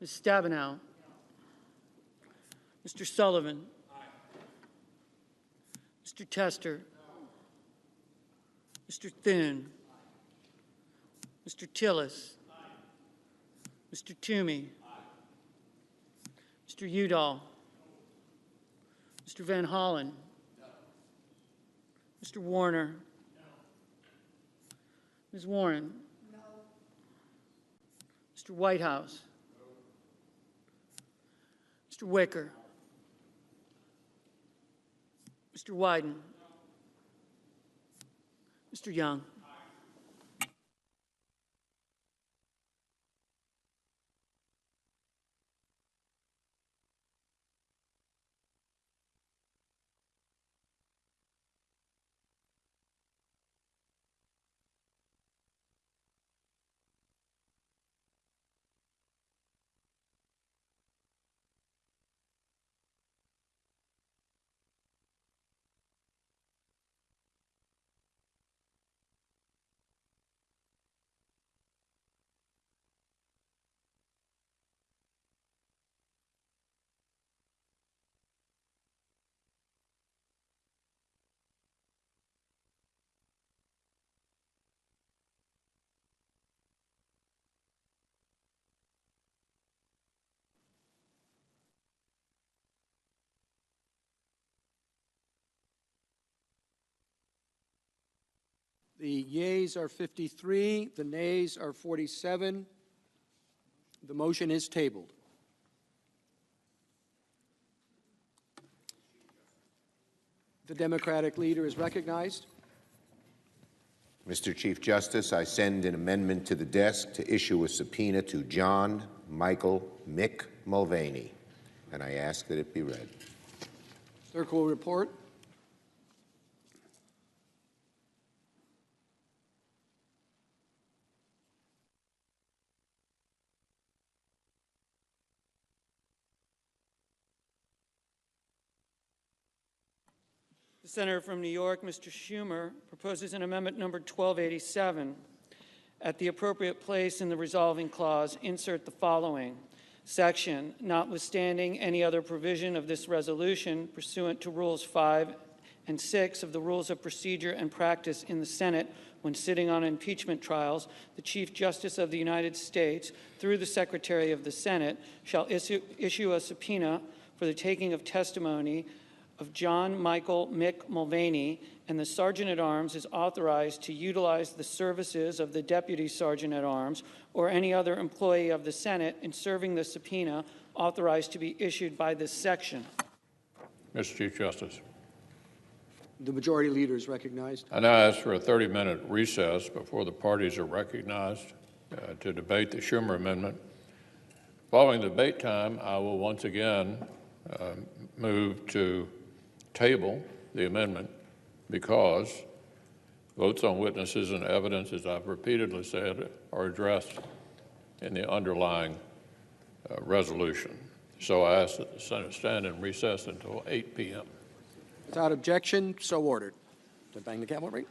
Ms. Stabenow, Mr. Sullivan, Mr. Tester, Mr. Thune, Mr. Tillis, Mr. Toomey, Mr. Udall, Mr. Van Hollen, Mr. Warner, Ms. Warren, Mr. Whitehouse, Mr. Wicker, Mr. Wyden, Mr. Young. The yeas are 53, the nays are 47. The motion is tabled. The Democratic leader is recognized. Mr. Chief Justice, I send an amendment to the desk to issue a subpoena to John Michael Mick Mulvaney, and I ask that it be read. Clerk will report. The senator from New York, Mr. Schumer, proposes an amendment number 1287. At the appropriate place in the resolving clause, insert the following. Section, notwithstanding any other provision of this resolution pursuant to Rules 5 and 6 of the Rules of Procedure and Practice in the Senate when sitting on impeachment trials, the Chief Justice of the United States, through the Secretary of the Senate, shall issue a subpoena for the taking of testimony of John Michael Mick Mulvaney, and the Sergeant-at-Arms is authorized to utilize the services of the Deputy Sergeant-at-Arms or any other employee of the Senate in serving the subpoena authorized to be issued by this section. Mr. Chief Justice. The majority leader is recognized. I now ask for a 30-minute recess before the parties are recognized to debate the Schumer amendment. Following the debate time, I will once again move to table the amendment because votes on witnesses and evidence, as I've repeatedly said, are addressed in the underlying resolution. So I ask that the Senate stand in recess until 8 p.m. Without objection, so ordered. To bang the gavel, right?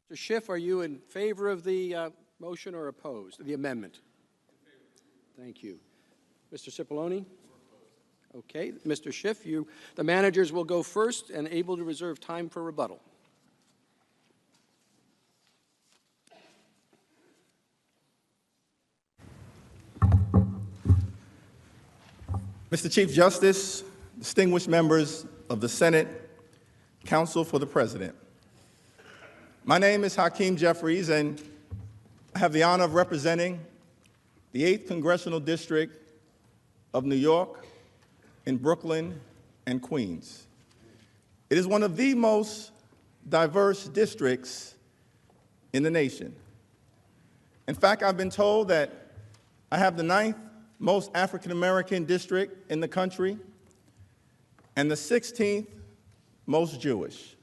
Mr. Schiff, are you in favor of the motion or opposed, the amendment? Thank you. Mr. Cipollone? Okay. Mr. Schiff, the managers will go first and able to reserve time for rebuttal. Mr. Chief Justice, distinguished members of the Senate, Counsel for the President. My name is Hakeem Jeffries, and I have the honor of representing the 8th Congressional District of New York in Brooklyn and Queens. It is one of the most diverse districts in the nation. In fact, I've been told that I have the 9th most African-American district in the country and the 16th most Jewish.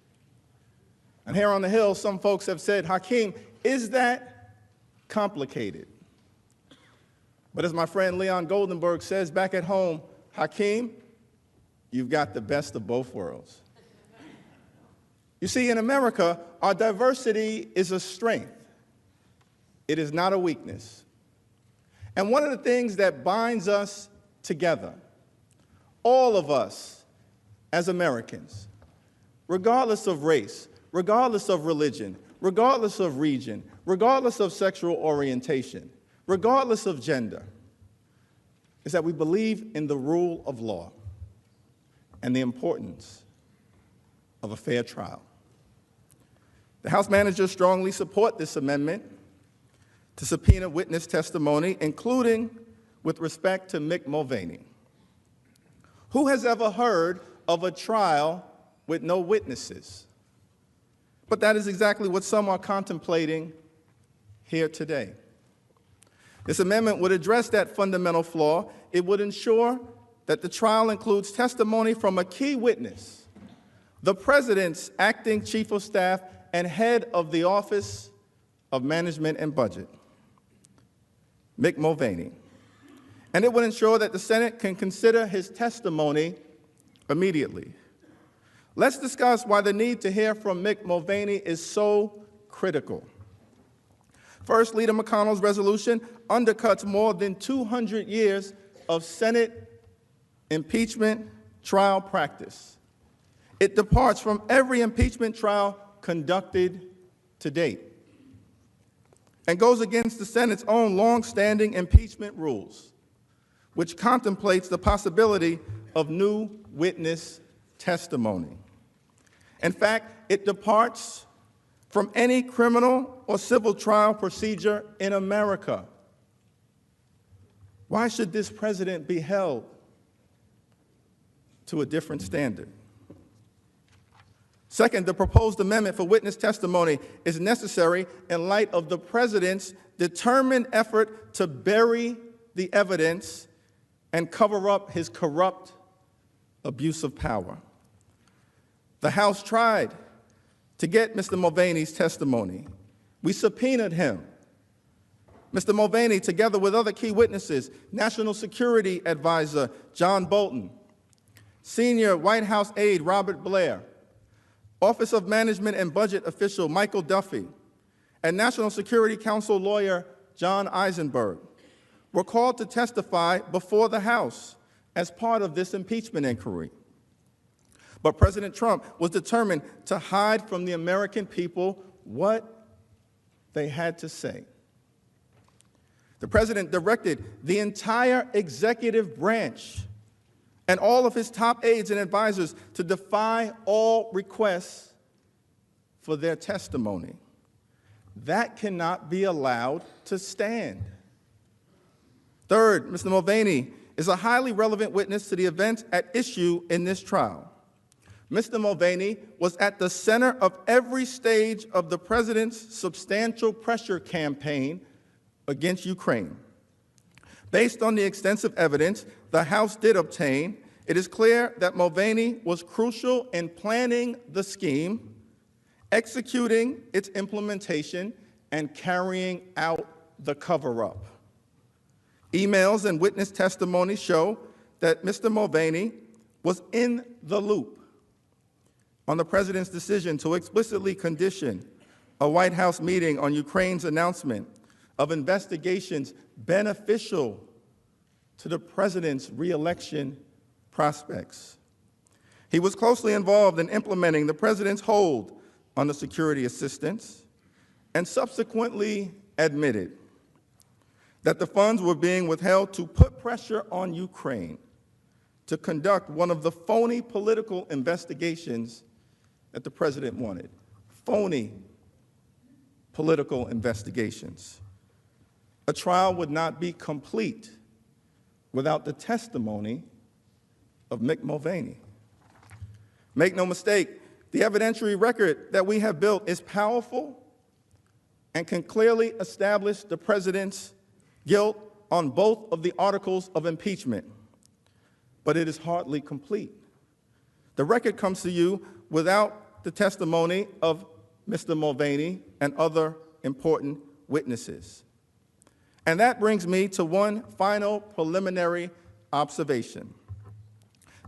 And here on the Hill, some folks have said, Hakeem, is that complicated? But as my friend Leon Goldenberg says back at home, Hakeem, you've got the best of both worlds. You see, in America, our diversity is a strength. It is not a weakness. And one of the things that binds us together, all of us as Americans, regardless of race, regardless of religion, regardless of region, regardless of sexual orientation, regardless of gender, is that we believe in the rule of law and the importance of a fair trial. The House managers strongly support this amendment to subpoena witness testimony, including with respect to Mick Mulvaney. Who has ever heard of a trial with no witnesses? But that is exactly what some are contemplating here today. This amendment would address that fundamental flaw. It would ensure that the trial includes testimony from a key witness, the President's acting Chief of Staff and head of the Office of Management and Budget, Mick Mulvaney. And it would ensure that the Senate can consider his testimony immediately. Let's discuss why the need to hear from Mick Mulvaney is so critical. First, Leader McConnell's resolution undercuts more than 200 years of Senate impeachment trial practice. It departs from every impeachment trial conducted to date and goes against the Senate's own long-standing impeachment rules, which contemplates the possibility of new witness testimony. In fact, it departs from any criminal or civil trial procedure in America. Why should this president be held to a different standard? Second, the proposed amendment for witness testimony is necessary in light of the president's determined effort to bury the evidence and cover up his corrupt abuse of power. The House tried to get Mr. Mulvaney's testimony. We subpoenaed him. Mr. Mulvaney, together with other key witnesses, National Security Advisor John Bolton, Senior White House aide Robert Blair, Office of Management and Budget official Michael Duffy, and National Security Council lawyer John Eisenberg were called to testify before the House as part of this impeachment inquiry. But President Trump was determined to hide from the American people what they had to say. The president directed the entire executive branch and all of his top aides and advisors to defy all requests for their testimony. That cannot be allowed to stand. Third, Mr. Mulvaney is a highly relevant witness to the events at issue in this trial. Mr. Mulvaney was at the center of every stage of the president's substantial pressure campaign against Ukraine. Based on the extensive evidence the House did obtain, it is clear that Mulvaney was crucial in planning the scheme, executing its implementation, and carrying out the cover-up. Emails and witness testimony show that Mr. Mulvaney was in the loop on the president's decision to explicitly condition a White House meeting on Ukraine's announcement of investigations beneficial to the president's re-election prospects. He was closely involved in implementing the president's hold on the security assistance and subsequently admitted that the funds were being withheld to put pressure on Ukraine to conduct one of the phony political investigations that the president wanted. Phony political investigations. A trial would not be complete without the testimony of Mick Mulvaney. Make no mistake, the evidentiary record that we have built is powerful and can clearly establish the president's guilt on both of the articles of impeachment, but it is hardly complete. The record comes to you without the testimony of Mr. Mulvaney and other important witnesses. And that brings me to one final preliminary observation.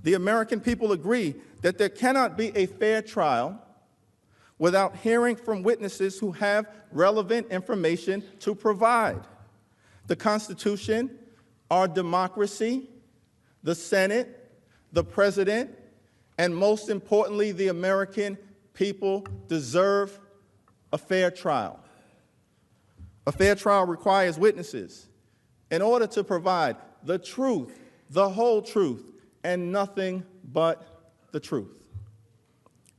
The American people agree that there cannot be a fair trial without hearing from witnesses who have relevant information to provide. The Constitution, our democracy, the Senate, the President, and most importantly, the American people deserve a fair trial. A fair trial requires witnesses in order to provide the truth, the whole truth, and nothing but the truth.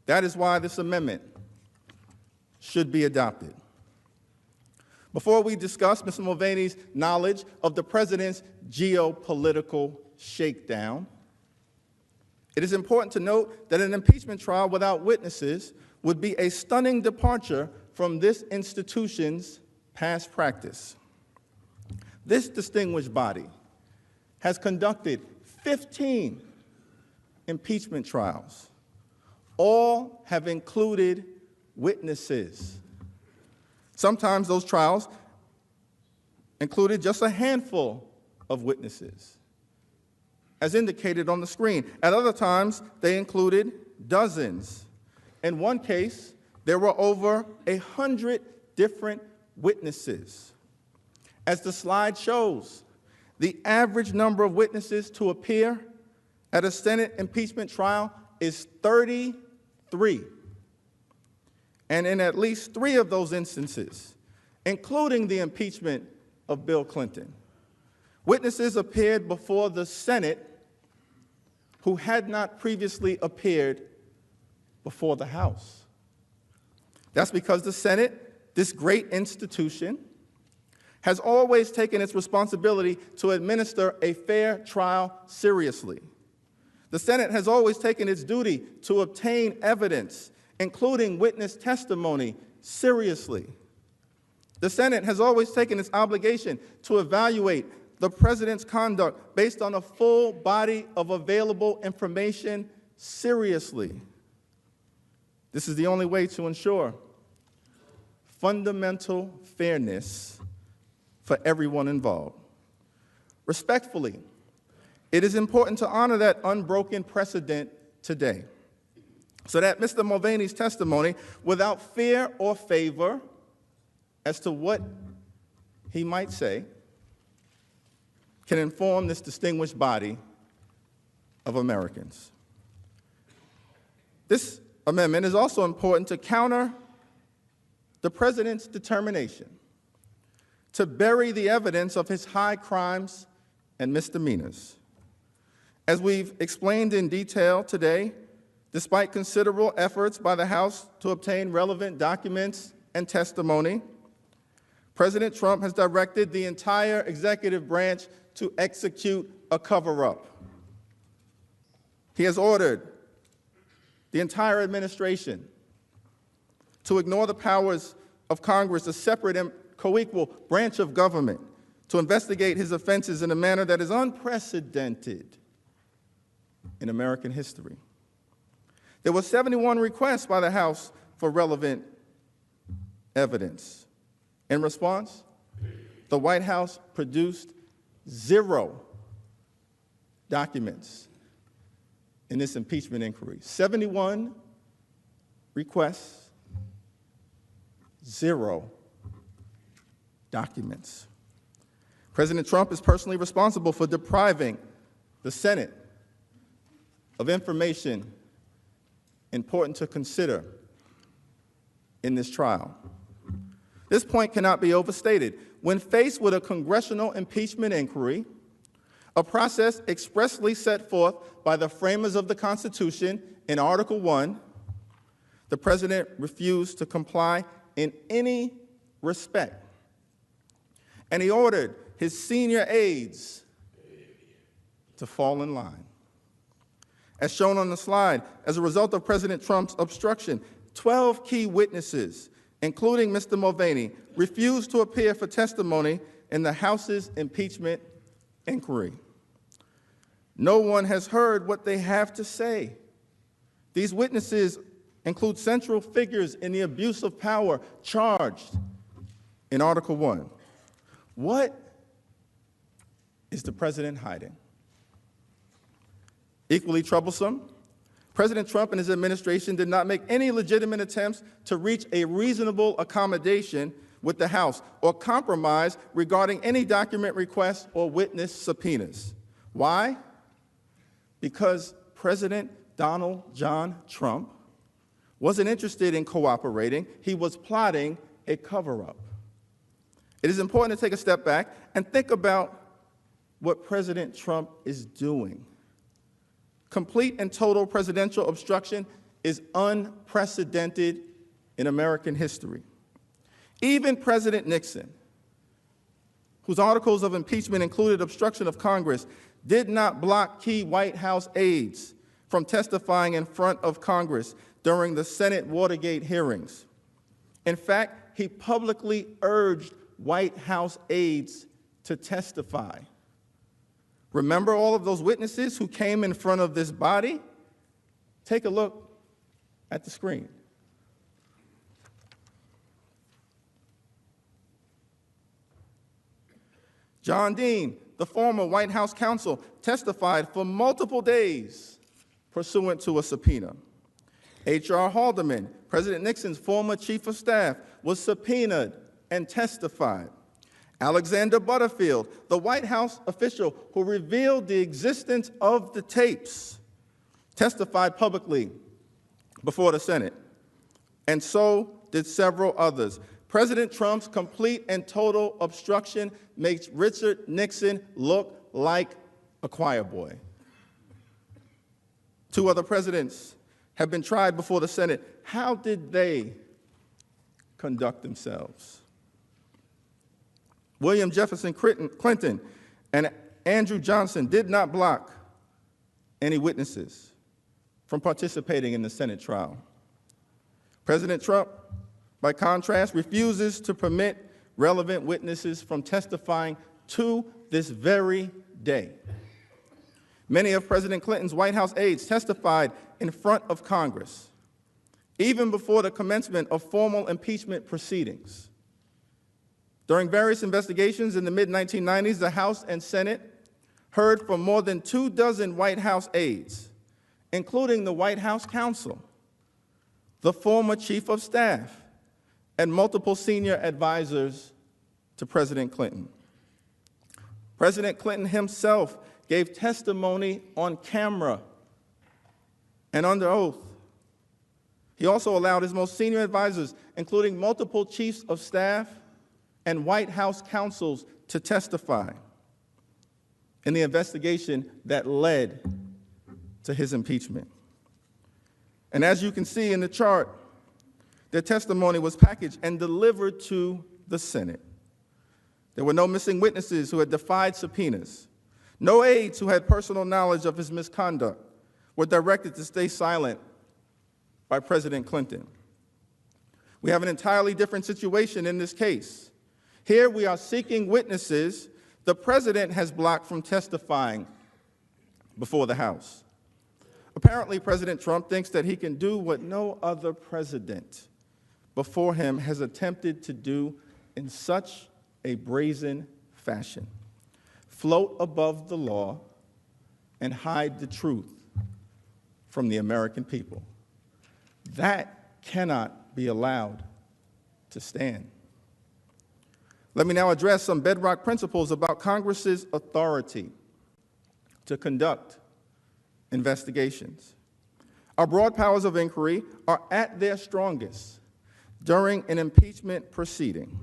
That is why this amendment should be adopted. Before we discuss Mr. Mulvaney's knowledge of the president's geopolitical shakedown, it is important to note that an impeachment trial without witnesses would be a stunning departure from this institution's past practice. This distinguished body has conducted 15 impeachment trials. All have included witnesses. Sometimes those trials included just a handful of witnesses, as indicated on the screen. At other times, they included dozens. In one case, there were over 100 different witnesses. As the slide shows, the average number of witnesses to appear at a Senate impeachment trial is 33. And in at least 3 of those instances, including the impeachment of Bill Clinton, witnesses appeared before the Senate who had not previously appeared before the House. That's because the Senate, this great institution, has always taken its responsibility to administer a fair trial seriously. The Senate has always taken its duty to obtain evidence, including witness testimony, seriously. The Senate has always taken its obligation to evaluate the president's conduct based on a full body of available information seriously. This is the only way to ensure fundamental fairness for everyone involved. Respectfully, it is important to honor that unbroken precedent today, so that Mr. Mulvaney's testimony, without fear or favor as to what he might say, can inform this distinguished body of Americans. This amendment is also important to counter the president's determination to bury the evidence of his high crimes and misdemeanors. As we've explained in detail today, despite considerable efforts by the House to obtain relevant documents and testimony, President Trump has directed the entire executive branch to execute a cover-up. He has ordered the entire administration to ignore the powers of Congress, a separate and co-equal branch of government, to investigate his offenses in a manner that is unprecedented in American history. There were 71 requests by the House for relevant evidence. In response, the White House produced 0 documents in this impeachment inquiry. 71 requests, 0 documents. President Trump is personally responsible for depriving the Senate of information important to consider in this trial. This point cannot be overstated. When faced with a congressional impeachment inquiry, a process expressly set forth by the framers of the Constitution in Article 1, the president refused to comply in any respect. And he ordered his senior aides to fall in line. As shown on the slide, as a result of President Trump's obstruction, 12 key witnesses, including Mr. Mulvaney, refused to appear for testimony in the House's impeachment inquiry. No one has heard what they have to say. These witnesses include central figures in the abuse of power charged in Article 1. What is the president hiding? Equally troublesome, President Trump and his administration did not make any legitimate attempts to reach a reasonable accommodation with the House or compromise regarding any document requests or witness subpoenas. Why? Because President Donald John Trump wasn't interested in cooperating. He was plotting a cover-up. It is important to take a step back and think about what President Trump is doing. Complete and total presidential obstruction is unprecedented in American history. Even President Nixon, whose articles of impeachment included obstruction of Congress, did not block key White House aides from testifying in front of Congress during the Senate Watergate hearings. In fact, he publicly urged White House aides to testify. Remember all of those witnesses who came in front of this body? Take a look at the screen. John Dean, the former White House counsel, testified for multiple days pursuant to a subpoena. H.R. Haldeman, President Nixon's former chief of staff, was subpoenaed and testified. Alexander Butterfield, the White House official who revealed the existence of the tapes, testified publicly before the Senate, and so did several others. President Trump's complete and total obstruction makes Richard Nixon look like a choir boy. 2 other presidents have been tried before the Senate. How did they conduct themselves? William Jefferson Clinton and Andrew Johnson did not block any witnesses from participating in the Senate trial. President Trump, by contrast, refuses to permit relevant witnesses from testifying to this very day. Many of President Clinton's White House aides testified in front of Congress, even before the commencement of formal impeachment proceedings. During various investigations in the mid-1990s, the House and Senate heard from more than 24 White House aides, including the White House counsel, the former chief of staff, and multiple senior advisors to President Clinton. President Clinton himself gave testimony on camera and under oath. He also allowed his most senior advisors, including multiple chiefs of staff and White House counsels, to testify in the investigation that led to his impeachment. And as you can see in the chart, their testimony was packaged and delivered to the Senate. There were no missing witnesses who had defied subpoenas. No aides who had personal knowledge of his misconduct were directed to stay silent by President Clinton. We have an entirely different situation in this case. Here we are seeking witnesses the president has blocked from testifying before the House. Apparently, President Trump thinks that he can do what no other president before him has attempted to do in such a brazen fashion: float above the law and hide the truth from the American people. That cannot be allowed to stand. Let me now address some bedrock principles about Congress's authority to conduct investigations. Our broad powers of inquiry are at their strongest during an impeachment proceeding,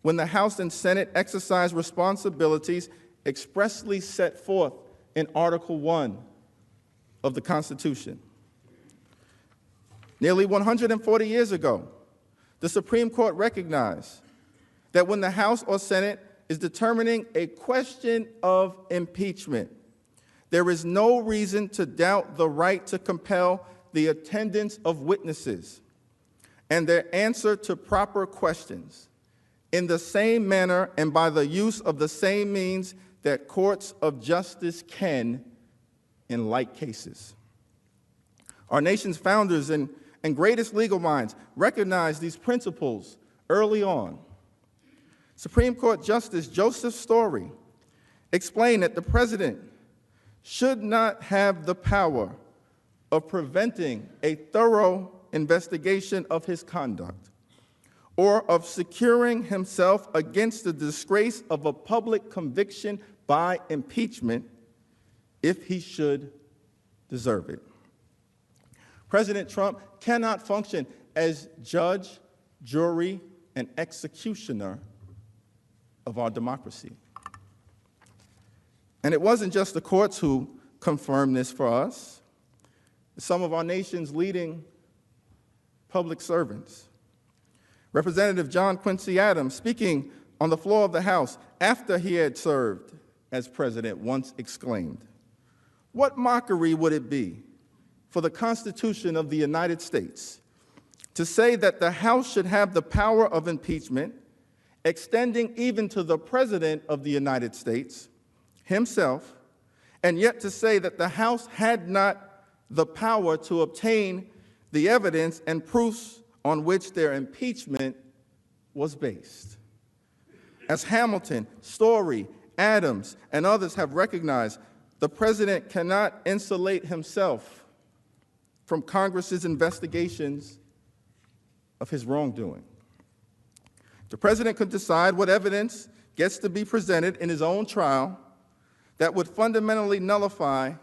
when the House and Senate exercise responsibilities expressly set forth in Article 1 of the Constitution. Nearly 140 years ago, the Supreme Court recognized that when the House or Senate is determining a question of impeachment, there is no reason to doubt the right to compel the attendance of witnesses and their answer to proper questions in the same manner and by the use of the same means that courts of justice can in like cases. Our nation's founders and greatest legal minds recognized these principles early on. Supreme Court Justice Joseph Story explained that the president should not have the power of preventing a thorough investigation of his conduct or of securing himself against the disgrace of a public conviction by impeachment if he should deserve it. President Trump cannot function as judge, jury, and executioner of our democracy. And it wasn't just the courts who confirmed this for us. Some of our nation's leading public servants. Representative John Quincy Adams, speaking on the floor of the House after he had served as president, once exclaimed, "What mockery would it be for the Constitution of the United States to say that the House should have the power of impeachment, extending even to the President of the United States himself, and yet to say that the House had not the power to obtain the evidence and proofs on which their impeachment was based." As Hamilton, Story, Adams, and others have recognized, the president cannot insulate himself from Congress's investigations of his wrongdoing. The president could decide what evidence gets to be presented in his own trial that would fundamentally nullify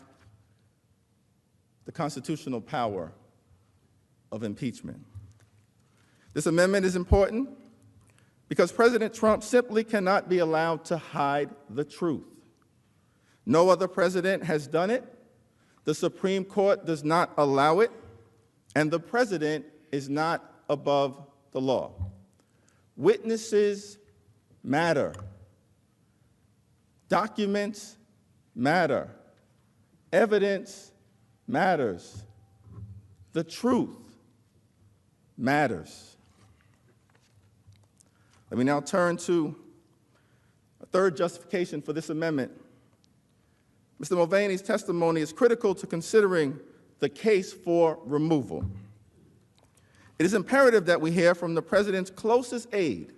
the constitutional power of impeachment. This amendment is important because President Trump simply cannot be allowed to hide the truth. No other president has done it. The Supreme Court does not allow it, and the president is not above the law. Witnesses matter. Documents matter. Evidence matters. The truth matters. Let me now turn to a third justification for this amendment. Mr. Mulvaney's testimony is critical to considering the case for removal. It is imperative that we hear from the president's closest aide,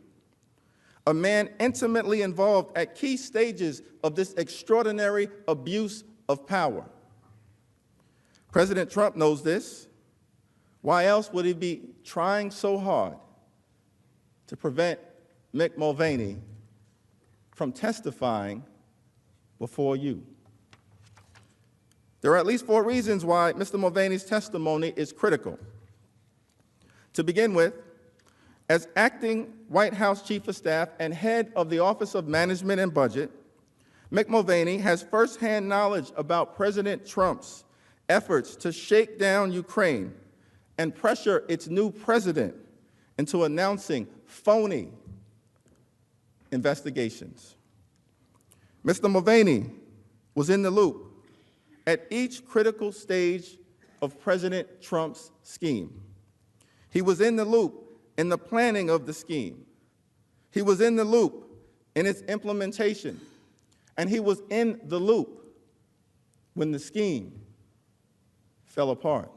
a man intimately involved at key stages of this extraordinary abuse of power. President Trump knows this. Why else would he be trying so hard to prevent Mick Mulvaney from testifying before you? There are at least 4 reasons why Mr. Mulvaney's testimony is critical. To begin with, as acting White House Chief of Staff and head of the Office of Management and Budget, Mick Mulvaney has firsthand knowledge about President Trump's efforts to shake down Ukraine and pressure its new president into announcing phony investigations. Mr. Mulvaney was in the loop at each critical stage of President Trump's scheme. He was in the loop in the planning of the scheme. He was in the loop in its implementation. And he was in the loop when the scheme fell apart.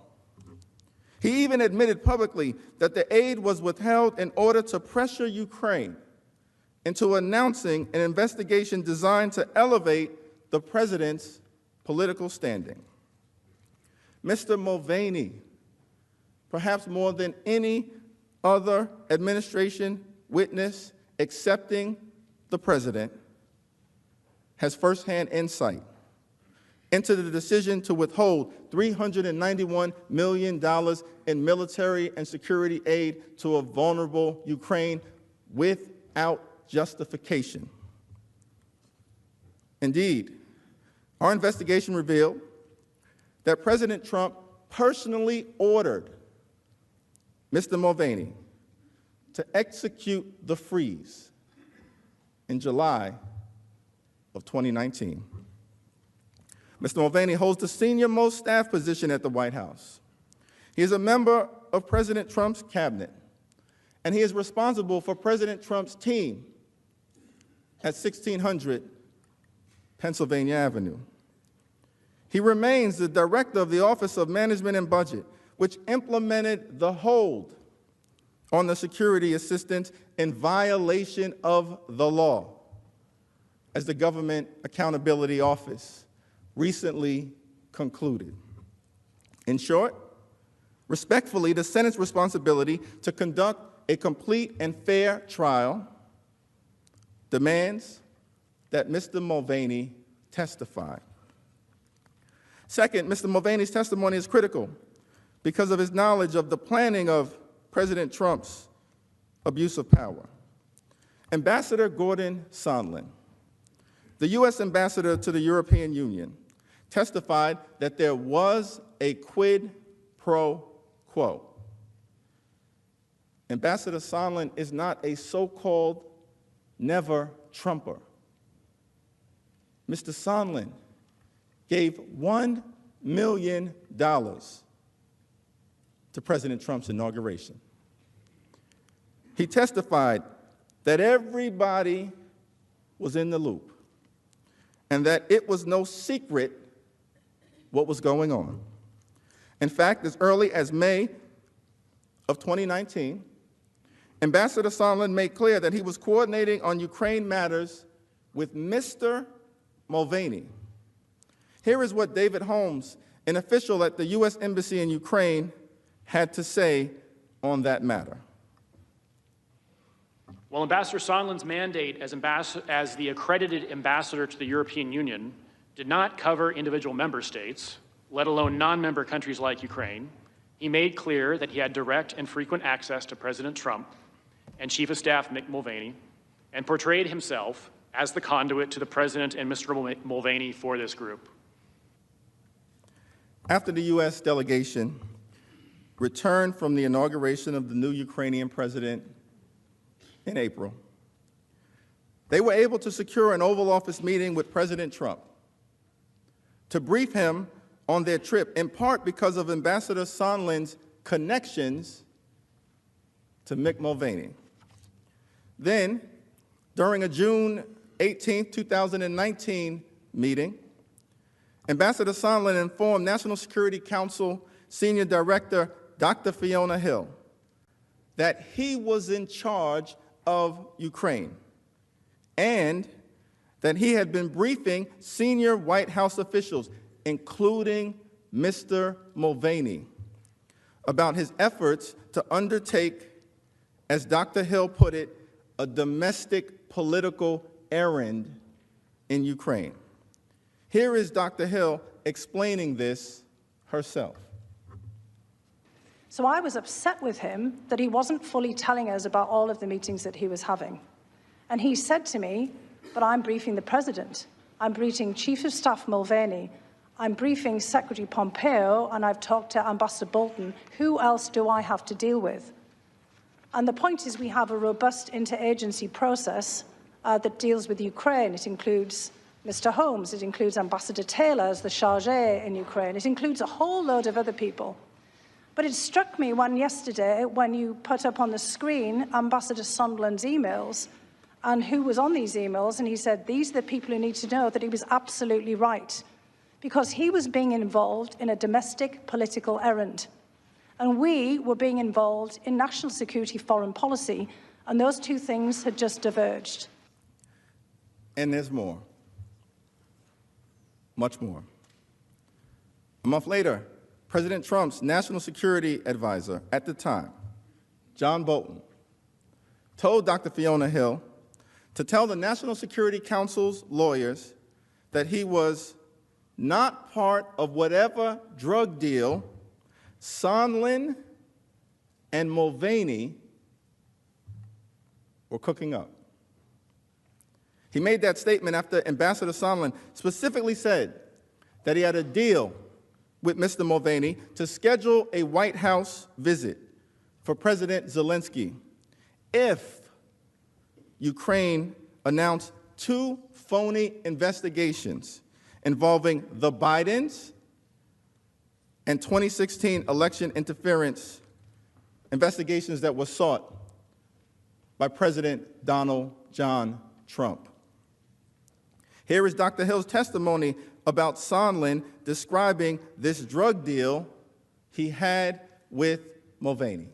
He even admitted publicly that the aid was withheld in order to pressure Ukraine into announcing an investigation designed to elevate the president's political standing. Mr. Mulvaney, perhaps more than any other administration witness accepting the president has firsthand insight into the decision to withhold $391 million in military and security aid to a vulnerable Ukraine without justification. Indeed, our investigation revealed that President Trump personally ordered Mr. Mulvaney to execute the freeze in July of 2019. Mr. Mulvaney holds the senior-most staff position at the White House. He is a member of President Trump's cabinet, and he is responsible for President Trump's team at 1600 Pennsylvania Avenue. He remains the director of the Office of Management and Budget, which implemented the hold on the security assistance in violation of the law, as the Government Accountability Office recently concluded. In short, respectfully, the Senate's responsibility to conduct a complete and fair trial demands that Mr. Mulvaney testify. Second, Mr. Mulvaney's testimony is critical because of his knowledge of the planning of President Trump's abuse of power. Ambassador Gordon Sondland, the U.S. ambassador to the European Union, testified that there was a quid pro quo. Ambassador Sondland is not a so-called never-Trumper. Mr. Sondland gave $1 million to President Trump's inauguration. He testified that everybody was in the loop and that it was no secret what was going on. In fact, as early as May of 2019, Ambassador Sondland made clear that he was coordinating on Ukraine matters with Mr. Mulvaney. Here is what David Holmes, an official at the U.S. Embassy in Ukraine, had to say on that matter. Well, Ambassador Sondland's mandate as the accredited ambassador to the European Union did not cover individual member states, let alone non-member countries like Ukraine. He made clear that he had direct and frequent access to President Trump and Chief of Staff Mick Mulvaney, and portrayed himself as the conduit to the President and Mr. Mulvaney for this group. After the U.S. delegation returned from the inauguration of the new Ukrainian president in April, they were able to secure an Oval Office meeting with President Trump to brief him on their trip, in part because of Ambassador Sondland's connections to Mick Mulvaney. Then, during a June 18, 2019 meeting, Ambassador Sondland informed National Security Council Senior Director Dr. Fiona Hill that he was in charge of Ukraine and that he had been briefing senior White House officials, including Mr. Mulvaney, about his efforts to undertake, as Dr. Hill put it, a domestic political errand in Ukraine. Here is Dr. Hill explaining this herself. So I was upset with him that he wasn't fully telling us about all of the meetings that he was having. And he said to me, but I'm briefing the president. I'm briefing Chief of Staff Mulvaney. I'm briefing Secretary Pompeo, and I've talked to Ambassador Bolton. Who else do I have to deal with? And the point is we have a robust interagency process that deals with Ukraine. It includes Mr. Holmes. It includes Ambassador Taylor as the chargé in Ukraine. It includes a whole load of other people. But it struck me yesterday when you put up on the screen Ambassador Sondland's emails and who was on these emails, and he said, these are the people who need to know, that he was absolutely right, because he was being involved in a domestic political errand. And we were being involved in national security foreign policy, and those two things had just diverged. And there's more. Much more. A month later, President Trump's national security advisor at the time, John Bolton, told Dr. Fiona Hill to tell the National Security Council's lawyers that he was not part of whatever drug deal Sondland and Mulvaney were cooking up. He made that statement after Ambassador Sondland specifically said that he had a deal with Mr. Mulvaney to schedule a White House visit for President Zelensky if Ukraine announced 2 phony investigations involving the Bidens and 2016 election interference investigations that were sought by President Donald John Trump. Here is Dr. Hill's testimony about Sondland describing this drug deal he had with Mulvaney.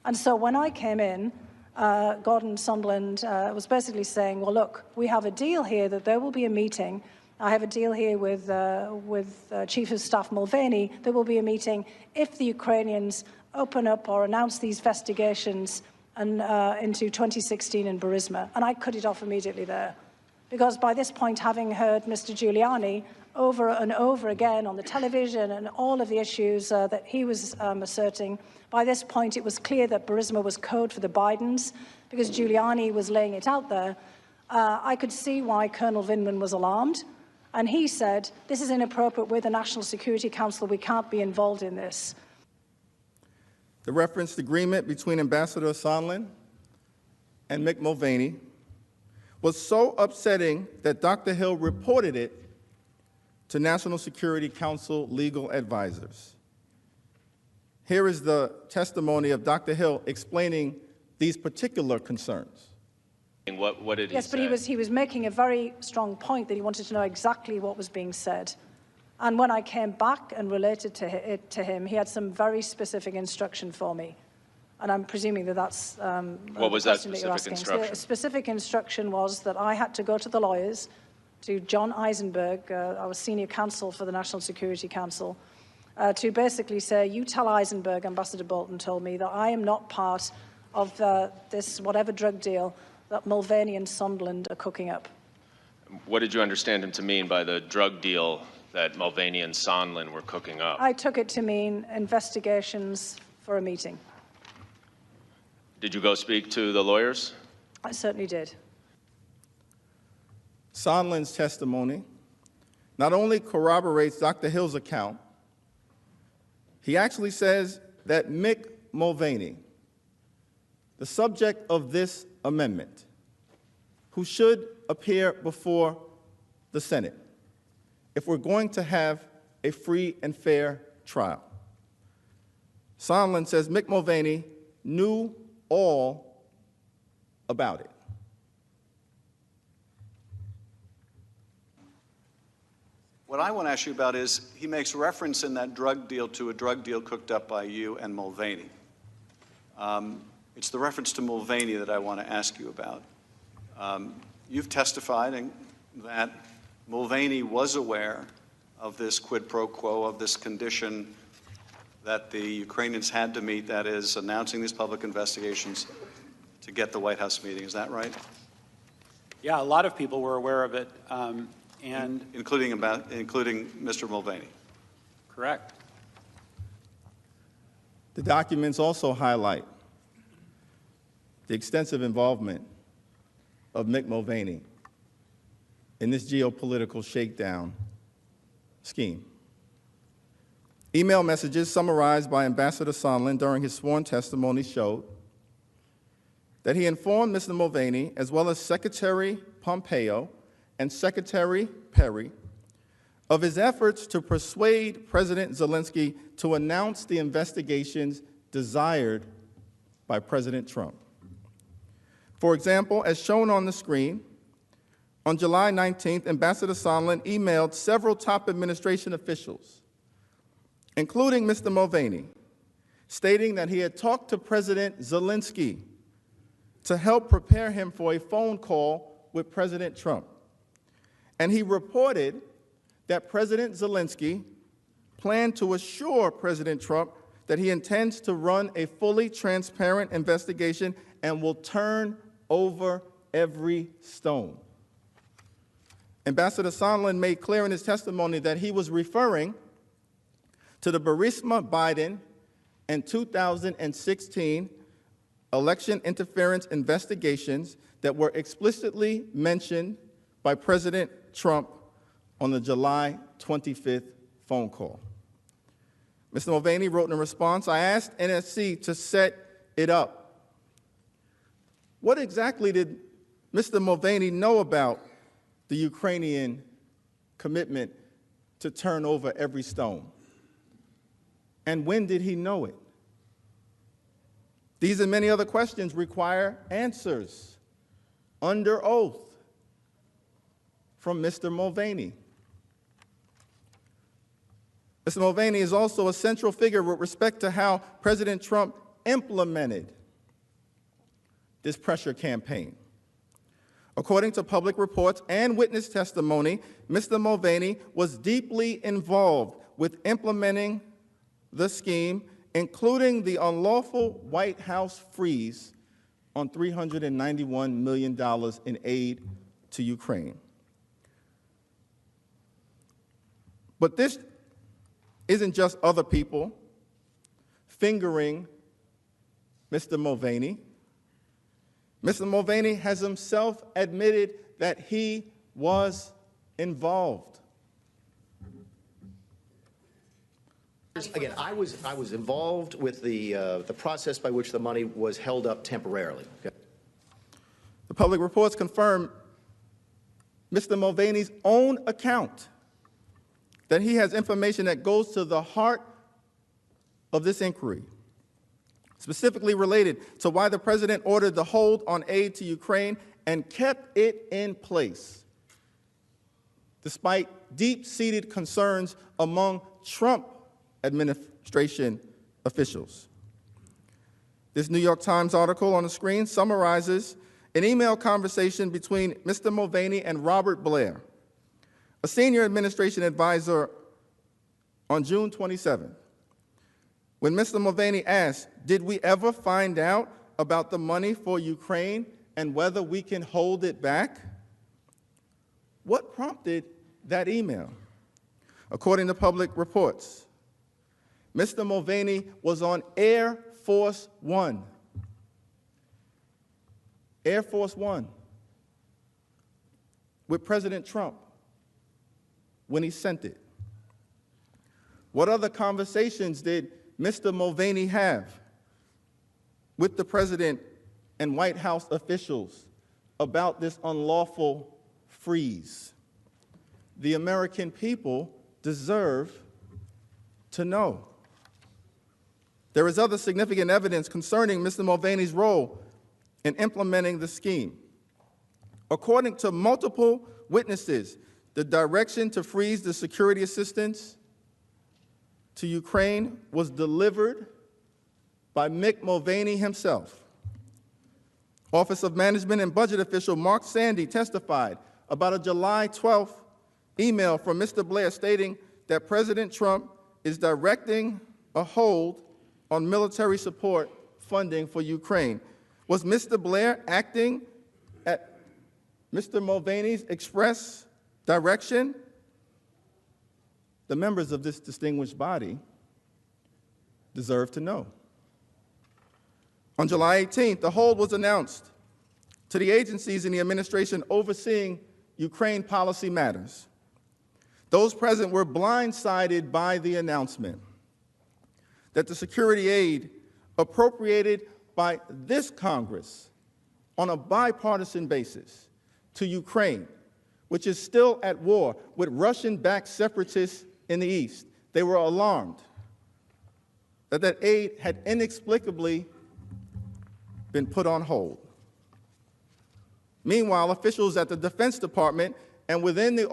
And so when I came in, Gordon Sondland was basically saying, well, look, we have a deal here that there will be a meeting. I have a deal here with Chief of Staff Mulvaney. There will be a meeting if the Ukrainians open up or announce these investigations into 2016 in Burisma. And I cut it off immediately there. Because by this point, having heard Mr. Giuliani over and over again on the television and all of the issues that he was asserting, by this point it was clear that Burisma was code for the Bidens, because Giuliani was laying it out there. I could see why Colonel Vindman was alarmed, and he said, this is inappropriate with the National Security Council, we can't be involved in this. The referenced agreement between Ambassador Sondland and Mick Mulvaney was so upsetting that Dr. Hill reported it to National Security Council legal advisors. Here is the testimony of Dr. Hill explaining these particular concerns. What did he say? Yes, but he was making a very strong point that he wanted to know exactly what was being said. And when I came back and related it to him, he had some very specific instruction for me. And I'm presuming that that's what was that specific instruction? The specific instruction was that I had to go to the lawyers, to John Eisenberg, our senior counsel for the National Security Council, to basically say, you tell Eisenberg, Ambassador Bolton told me, that I am not part of this whatever drug deal that Mulvaney and Sondland are cooking up. What did you understand him to mean by the drug deal that Mulvaney and Sondland were cooking up? I took it to mean investigations for a meeting. Did you go speak to the lawyers? I certainly did. Sondland's testimony not only corroborates Dr. Hill's account, he actually says that Mick Mulvaney, the subject of this amendment, who should appear before the Senate if we're going to have a free and fair trial. Sondland says Mick Mulvaney knew all about it. What I want to ask you about is, he makes reference in that drug deal to a drug deal cooked up by you and Mulvaney. It's the reference to Mulvaney that I want to ask you about. You've testified that Mulvaney was aware of this quid pro quo, of this condition that the Ukrainians had to meet, that is, announcing these public investigations to get the White House meeting. Is that right? Yeah, a lot of people were aware of it, and including Mr. Mulvaney. Correct. The documents also highlight the extensive involvement of Mick Mulvaney in this geopolitical shakedown scheme. Email messages summarized by Ambassador Sondland during his sworn testimony showed that he informed Mr. Mulvaney, as well as Secretary Pompeo and Secretary Perry, of his efforts to persuade President Zelensky to announce the investigations desired by President Trump. For example, as shown on the screen, on July 19th, Ambassador Sondland emailed several top administration officials, including Mr. Mulvaney, stating that he had talked to President Zelensky to help prepare him for a phone call with President Trump. And he reported that President Zelensky planned to assure President Trump that he intends to run a fully transparent investigation and will turn over every stone. Ambassador Sondland made clear in his testimony that he was referring to the Burisma Biden and 2016 election interference investigations that were explicitly mentioned by President Trump on the July 25th phone call. Mr. Mulvaney wrote in response, I asked NSC to set it up. What exactly did Mr. Mulvaney know about the Ukrainian commitment to turn over every stone? And when did he know it? These and many other questions require answers under oath from Mr. Mulvaney. Mr. Mulvaney is also a central figure with respect to how President Trump implemented this pressure campaign. According to public reports and witness testimony, Mr. Mulvaney was deeply involved with implementing the scheme, including the unlawful White House freeze on $391 million in aid to Ukraine. But this isn't just other people fingering Mr. Mulvaney. Mr. Mulvaney has himself admitted that he was involved. Again, I was involved with the process by which the money was held up temporarily. Okay. The public reports confirm Mr. Mulvaney's own account that he has information that goes to the heart of this inquiry, specifically related to why the president ordered the hold on aid to Ukraine and kept it in place, despite deep-seated concerns among Trump administration officials. This New York Times article on the screen summarizes an email conversation between Mr. Mulvaney and Robert Blair, a senior administration advisor, on June 27th, when Mr. Mulvaney asked, did we ever find out about the money for Ukraine and whether we can hold it back? What prompted that email? According to public reports, Mr. Mulvaney was on Air Force One. Air Force One with President Trump when he sent it. What other conversations did Mr. Mulvaney have with the president and White House officials about this unlawful freeze? The American people deserve to know. There is other significant evidence concerning Mr. Mulvaney's role in implementing the scheme. According to multiple witnesses, the direction to freeze the security assistance to Ukraine was delivered by Mick Mulvaney himself. Office of Management and Budget official Mark Sandy testified about a July 12th email from Mr. Blair stating that President Trump is directing a hold on military support funding for Ukraine. Was Mr. Blair acting at Mr. Mulvaney's express direction? The members of this distinguished body deserve to know. On July 18th, the hold was announced to the agencies in the administration overseeing Ukraine policy matters. Those present were blindsided by the announcement that the security aid appropriated by this Congress on a bipartisan basis to Ukraine, which is still at war with Russian-backed separatists in the East. They were alarmed that that aid had inexplicably been put on hold. Meanwhile, officials at the Defense Department and within the